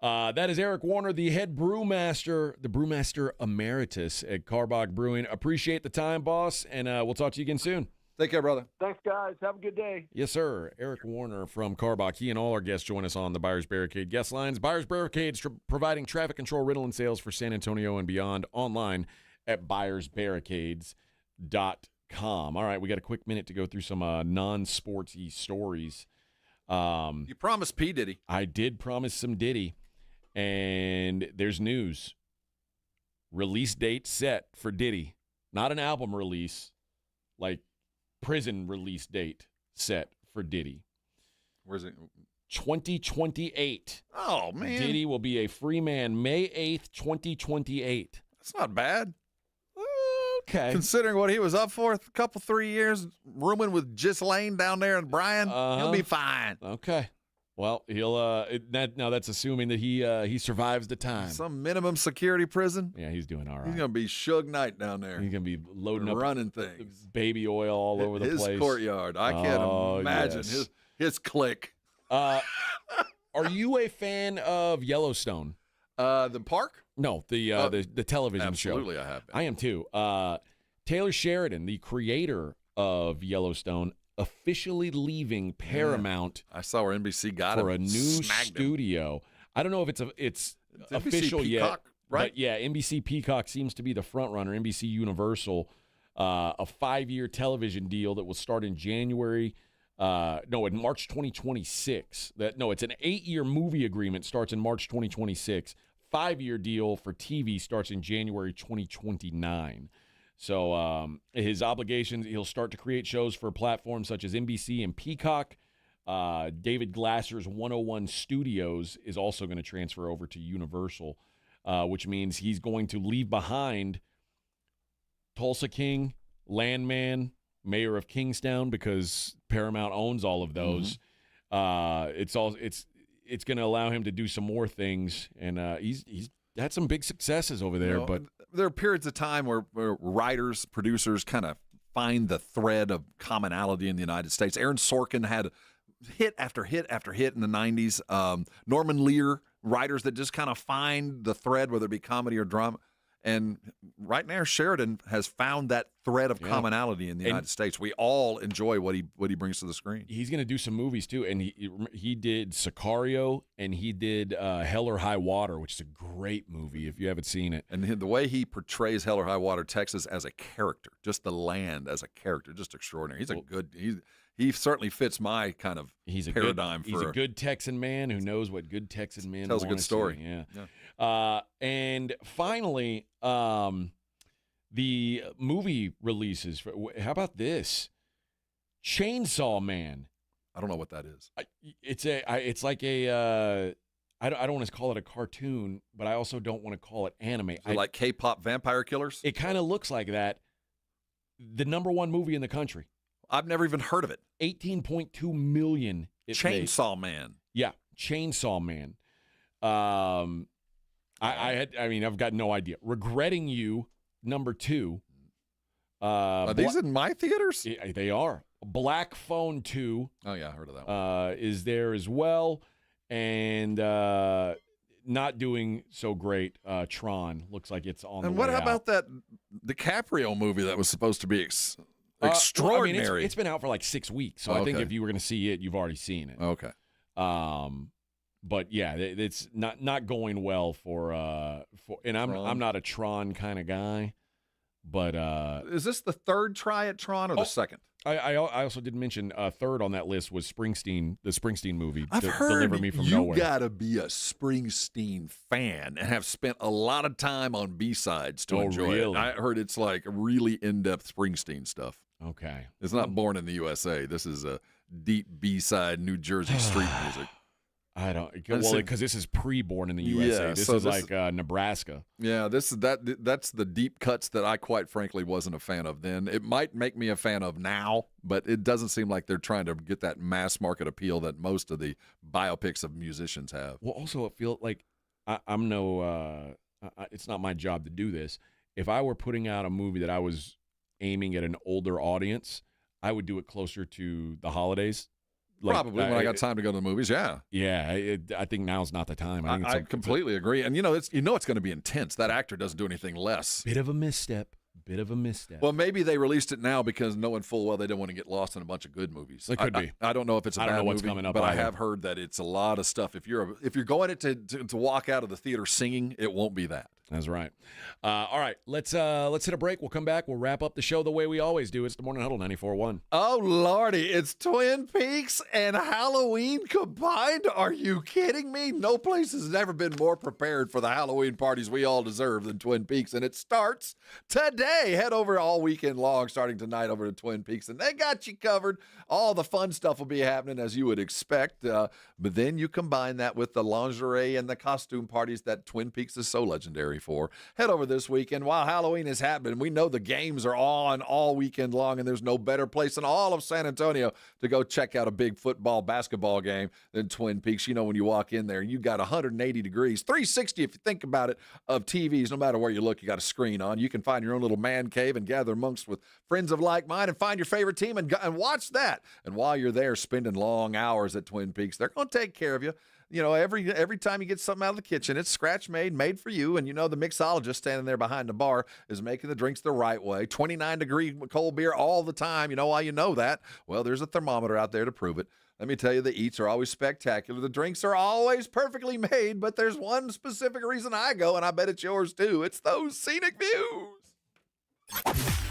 That is Eric Warner, the head brewmaster, the brewmaster emeritus at Carbach Brewing. Appreciate the time, boss, and we'll talk to you again soon. Take care, brother. Thanks, guys. Have a good day. Yes, sir. Eric Warner from Carbach. He and all our guests join us on the Buyers Barricade guest lines. Buyers Barricades providing traffic control, rental, and sales for San Antonio and beyond online at buyersbarricades.com. All right, we got a quick minute to go through some non-sportsy stories. You promised P. Diddy. I did promise some Diddy, and there's news. Release date set for Diddy. Not an album release, like prison release date set for Diddy. Where's it? 2028. Oh, man. Diddy will be a free man May 8th, 2028. That's not bad. Okay. Considering what he was up for a couple, 3 years, rooming with Ghislaine down there in Bryan, he'll be fine. Okay. Well, he'll now that's assuming that he survives the time. Some minimum security prison. Yeah, he's doing all right. He's gonna be Suge Knight down there. He's gonna be loading up, running things, baby oil all over the place. His courtyard. I can't imagine his clique. Are you a fan of Yellowstone? The park? No, the television show. Absolutely, I have been. I am too. Taylor Sheridan, the creator of Yellowstone, officially leaving Paramount. I saw where NBC got for him. a new studio. I don't know if it's official NBC yet, Peacock, right? But yeah, NBC Peacock seems to be the front runner. NBC Universal, a 5-year television deal that will start in January. In March 2026. It's an 8-year movie agreement, starts in March 2026. 5-year deal for TV starts in January 2029. So his obligations, he'll start to create shows for platforms such as NBC and Peacock. David Glasser's 101 Studios is also going to transfer over to Universal, which means he's going to leave behind Tulsa King, Landman, Mayor of Kingstown, because Paramount owns all of those. It's going to allow him to do some more things, and he's had some big successes over there. But there are periods of time where writers, producers kind of find the thread of commonality in the United States. Aaron Sorkin had hit after hit after hit in the 90s. Norman Lear, writers that just kind of find the thread, whether it be comedy or drama. And right now, Sheridan has found that thread of commonality in the United States. We all enjoy what he brings to the screen. He's going to do some movies too, and he did Sicario, and he did Hell or High Water, which is a great movie if you haven't seen it. And the way he portrays Hell or High Water, Texas, as a character, just the land as a character, just extraordinary. He certainly fits my kind of paradigm. He's a good Texan man who knows what good Texan men tells a good story. Yeah. And finally, the movie releases. How about this? Chainsaw Man. I don't know what that is. It's like a. I don't want to call it a cartoon, but I also don't want to call it anime. Like K-pop vampire killers? It kind of looks like that. The #1 movie in the country. I've never even heard of it. 18.2 million. Chainsaw Man. Yeah, Chainsaw Man. I've got no idea. Regretting You, #2. Are these in my theaters? They are. Black Phone 2. Oh yeah, I heard of that one. Is there as well, and not doing so great. Tron looks like it's on. And the what way about that DiCaprio movie that was supposed to be extraordinary? It's been out for like 6 weeks, so I think if you were going to see it, you've already seen it. Okay. But yeah, it's not going well for and I'm not a Tron kind of guy, but is this the third try at Tron or the second? I also did mention third on that list was Springsteen, the Springsteen movie. I've heard Deliver Me From you Nowhere. gotta be a Springsteen fan and have spent a lot of time on B-sides to enjoy it. I heard it's like really in-depth Springsteen stuff. Okay. It's not Born in the USA. This is a deep B-side New Jersey street music. I don't. Well, because this is pre-born in the USA. Yeah, this so is like Nebraska. Yeah, that's the deep cuts that I quite frankly wasn't a fan of then. It might make me a fan of now, but it doesn't seem like they're trying to get that mass market appeal that most of the biopics of musicians have. Well, also, it feels like I'm no. It's not my job to do this. If I were putting out a movie that I was aiming at an older audience, I would do it closer to the holidays. Probably when I got time to go to the movies, yeah. Yeah, I think now's not the time. I completely agree. And, it's going to be intense. That actor doesn't do anything less. Bit of a misstep. Well, maybe they released it now because knowing full well they don't want to get lost in a bunch of good movies. It could be. I don't know if it's a bad what's movie, coming up but either. I have heard that it's a lot of stuff. If you're going to walk out of the theater singing, it won't be that. That's right. All right, let's hit a break. We'll come back. We'll wrap up the show the way we always do. It's the Morning Huddle 94.1. Oh, Lordy, it's Twin Peaks and Halloween combined? Are you kidding me? No place has ever been more prepared for the Halloween parties we all deserve than Twin Peaks, and it starts today. Head over all weekend long, starting tonight over to Twin Peaks, and they got you covered. All the fun stuff will be happening as you would expect, but then you combine that with the lingerie and the costume parties that Twin Peaks is so legendary for. Head over this weekend while Halloween is happening. We know the games are on all weekend long, and there's no better place in all of San Antonio to go check out a big football, basketball game than Twin Peaks. When you walk in there, you got 180 degrees, 360 if you think about it, of TVs. No matter where you look, you got a screen on. You can find your own little man cave and gather amongst with friends of like mind and find your favorite team and watch that. And while you're there spending long hours at Twin Peaks, they're going to take care of you. Every time you get something out of the kitchen, it's scratch made for you. And the mixologist standing there behind the bar is making the drinks the right way. 29-degree cold beer all the time. You know why you know that? Well, there's a thermometer out there to prove it. Let me tell you, the eats are always spectacular. The drinks are always perfectly made, but there's one specific reason I go, and I bet it's yours too. It's those scenic views.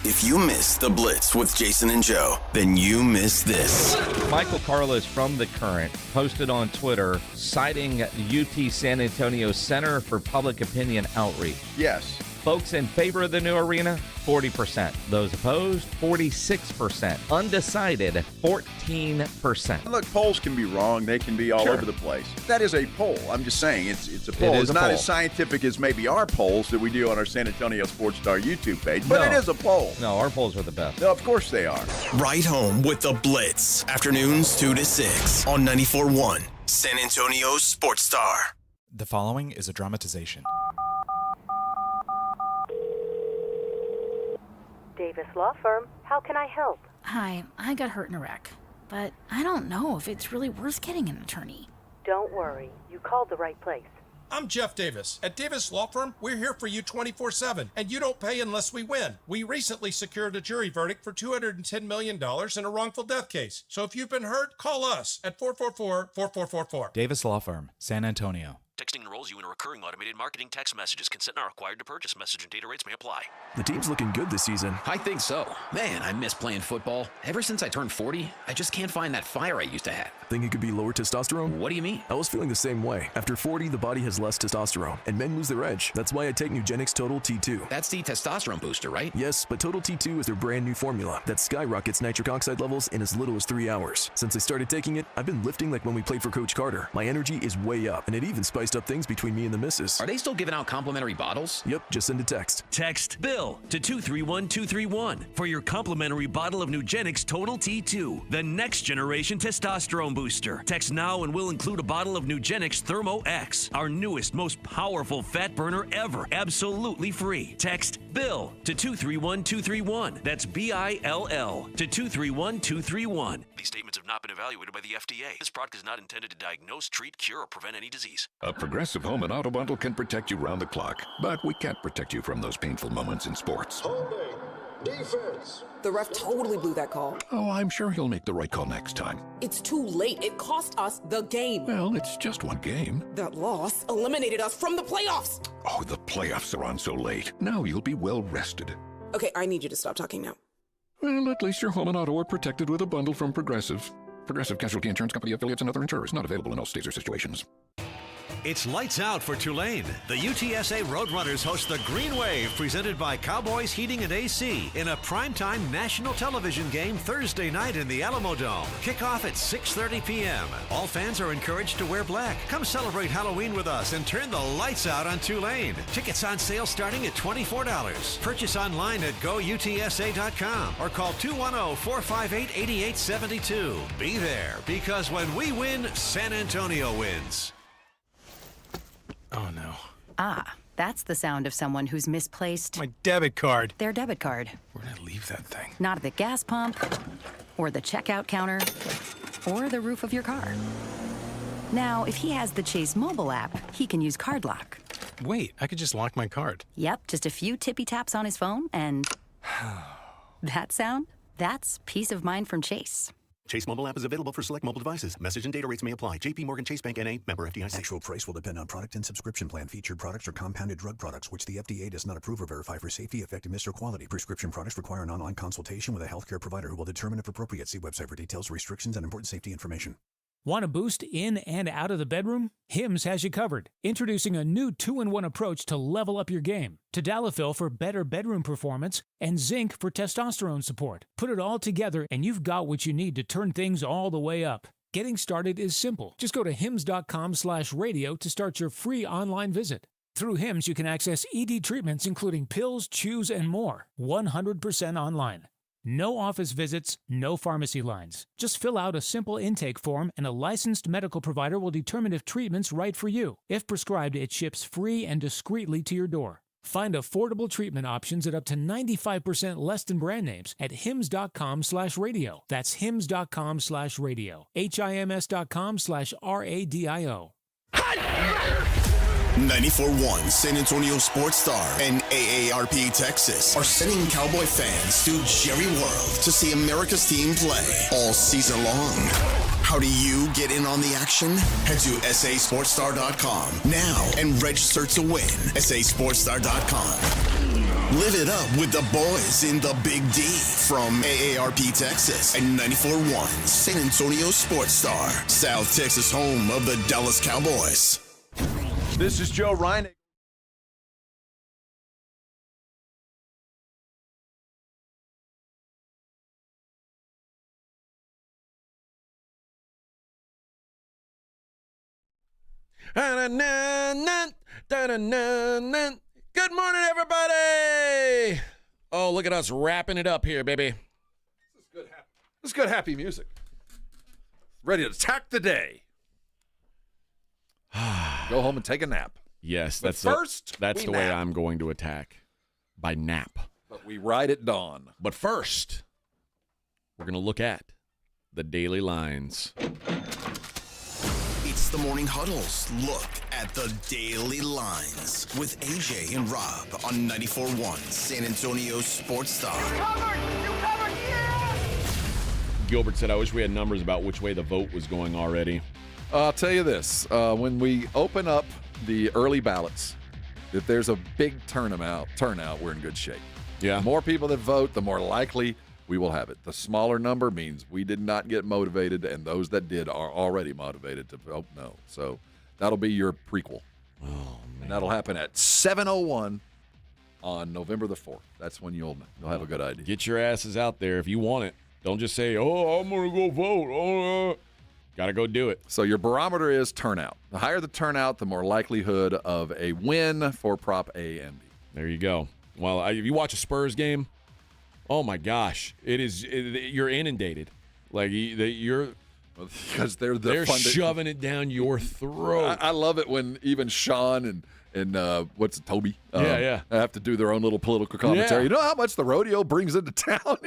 If you missed the Blitz with Jason and Joe, then you missed this. Michael Carlos from The Current posted on Twitter citing UT San Antonio Center for Public Opinion Outreach. Yes. Folks in favor of the new arena, 40%. Those opposed, 46%. Undecided, 14%. Look, polls can be wrong. They can be all over the place. That is a poll. I'm just saying it's a poll. It's not as scientific as maybe our polls that we do on our San Antonio Sports Star YouTube page, but it is a poll. No, our polls are the best. No, of course they are. Right home with the Blitz. Afternoons 2 to 6 on 94.1 San Antonio Sports Star. The following is a dramatization. Davis Law Firm, how can I help? Hi, I got hurt in a wreck, but I don't know if it's really worth getting an attorney. Don't worry, you called the right place. I'm Jeff Davis. At Davis Law Firm, we're here for you 24/7, and you don't pay unless we win. We recently secured a jury verdict for $210 million in a wrongful death case. So if you've been hurt, call us at 444-4444. Davis Law Firm, San Antonio. Texting enrolls you in a recurring automated marketing text messages. Consent not required to purchase. Message and data rates may apply. The team's looking good this season. I think so. Man, I miss playing football. Ever since I turned 40, I just can't find that fire I used to have. Think it could be lower testosterone? What do you mean? I was feeling the same way. After 40, the body has less testosterone, and men lose their edge. That's why I take Nugenix Total T2. That's the testosterone booster, right? Yes, but Total T2 is their brand new formula that skyrockets nitric oxide levels in as little as 3 hours. Since I started taking it, I've been lifting like when we played for Coach Carter. My energy is way up, and it even spiced up things between me and the missus. Are they still giving out complimentary bottles? Yep, just send a text. Text BILL to 231231 for your complimentary bottle of Nugenix Total T2, the next generation testosterone booster. Text now and we'll include a bottle of Nugenix Thermo X, our newest, most powerful fat burner ever, absolutely free. Text BILL to 231231. That's BILL to 231231. These statements have not been evaluated by the FDA. This product is not intended to diagnose, treat, cure, or prevent any disease. A Progressive Home and Auto Bundle can protect you round the clock, but we can't protect you from those painful moments in sports. Defense. The ref totally blew that call. Oh, I'm sure he'll make the right call next time. It's too late. It cost us the game. Well, it's just one game. That loss eliminated us from the playoffs. Oh, the playoffs are on so late. Now you'll be well rested. Okay, I need you to stop talking now. Well, at least your home and auto are protected with a bundle from Progressive. Progressive Casualty Insurance Company affiliates and other insurers. Not available in all states or situations. It's lights out for Tulane. The UTSA Roadrunners host the Green Wave, presented by Cowboys Heating and AC, in a primetime national television game Thursday night in the Alamo Dome. Kickoff at 6:30 p.m. All fans are encouraged to wear black. Come celebrate Halloween with us and turn the lights out on Tulane. Tickets on sale starting at $24. Purchase online at goutsa.com or call 210-458-8872. Be there, because when we win, San Antonio wins. Oh, no. Ah, that's the sound of someone who's misplaced My debit card. their debit card. Where'd I leave that thing? Not at the gas pump, or the checkout counter, or the roof of your car. Now, if he has the Chase mobile app, he can use Card Lock. Wait, I could just lock my card. Yep, just a few tippy taps on his phone, and that sound? That's peace of mind from Chase. Chase mobile app is available for select mobile devices. Message and data rates may apply. JP Morgan Chase Bank N.A. member FDIC. Actual price will depend on product and subscription plan. Featured products or compounded drug products, which the FDA does not approve or verify for safety, effectiveness, or quality. Prescription products require an online consultation with a healthcare provider who will determine if appropriate. See website for details, restrictions, and important safety information. Want a boost in and out of the bedroom? Hims has you covered. Introducing a new 2-in-1 approach to level up your game. Tadalafil for better bedroom performance and zinc for testosterone support. Put it all together and you've got what you need to turn things all the way up. Getting started is simple. Just go to hims.com/radio to start your free online visit. Through Hims, you can access ED treatments including pills, chews, and more. 100% online. No office visits, no pharmacy lines. Just fill out a simple intake form and a licensed medical provider will determine if treatment's right for you. If prescribed, it ships free and discreetly to your door. Find affordable treatment options at up to 95% less than brand names at hims.com/radio. That's hims.com/radio. HIMS.com/RADIO. 94.1 San Antonio Sports Star and AARP Texas are sending Cowboy fans to Jerry World to see America's team play all season long. How do you get in on the action? Head to sasportstar.com now and register to win. sasportstar.com. Live it up with the boys in the Big D from AARP Texas and 94.1 San Antonio Sports Star, South Texas home of the Dallas Cowboys. This is Joe Reinig. Good morning, everybody. Oh, look at us wrapping it up here, baby. This is good, happy music. Ready to attack the day. Go home and take a nap. Yes, But that's we the way nap. I'm going to attack, by nap. But we ride at dawn. But first, we're going to look at the daily lines. It's the Morning Huddle's look at the daily lines with AJ and Rob on 94.1 San Antonio Sports Star. Gilbert said, I wish we had numbers about which way the vote was going already. I'll tell you this. When we open up the early ballots, if there's a big turnout, we're in good shape. Yeah. The more people that vote, the more likely we will have it. The smaller number means we did not get motivated, and those that did are already motivated to vote no. So that'll be your prequel. Oh, man. And that'll happen at 7:01 on November the 4th. That's when you'll have a good idea. Get your asses out there if you want it. Don't just say, oh, I'm going to go vote. Got to go do it. So your barometer is turnout. The higher the turnout, the more likelihood of a win for Prop A and B. There you go. Well, if you watch a Spurs game, oh my gosh, you're inundated. Like you're because they're shoving it down your throat. I love it when even Sean and Toby have to do their own little political commentary. Yeah. You know how much the rodeo brings into town?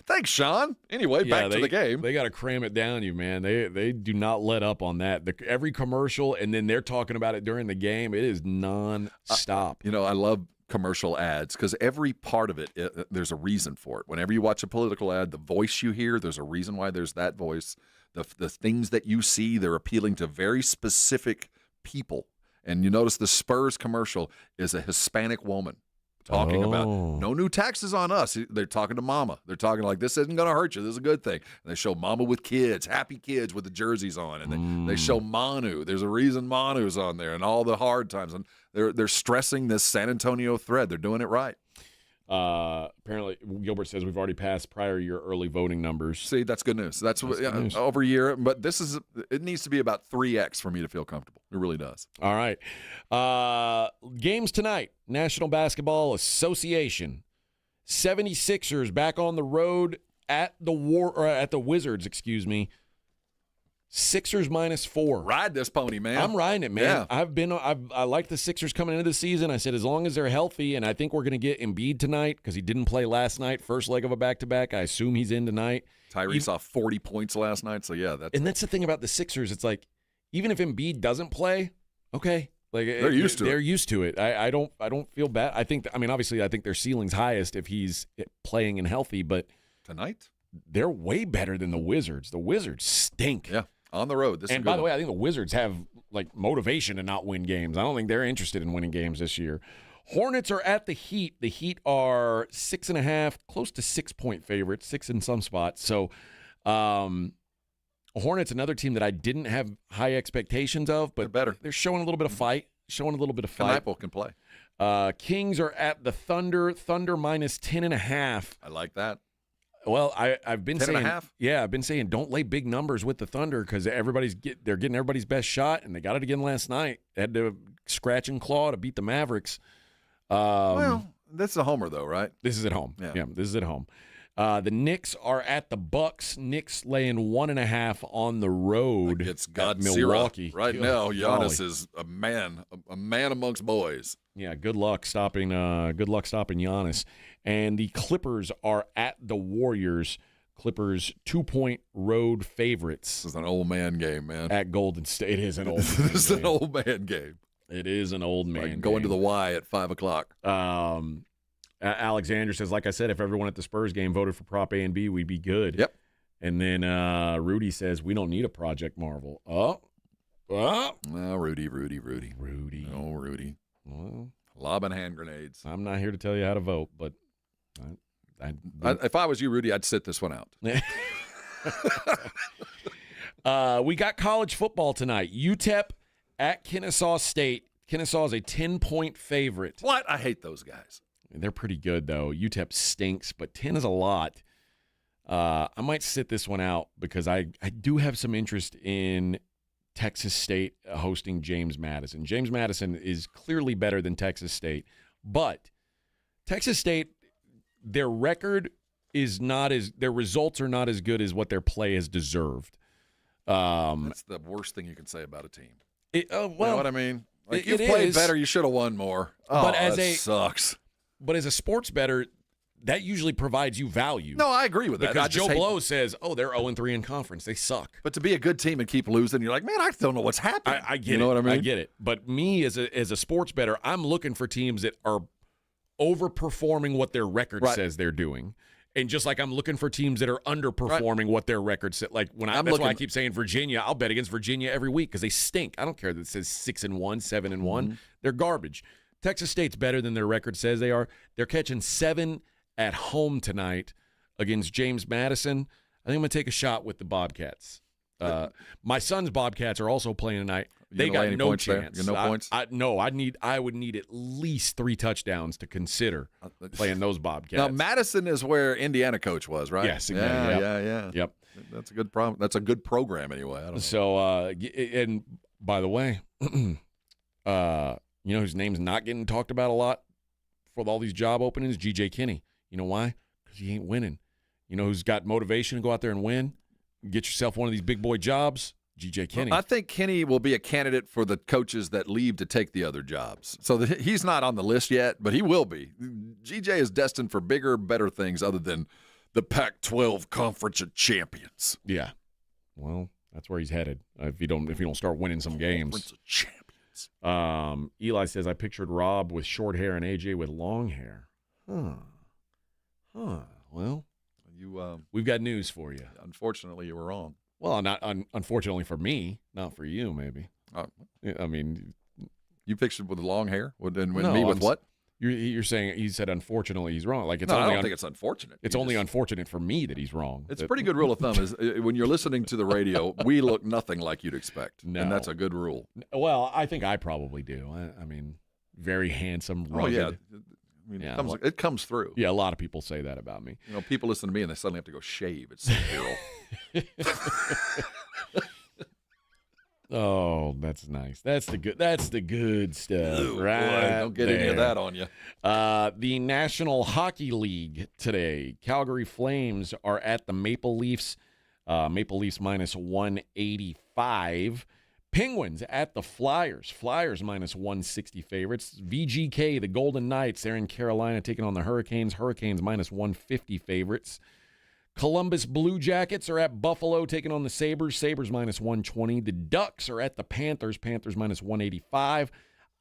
Thanks, Sean. Anyway, back to the game. They got to cram it down you, man. They do not let up on that. Every commercial, and then they're talking about it during the game. It is nonstop. I love commercial ads because every part of it, there's a reason for it. Whenever you watch a political ad, the voice you hear, there's a reason why there's that voice. The things that you see, they're appealing to very specific people. And you notice the Spurs commercial is a Hispanic woman talking about no new taxes on us. They're talking to Mama. They're talking like, this isn't going to hurt you. This is a good thing. And they show Mama with kids, happy kids with the jerseys on. And they show Manu. There's a reason Manu's on there and all the hard times. And they're stressing this San Antonio thread. They're doing it right. Apparently, Gilbert says we've already passed prior year early voting numbers. See, that's good news. That's good news. Over a year, but it needs to be about 3x for me to feel comfortable. It really does. All right. Games tonight. National Basketball Association. 76ers back on the road at the Wizards, excuse me. Sixers -4. Ride this pony, man. I'm riding it, man. Yeah. I like the Sixers coming into the season. I said as long as they're healthy, and I think we're going to get Embiid tonight because he didn't play last night, first leg of a back-to-back. I assume he's in tonight. Tyrese saw 40 points last night, so yeah. That's the thing about the Sixers. It's like even if Embiid doesn't play, okay. Like they're used to it. They're used to it. I don't feel bad. Obviously I think their ceiling's highest if he's playing and healthy, but tonight they're way better than the Wizards. The Wizards stink. Yeah. On the road. And by the way, I think the Wizards have like motivation to not win games. I don't think they're interested in winning games this year. Hornets are at the Heat. The Heat are 6.5, close to 6-point favorites, 6 in some spots. So Hornets, another team that I didn't have high expectations of, but they're showing a little bit of fight. Knipe can play. Kings are at the Thunder. Thunder -10.5. I like that. Well, I've been saying, 10.5? Yeah, I've been saying don't lay big numbers with the Thunder because they're getting everybody's best shot, and they got it again last night. They had to scratch and claw to beat the Mavericks. Well, that's a homer though, right? This is at home. Yeah, this is at home. The Knicks are at the Bucks. Knicks laying 1.5 on the road at Milwaukee. Right now, Giannis is a man amongst boys. Yeah, good luck stopping Giannis. And the Clippers are at the Warriors. Clippers 2-point road favorites. This is an old man game, man. At Golden State. It is an old man game. This is an old man game. It is an old man game. Going to the Y at 5 o'clock. Alexander says, like I said, if everyone at the Spurs game voted for Prop A and B, we'd be good. Yep. And then Rudy says, we don't need a Project Marvel. Oh, Rudy. Oh, Rudy. Well, lobbing hand grenades. I'm not here to tell you how to vote, but if I was you, Rudy, I'd sit this one out. We got college football tonight. UTEP at Kennesaw State. Kennesaw is a 10-point favorite. What? I hate those guys. They're pretty good, though. UTEP stinks, but 10 is a lot. I might sit this one out because I do have some interest in Texas State hosting James Madison. James Madison is clearly better than Texas State, but Texas State, their record is not as – their results are not as good as what their play has deserved. That's the worst thing you can say about a team. You know what I mean? Like, you played better, you should have won more. Oh, that sucks. But as a sports bettor, that usually provides you value. No, I agree with that. Because Joe Blow says, they're 0-3 in conference. They suck. But to be a good team and keep losing, you're like, man, I don't know what's happening. I get it. You know what I mean? I get it. But me as a sports bettor, I'm looking for teams that are overperforming what their record says they're doing. And just like I'm looking for teams that are underperforming what their record said. Like that's why I keep saying Virginia. I'll bet against Virginia every week because they stink. I don't care that it says 6-1, 7-1. They're garbage. Texas State's better than their record says they are. They're catching 7 at home tonight against James Madison. I think I'm going to take a shot with the Bobcats. My son's Bobcats are also playing tonight. They got no chance. No points? I would need at least 3 touchdowns to consider playing those Bobcats. Now, Madison is where Indiana coach was, right? Yes, exactly. Yeah. Yep. That's a good problem. That's a good program anyway. I don't know. So, and by the way, you know whose name's not getting talked about a lot for all these job openings? G.J. Kinney. You know why? Because he ain't winning. You know who's got motivation to go out there and win? Get yourself one of these big boy jobs? G.J. Kinney. Well, I think Kinney will be a candidate for the coaches that leave to take the other jobs. So he's not on the list yet, but he will be. G.J. is destined for bigger, better things other than the Pac-12 Conference of Champions. Yeah. Well, that's where he's headed if you don't start winning some games. Conference of Champions. Eli says, I pictured Rob with short hair and AJ with long hair. Well, we've got news for you. Unfortunately, you were wrong. Well, not unfortunately for me, not for you, maybe. I mean, you pictured with long hair, and no, me with what? You're saying he said unfortunately he's wrong. Like it's no, only I don't think it's unfortunate. It's only unfortunate for me that he's wrong. It's a pretty good rule of thumb is when you're listening to the radio, we look nothing like you'd expect. No. And that's a good rule. Well, I think I probably do. I mean, very handsome, rugged. Oh, yeah. I mean, it comes through. Yeah, a lot of people say that about me. You know, people listen to me and they suddenly have to go shave at 6-year-old. Oh, that's nice. That's the good stuff, Ooh, right? Boy, don't get any of that on you. The National Hockey League today. Calgary Flames are at the Maple Leafs. Maple Leafs minus 185. Penguins at the Flyers. Flyers minus 160 favorites. VGK, the Golden Knights, they're in Carolina taking on the Hurricanes. Hurricanes minus 150 favorites. Columbus Blue Jackets are at Buffalo taking on the Sabres. Sabres minus 120. The Ducks are at the Panthers. Panthers minus 185.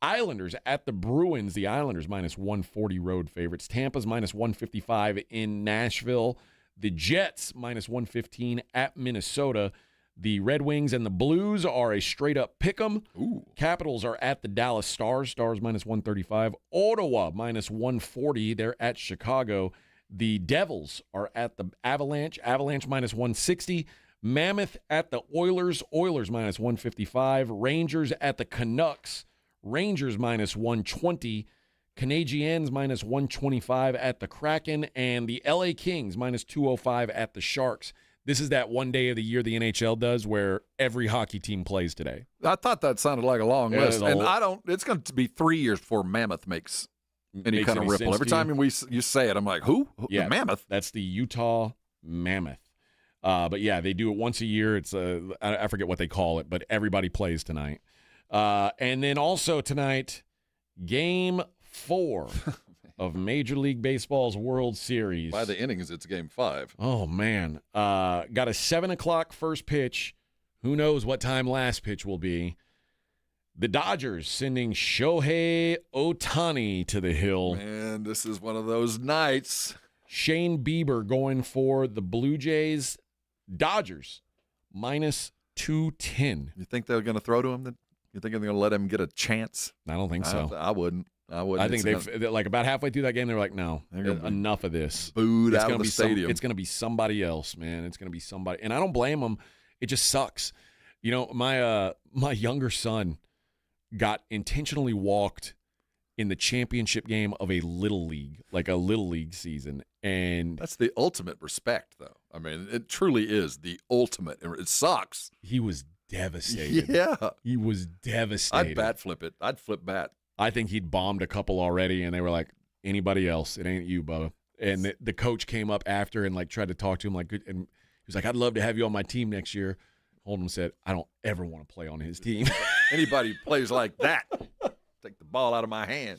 Islanders at the Bruins. The Islanders minus 140 road favorites. Tampa's minus 155 in Nashville. The Jets minus 115 at Minnesota. The Red Wings and the Blues are a straight-up pick-em. Capitals are at the Dallas Stars. Stars minus 135. Ottawa minus 140. They're at Chicago. The Devils are at the Avalanche. Avalanche minus 160. Mammoth at the Oilers. Oilers minus 155. Rangers at the Canucks. Rangers minus 120. Canadiens minus 125 at the Kraken. And the LA Kings minus 205 at the Sharks. This is that one day of the year the NHL does where every hockey team plays today. I thought that sounded like a long list. And it's going to be 3 years before Mammoth makes any kind of ripple. Every time you say it, I'm like, who? Yeah, the Mammoth? That's the Utah Mammoth. But yeah, they do it once a year. It's I forget what they call it, but everybody plays tonight. And then also tonight, Game 4 of Major League Baseball's World Series. By the innings, it's Game 5. Oh, man. Got a 7 o'clock first pitch. Who knows what time last pitch will be. The Dodgers sending Shohei Ohtani to the hill. Man, this is one of those nights. Shane Bieber going for the Blue Jays. Dodgers minus 210. You think they're going to throw to him? You think they're going to let him get a chance? I don't think so. I wouldn't. I think they're like about halfway through that game, they're like, no, enough of this. Booed out of the stadium. It's going to be somebody else, man. It's going to be somebody. And I don't blame them. It just sucks. You know, my younger son got intentionally walked in the championship game of a little league, like a little league season. And that's the ultimate respect, though. I mean, it truly is the ultimate. It sucks. He was devastated. Yeah. He was devastated. I'd bat flip it. I'd flip bat. I think he'd bombed a couple already, and they were like, anybody else, it ain't you, Bubba. And the coach came up after and like tried to talk to him, like, and he was like, I'd love to have you on my team next year. Oldham said, I don't ever want to play on his team. Anybody who plays like that, take the ball out of my hand.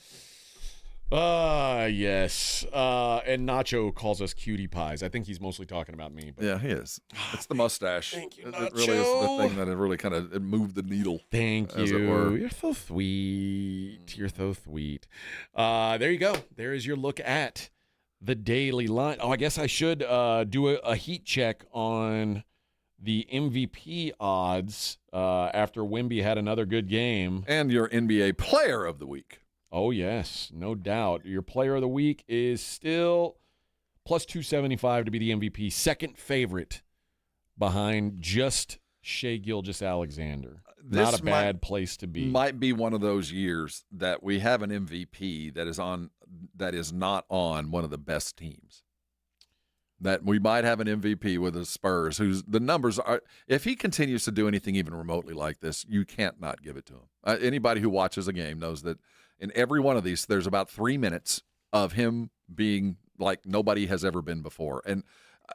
Yes. And Nacho calls us cutie pies. I think he's mostly talking about me. But. Yeah, he is. It's the mustache. Thank you, Nacho. Nacho. It really is the thing that it really kind of moved the needle. Thank you. As it were. You're so sweet. You're so sweet. There you go. There is your look at the daily line. Oh, I guess I should do a heat check on the MVP odds after Wemby had another good game. And your NBA Player of the Week. Oh, yes, no doubt. Your Player of the Week is still plus 275 to be the MVP. Second favorite behind just Shai Gilgeous-Alexander. Not a bad place to be. Might be one of those years that we have an MVP that is not on one of the best teams. That we might have an MVP with the Spurs, whose the numbers are. If he continues to do anything even remotely like this, you can't not give it to him. Anybody who watches a game knows that in every one of these, there's about 3 minutes of him being like nobody has ever been before. And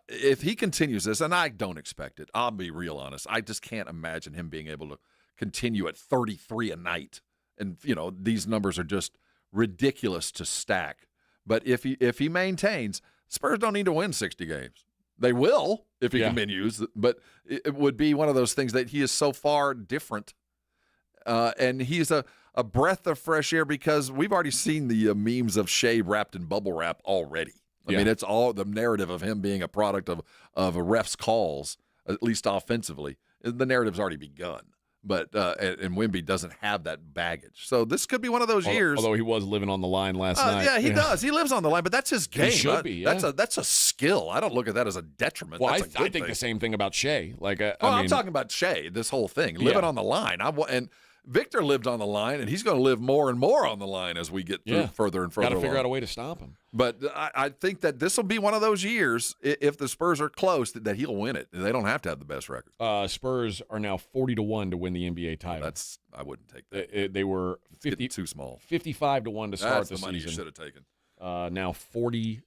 if he continues this, and I don't expect it, I'll be real honest. I just can't imagine him being able to continue at 33 a night. And these numbers are just ridiculous to stack. But if he maintains. Spurs don't need to win 60 games. They will if he continues, but it would be one of those things that he is so far different. And he's a breath of fresh air because we've already seen the memes of Shai wrapped in bubble wrap already. I mean, it's all the narrative of him being a product of a ref's calls, at least offensively. The narrative's already begun. But and Wemby doesn't have that baggage. So this could be one of those years. Although he was living on the line last night. Yeah, he does. He lives on the line, but that's his game. He should be. Yeah. That's a skill. I don't look at that as a detriment. Well, that's I think the same thing about Shea. I'm talking about Shea, this whole thing, living on the line. And Victor lived on the line, and he's going to live more and more on the line as we get through further and further. Got to figure out a way to stop him. But I think that this will be one of those years, if the Spurs are close, that he'll win it. They don't have to have the best record. Spurs are now 40-1 to win the NBA title. I wouldn't take that. They were 50 too small. 55-1 to start the season. That's the money you should have taken. Now 40-1.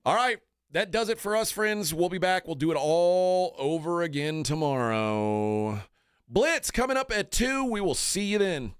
All right. That does it for us, friends. We'll be back. We'll do it all over again tomorrow. Blitz coming up at 2. We will see you then.